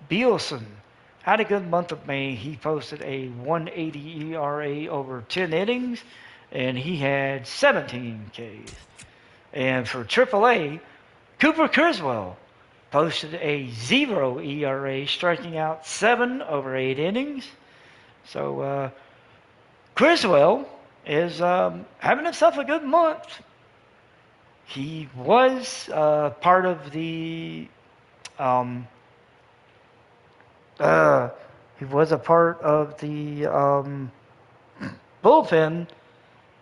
Bielson had a good month of May. He posted a 1.80 ERA over 10 innings, and he had 17 Ks. And for AAA, Cooper Criswell posted a 0 ERA, striking out 7 over 8 innings. So Criswell is having himself a good month. He was part of the bullpen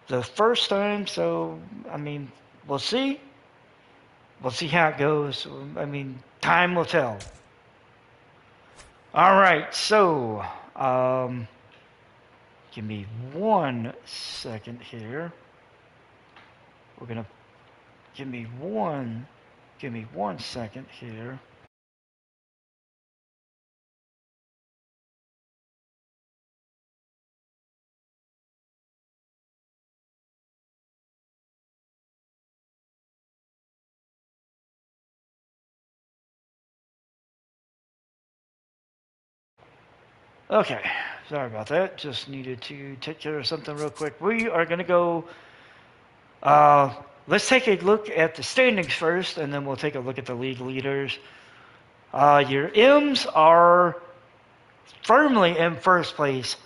the first time. So I mean, we'll see. We'll see how it goes. I mean, time will tell. All right, so give me 1 second here. We're gonna give me one second here. Okay, sorry about that. Just needed to take care of something real quick. We are gonna go. Let's take a look at the standings first, and then we'll take a look at the league leaders. Your M's are firmly in first place,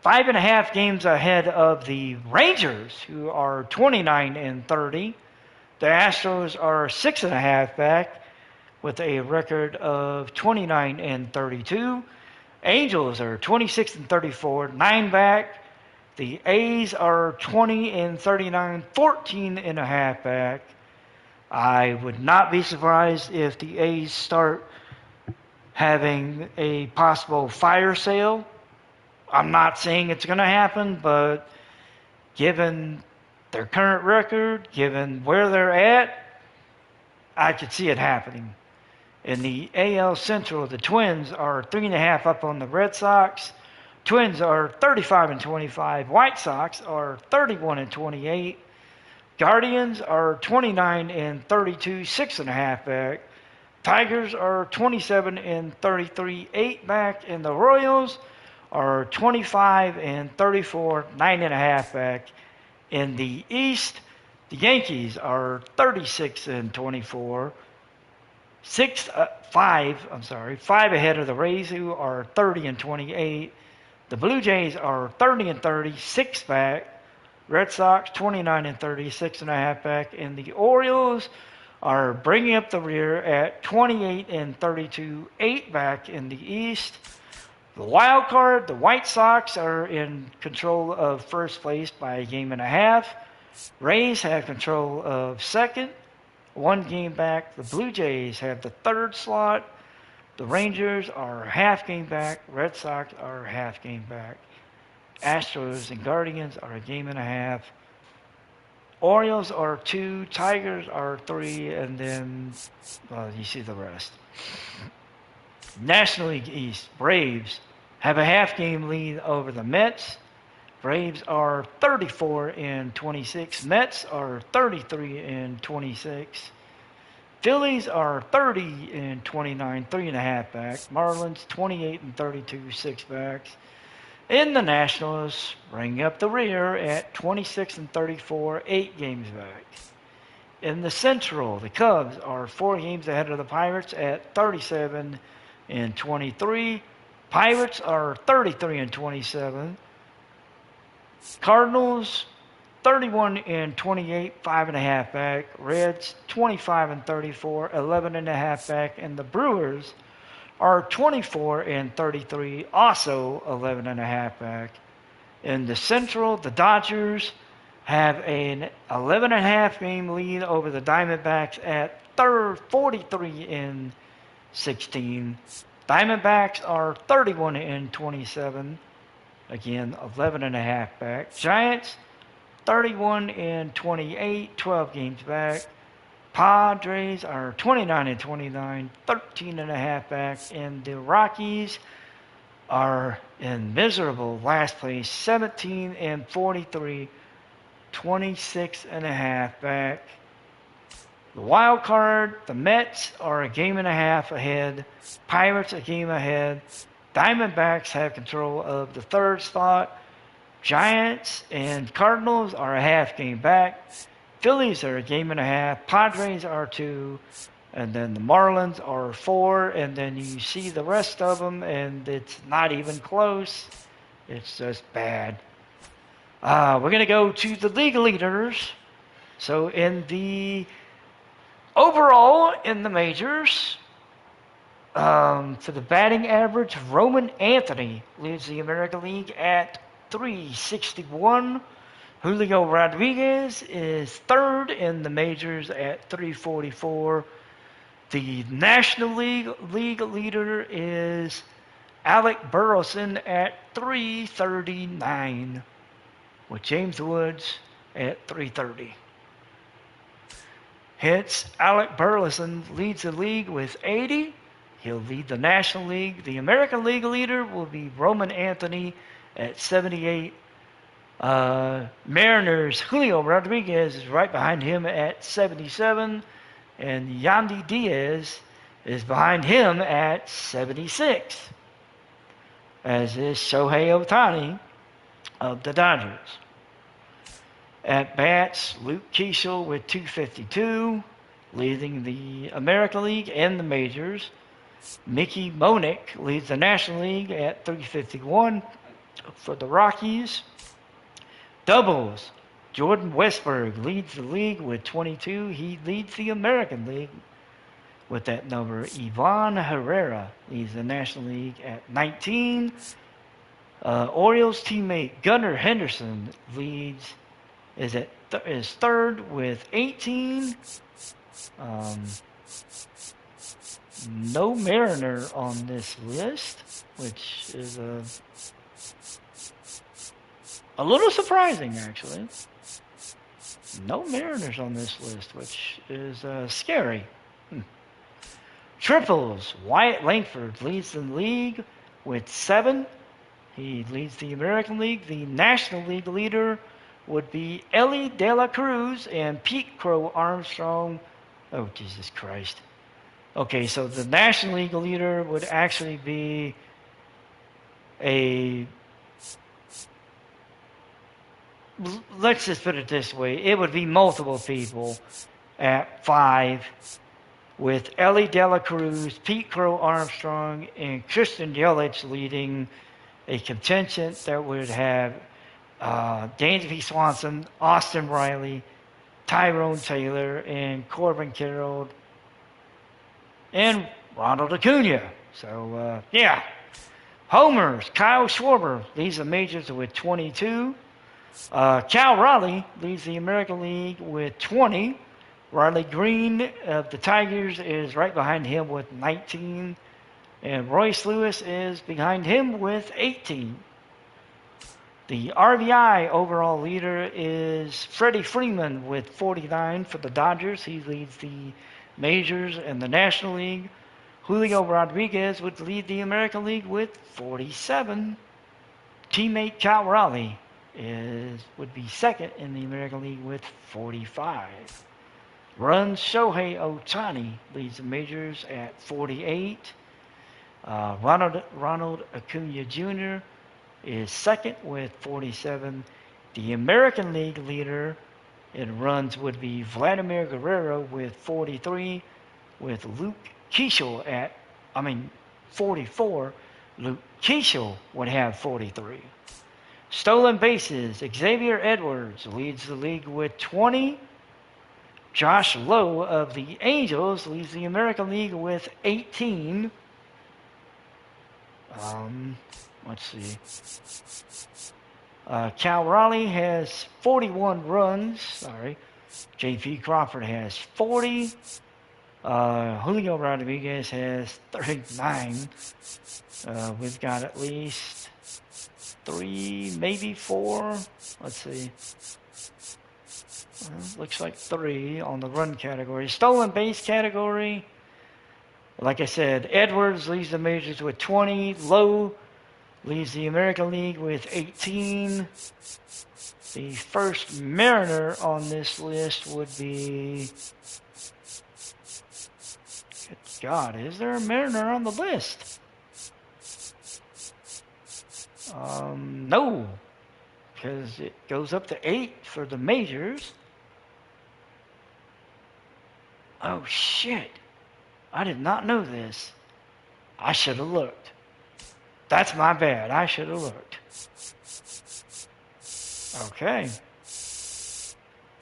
5.5 games ahead of the Rangers, who are 29 and 30. The Astros are 6.5 back with a record of 29 and 32. Angels are 26 and 34, 9 back. The A's are 20 and 39, 14.5 back. I would not be surprised if the A's start having a possible fire sale. I'm not saying it's going to happen, but given their current record, given where they're at, I could see it happening. In the AL Central, the Twins are 3.5 up on the Red Sox. Twins are 35 and 25. White Sox are 31 and 28. Guardians are 29 and 32, 6.5 back. Tigers are 27 and 33, 8 back. And the Royals are 25 and 34, 9.5 back. In the East, the Yankees are 36 and 24. 5 ahead of the Rays, who are 30 and 28. The Blue Jays are 30 and 30, 6 back. Red Sox 29 and 30, 6.5 back. And the Orioles are bringing up the rear at 28 and 32, 8 back in the East. The wild card, the White Sox are in control of first place by a game and a half. Rays have control of second, 1 game back. The Blue Jays have the third slot. The Rangers are half game back. Red Sox are half game back. Astros and Guardians are a game and a half. Orioles are 2. Tigers are 3. And then, well, you see the rest. National League East, Braves have a half game lead over the Mets. Braves are 34 and 26. Mets are 33 and 26. Phillies are 30 and 29, 3.5 back. Marlins 28 and 32, 6 backs. In the Nationals, bring up the rear at 26 and 34, 8 games back. In the Central, the Cubs are 4 games ahead of the Pirates at 37 and 23. Pirates are 33 and 27. Cardinals 31 and 28, 5.5 back. Reds 25 and 34, 11.5 back. And the Brewers are 24 and 33, also 11.5 back. In the Central, the Dodgers have an 11.5 game lead over the Diamondbacks at 43 and 16. Diamondbacks are 31 and 27, again 11.5 back. Giants 31 and 28, 12 games back. Padres are 29 and 29, 13.5 back. And the Rockies are in miserable last place, 17 and 43, 26.5 back. The wild card, the Mets are a game and a half ahead. Pirates a game ahead. Diamondbacks have control of the third spot. Giants and Cardinals are a half game back. Phillies are a game and a half. Padres are 2. And then the Marlins are 4. And then you see the rest of them, and it's not even close. It's just bad. We're going to go to the league leaders. So in the overall in the majors, for the batting average, Roman Anthony leads the American League at 361. Julio Rodriguez is third in the majors at 344. The National League leader is Alec Burleson at 339, with James Woods at 330. Hence, Alec Burleson leads the league with 80. He'll lead the National League. The American League leader will be Roman Anthony at 78. Mariners, Julio Rodriguez is right behind him at 77. And Yandy Diaz is behind him at 76. As is Shohei Ohtani of the Dodgers. At bats, Luke Keeschel with 252, leading the American League and the majors. Mickey Monick leads the National League at 351 for the Rockies. Doubles, Jordan Westburg leads the league with 22. He leads the American League with that number. Ivan Herrera leads the National League at 19. Orioles teammate Gunnar Henderson is third with 18. No Mariner on this list, which is a little surprising, actually. No Mariners on this list, which is scary. Triples, Wyatt Langford leads the league with 7. He leads the American League. The National League leader would be Ellie De La Cruz and Pete Crow Armstrong. Oh, Jesus Christ. Okay, so the National League leader would actually be let's just put it this way. It would be multiple people at 5 with Ellie De La Cruz, Pete Crow Armstrong, and Christian Yelich leading a contingent that would have Dansby Swanson, Austin Riley, Tyrone Taylor, and Corbin Carroll, and Ronald Acuna. So, yeah. Homers, Kyle Schwarber leads the majors with 22. Cal Raleigh leads the American League with 20. Riley Green of the Tigers is right behind him with 19. And Royce Lewis is behind him with 18. The RBI overall leader is Freddie Freeman with 49 for the Dodgers. He leads the majors and the National League. Julio Rodriguez would lead the American League with 47. Teammate Cal Raleigh would be second in the American League with 45. Runs, Shohei Ohtani leads the majors at 48. Ronald Acuna Jr. is second with 47. The American League leader in runs would be Vladimir Guerrero with 43, with Luke Keeschel at 44. Luke Keeschel would have 43. Stolen bases, Xavier Edwards leads the league with 20. Josh Lowe of the Angels leads the American League with 18. Let's see. Cal Raleigh has 41 runs. Sorry. J.P. Crawford has 40. Julio Rodriguez has 39. We've got at least 3, maybe 4. Let's see. Looks like 3 on the run category. Stolen base category. Like I said, Edwards leads the majors with 20. Lowe leads the American League with 18. The first Mariner on this list would be... Good God, is there a Mariner on the list? No, because it goes up to 8 for the majors. Oh, shit. I did not know this. I should have looked. That's my bad. I should have looked. Okay.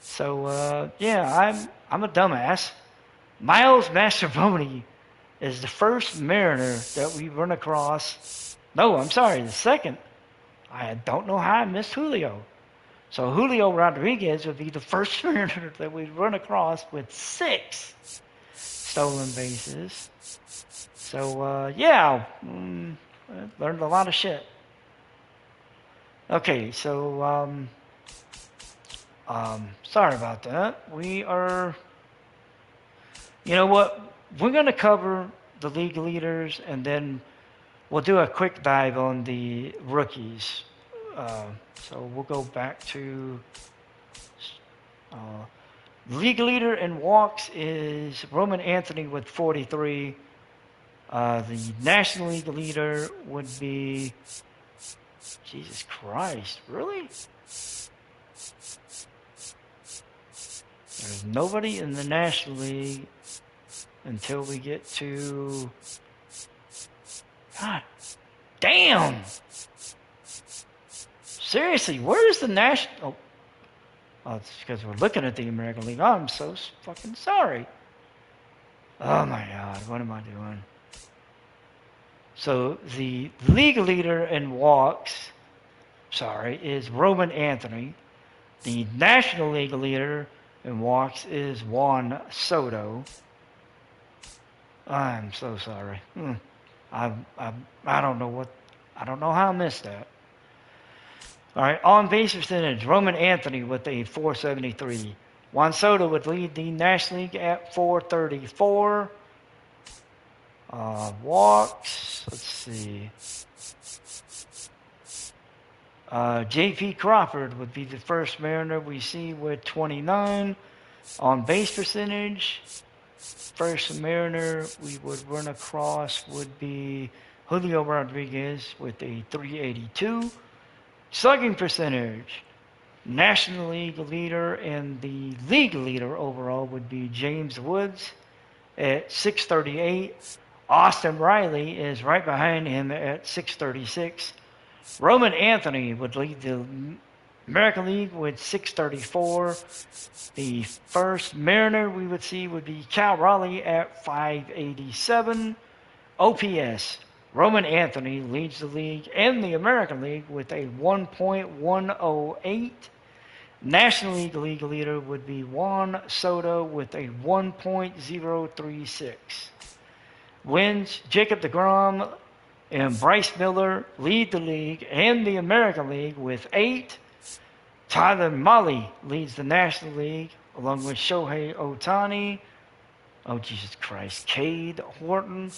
So, yeah, I'm a dumbass. Miles Mastrobuoni is the first Mariner that we run across. No, I'm sorry, the second. I don't know how I missed Julio. So Julio Rodriguez would be the first Mariner that we run across with 6 stolen bases. So, yeah, Learned a lot of shit. Okay, so sorry about that. We are, you know what? We're going to cover the league leaders, and then we'll do a quick dive on the rookies. So we'll go back to uh, league leader in walks is Roman Anthony with 43. The National League leader would be, Jesus Christ, really? There's nobody in the National League until we get to, God damn! Seriously, where is the National? Oh, it's because we're looking at the American League. I'm so fucking sorry. Oh my God, what am I doing? So the league leader in walks, is Roman Anthony. The National League leader in walks is Juan Soto. I'm so sorry. I don't know how I missed that. All right, on base percentage, Roman Anthony with a 473. Juan Soto would lead the National League at 434. Walks, let's see. J.P. Crawford would be the first Mariner we see with 29. On base percentage, first Mariner we would run across would be Julio Rodriguez with a 382. Slugging percentage, National League leader and the league leader overall would be James Woods at 638. Austin Riley is right behind him at 636. Roman Anthony would lead the American League with 634. The first Mariner we would see would be Cal Raleigh at 587. OPS, Roman Anthony leads the league and the American League with a 1.108. National League leader would be Juan Soto with a 1.036. Wins, Jacob deGrom and Bryce Miller lead the league and the American League with 8. Tyler Mahle leads the National League along with Shohei Ohtani. Oh, Jesus Christ. Cade Horton,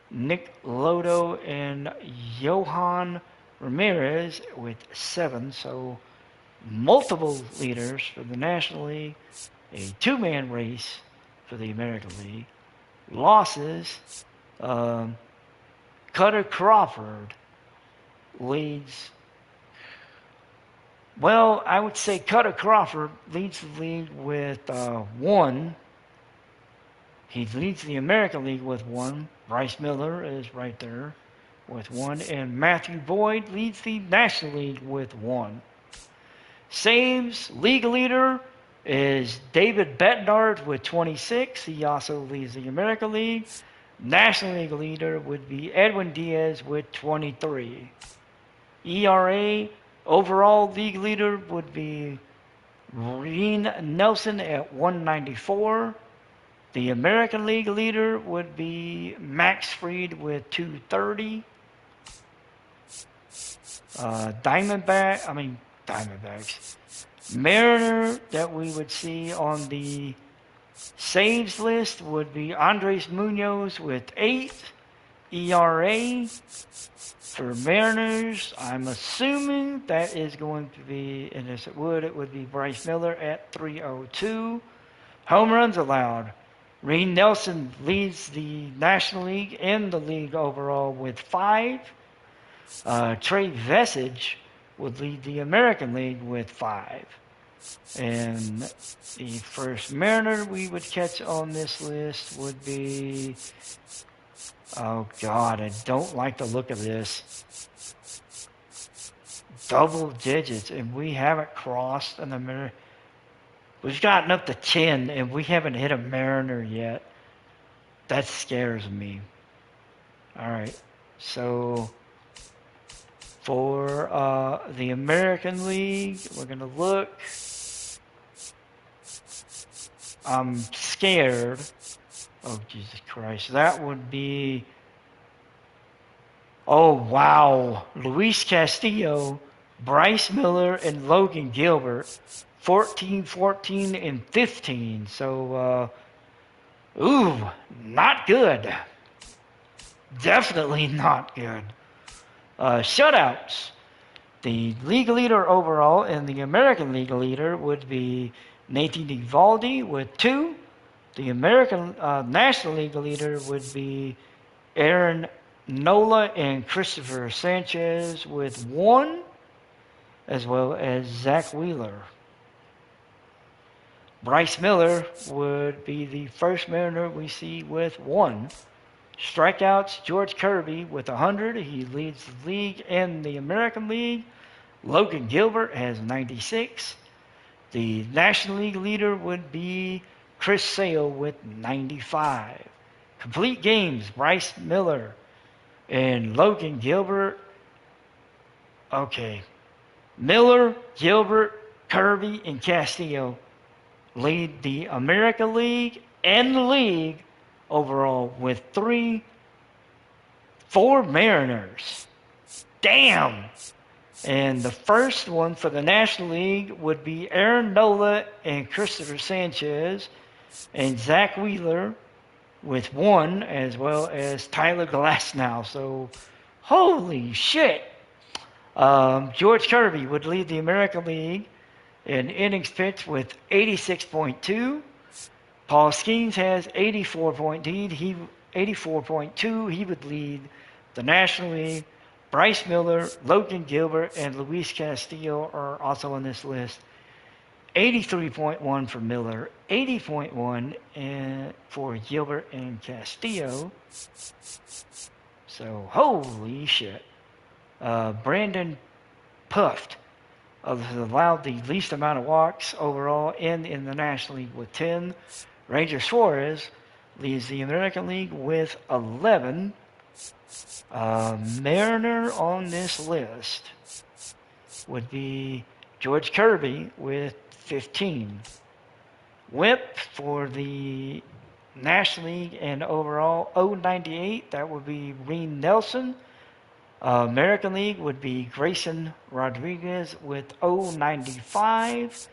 Nick Lodo, and Johan Ramirez with 7. So multiple leaders for the National League. A 2-man race for the American League. Losses, Cutter Crawford leads. Well, I would say Cutter Crawford leads the league with 1. He leads the American League with 1. Bryce Miller is right there with 1. And Matthew Boyd leads the National League with 1. Saves, league leader is David Bednar with 26. He also leads the American League. National League leader would be Edwin Diaz with 23. ERA, overall league leader would be Reen Nelson at 194. The American League leader would be Max Fried with 230. Diamondbacks. Mariner that we would see on the saves list would be Andres Munoz with 8. ERA for Mariners, I'm assuming that is going to be, and as it would be Bryce Miller at 302. Home runs allowed. Reen Nelson leads the National League and the league overall with 5. Trey Vesage would lead the American League with 5. And the first Mariner we would catch on this list would be, oh God, I don't like the look of this. Double digits, and we haven't crossed an American. We've gotten up to 10, and we haven't hit a Mariner yet. That scares me. All right, so for the American League, we're going to look. I'm scared. Oh, Jesus Christ. That would be Oh, wow. Luis Castillo, Bryce Miller, and Logan Gilbert. 14, 14, and 15. So, not good. Definitely not good. Shutouts. The league leader overall and the American League leader would be Nathan Eovaldi with 2. The American National League leader would be Aaron Nola and Christopher Sanchez with 1, as well as Zach Wheeler. Bryce Miller would be the first Mariner we see with 1. Strikeouts, George Kirby with 100. He leads the league and the American League. Logan Gilbert has 96. The National League leader would be Chris Sale with 95. Complete games, Bryce Miller and Logan Gilbert. Okay. Miller, Gilbert, Kirby, and Castillo lead the American League and the league overall with 4 Mariners. Damn! And the first one for the National League would be Aaron Nola and Christopher Sanchez and Zach Wheeler with 1, as well as Tyler Glasnow. So, holy shit. George Kirby would lead the American League in innings pitched with 86.2. Paul Skeens has 84.2. He would lead the National League. Bryce Miller, Logan Gilbert, and Luis Castillo are also on this list. 83.1 for Miller, 80.1 for Gilbert and Castillo. So, holy shit. Brandon Puft has allowed the least amount of walks overall in the National League with 10. Ranger Suarez leads the American League with 11. Mariner on this list would be George Kirby with 15. Whip for the National League and overall 098. That would be Reen Nelson. American League would be Grayson Rodriguez with 095.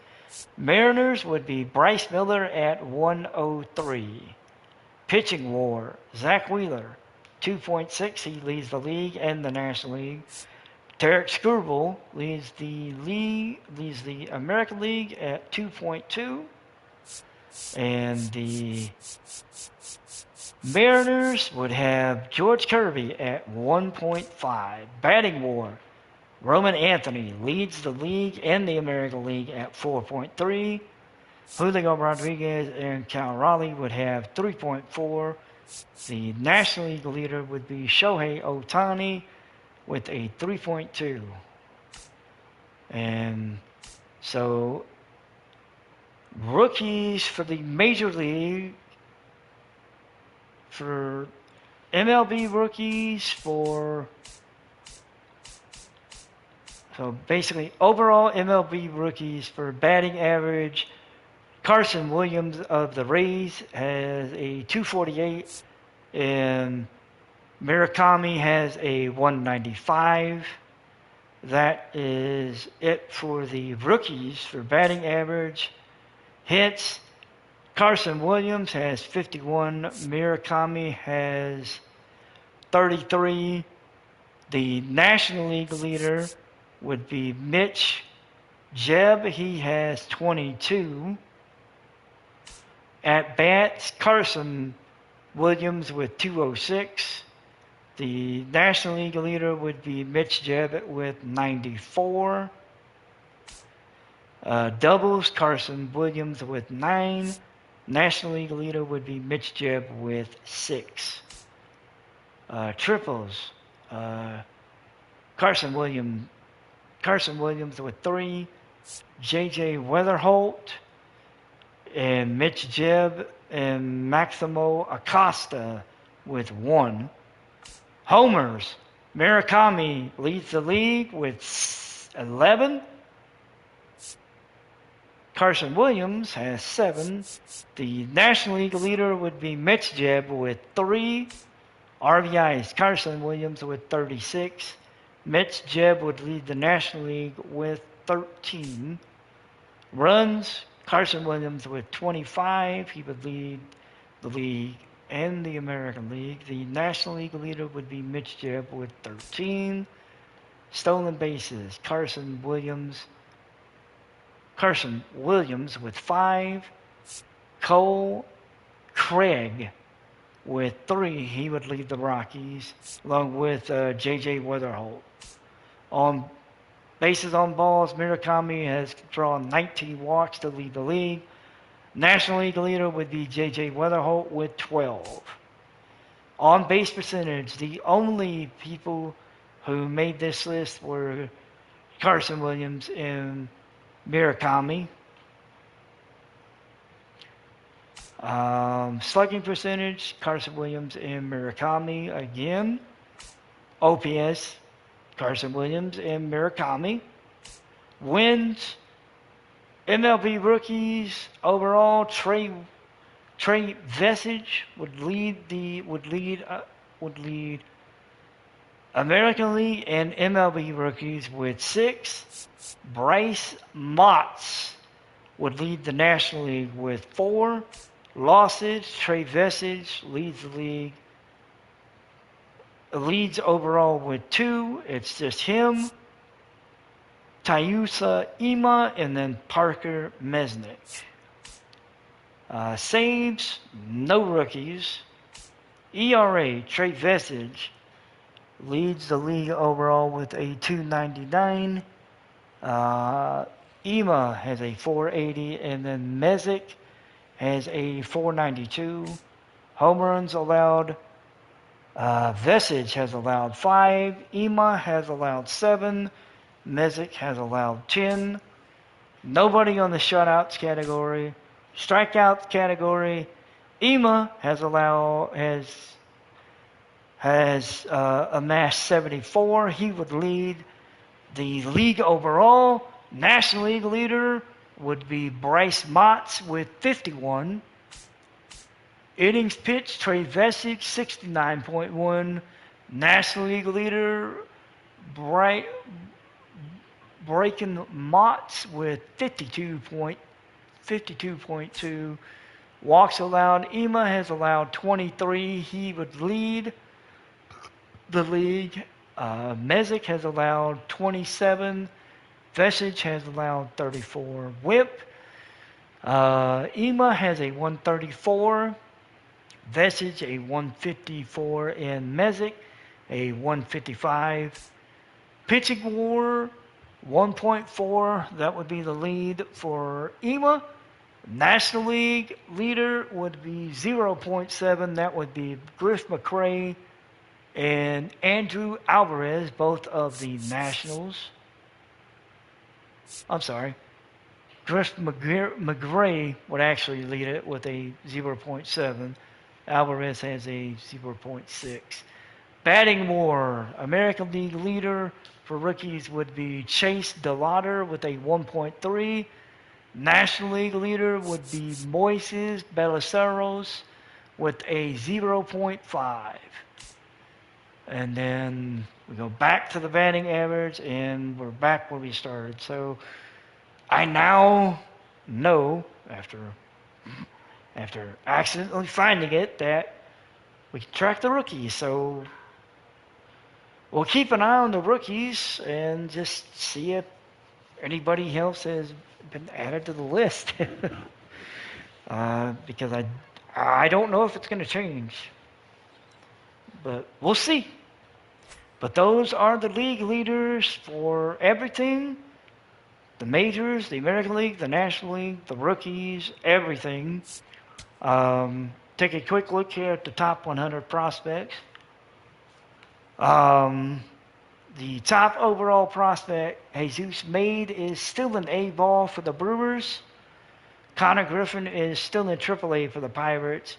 Mariners would be Bryce Miller at 103. Pitching WAR, Zach Wheeler, 2.6. He leads the league and the National League. Tarek Skubal leads the American League at 2.2. And the Mariners would have George Kirby at 1.5. Batting WAR, Roman Anthony leads the league and the American League at 4.3. Julio Rodriguez and Cal Raleigh would have 3.4. The National League leader would be Shohei Ohtani with a 3.2. And so, rookies for the Major League, for MLB rookies, so basically overall MLB rookies for batting average, Carson Williams of the Rays has a 248, and Murakami has a 195. That is it for the rookies for batting average. Hits, Carson Williams has 51. Murakami has 33. The National League leader would be Mitch Jeb. He has 22. At bats, Carson Williams with 206. The National League leader would be Mitch Jeb with 94. Doubles, Carson Williams with 9. National League leader would be Mitch Jeb with 6. Triples, Carson Williams with 3. J.J. Weatherholt and Mitch Jeb and Maximo Acosta with 1. Homers, Murakami leads the league with 11. Carson Williams has 7. The National League leader would be Mitch Jeb with 3. RBIs, Carson Williams with 36. Mitch Jebb would lead the National League with 13. Runs, Carson Williams with 25. He would lead the league and the American League. The National League leader would be Mitch Jebb with 13. Stolen bases, Carson Williams with 5. Cole Craig with 3. He would lead the Rockies, along with J.J. Weatherholt. On bases on balls, Murakami has drawn 19 walks to lead the league. National League leader would be J.J. Weatherholt with 12. On base percentage, the only people who made this list were Carson Williams and Murakami. Slugging percentage, Carson Williams and Murakami again. OPS, Carson Williams and Murakami. Wins, MLB rookies overall, Trey Vesage would lead American League and MLB rookies with 6. Bryce Motts would lead the National League with 4. Losses, Trey Vesage leads the league. Leads overall with 2. It's just him, Tayusa Ima, and then Parker Mesnick. Saves, no rookies. ERA, Trey Vesage leads the league overall with a 299. Ima has a 480, and then Mesick has a 492. Home runs allowed, Vesage has allowed 5. Ima has allowed 7. Mesick has allowed 10. Nobody on the shutouts category. Strikeouts category, Ima has amassed 74. He would lead the league overall. National League leader would be Bryce Motts with 51. Innings pitched, Trey Vesage, 69.1. National League leader, Braken Motts with 52.2. Walks allowed, Ima has allowed 23. He would lead the league. Mesick has allowed 27. Vesage has allowed 34. Whip, Ima has a 134. Vesage a 154, and Mesick a 155. Pitching WAR 1.4, that would be the lead for Ima. National League leader would be 0.7, that would be Griff McRae and Andrew Alvarez, both of the Nationals. I'm sorry. Griff McRae would actually lead it with a 0.7. Alvarez has a 0.6. Batting WAR, American League leader for rookies would be Chase DeLauder with a 1.3. National League leader would be Moises Belisaros with a 0.5. And then we go back to the batting average, and we're back where we started. So I now know, after accidentally finding it, that we can track the rookies. So we'll keep an eye on the rookies and just see if anybody else has been added to the list. Because I don't know if it's going to change. But we'll see. But those are the league leaders for everything. The majors, the American League, the National League, the rookies, everything. Take a quick look here at the top 100 prospects. The top overall prospect, Jesus Made, is still an A-ball for the Brewers. Connor Griffin is still in AAA for the Pirates.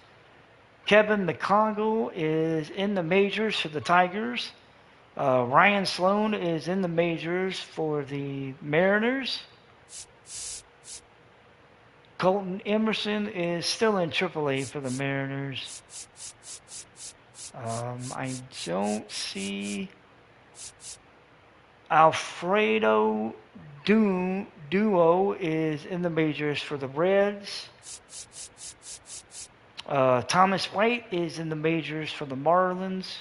Kevin McConaughey is in the majors for the Tigers. Ryan Sloan is in the majors for the Mariners. Colton Emerson is still in AAA for the Mariners. I don't see Alfredo Duo is in the majors for the Reds. Thomas White is in the majors for the Marlins.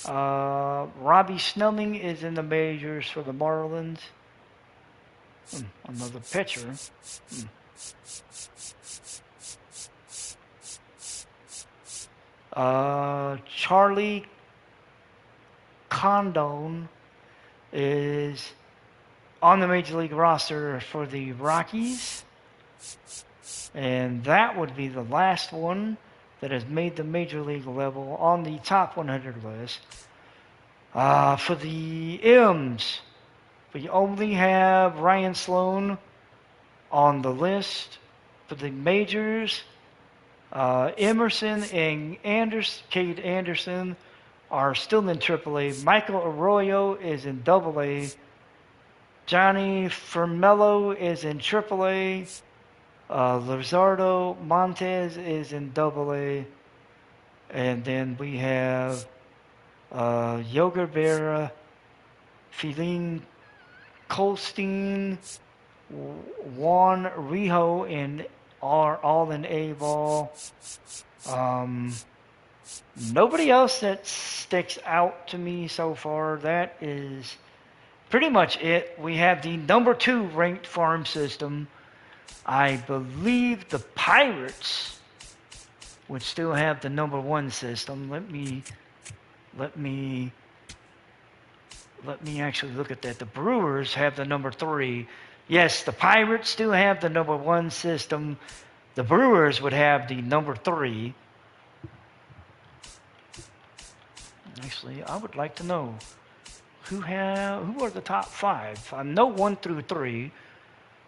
Robbie Snelling is in the majors for the Marlins. Another pitcher. Charlie Condon is on the Major League roster for the Rockies. And that would be the last one that has made the Major League level on the top 100 list. For the M's, we only have Ryan Sloan on the list. For the majors, Emerson and Cade Anderson are still in AAA. Michael Arroyo is in AA. Johnny Firmello is in AAA. Luzardo Montes is in AA. And then we have Yoger Berra, Feline Colstein, Juan Rijo, and are all in A-ball. Nobody else that sticks out to me so far. That is pretty much it. We have the number 2 ranked farm system. I believe the Pirates would still have the number 1 system. Let me actually look at that. The Brewers have the number 3. Yes, the Pirates still have the number 1 system. The Brewers would have the number 3. Actually, I would like to know who are the top 5. I know 1 through 3.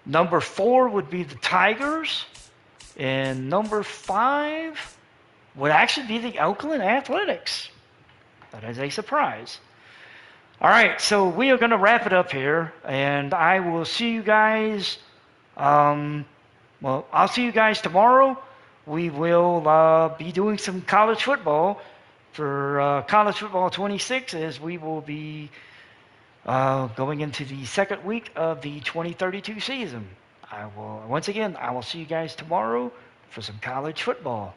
Number 4 would be the Tigers, and number 5 would actually be the Oakland Athletics. That is a surprise. All right, so we are going to wrap it up here, and I will see you guys. I'll see you guys tomorrow. We will be doing some college football for College Football 26, as we will be going into the second week of the 2032 season. I will see you guys tomorrow for some college football.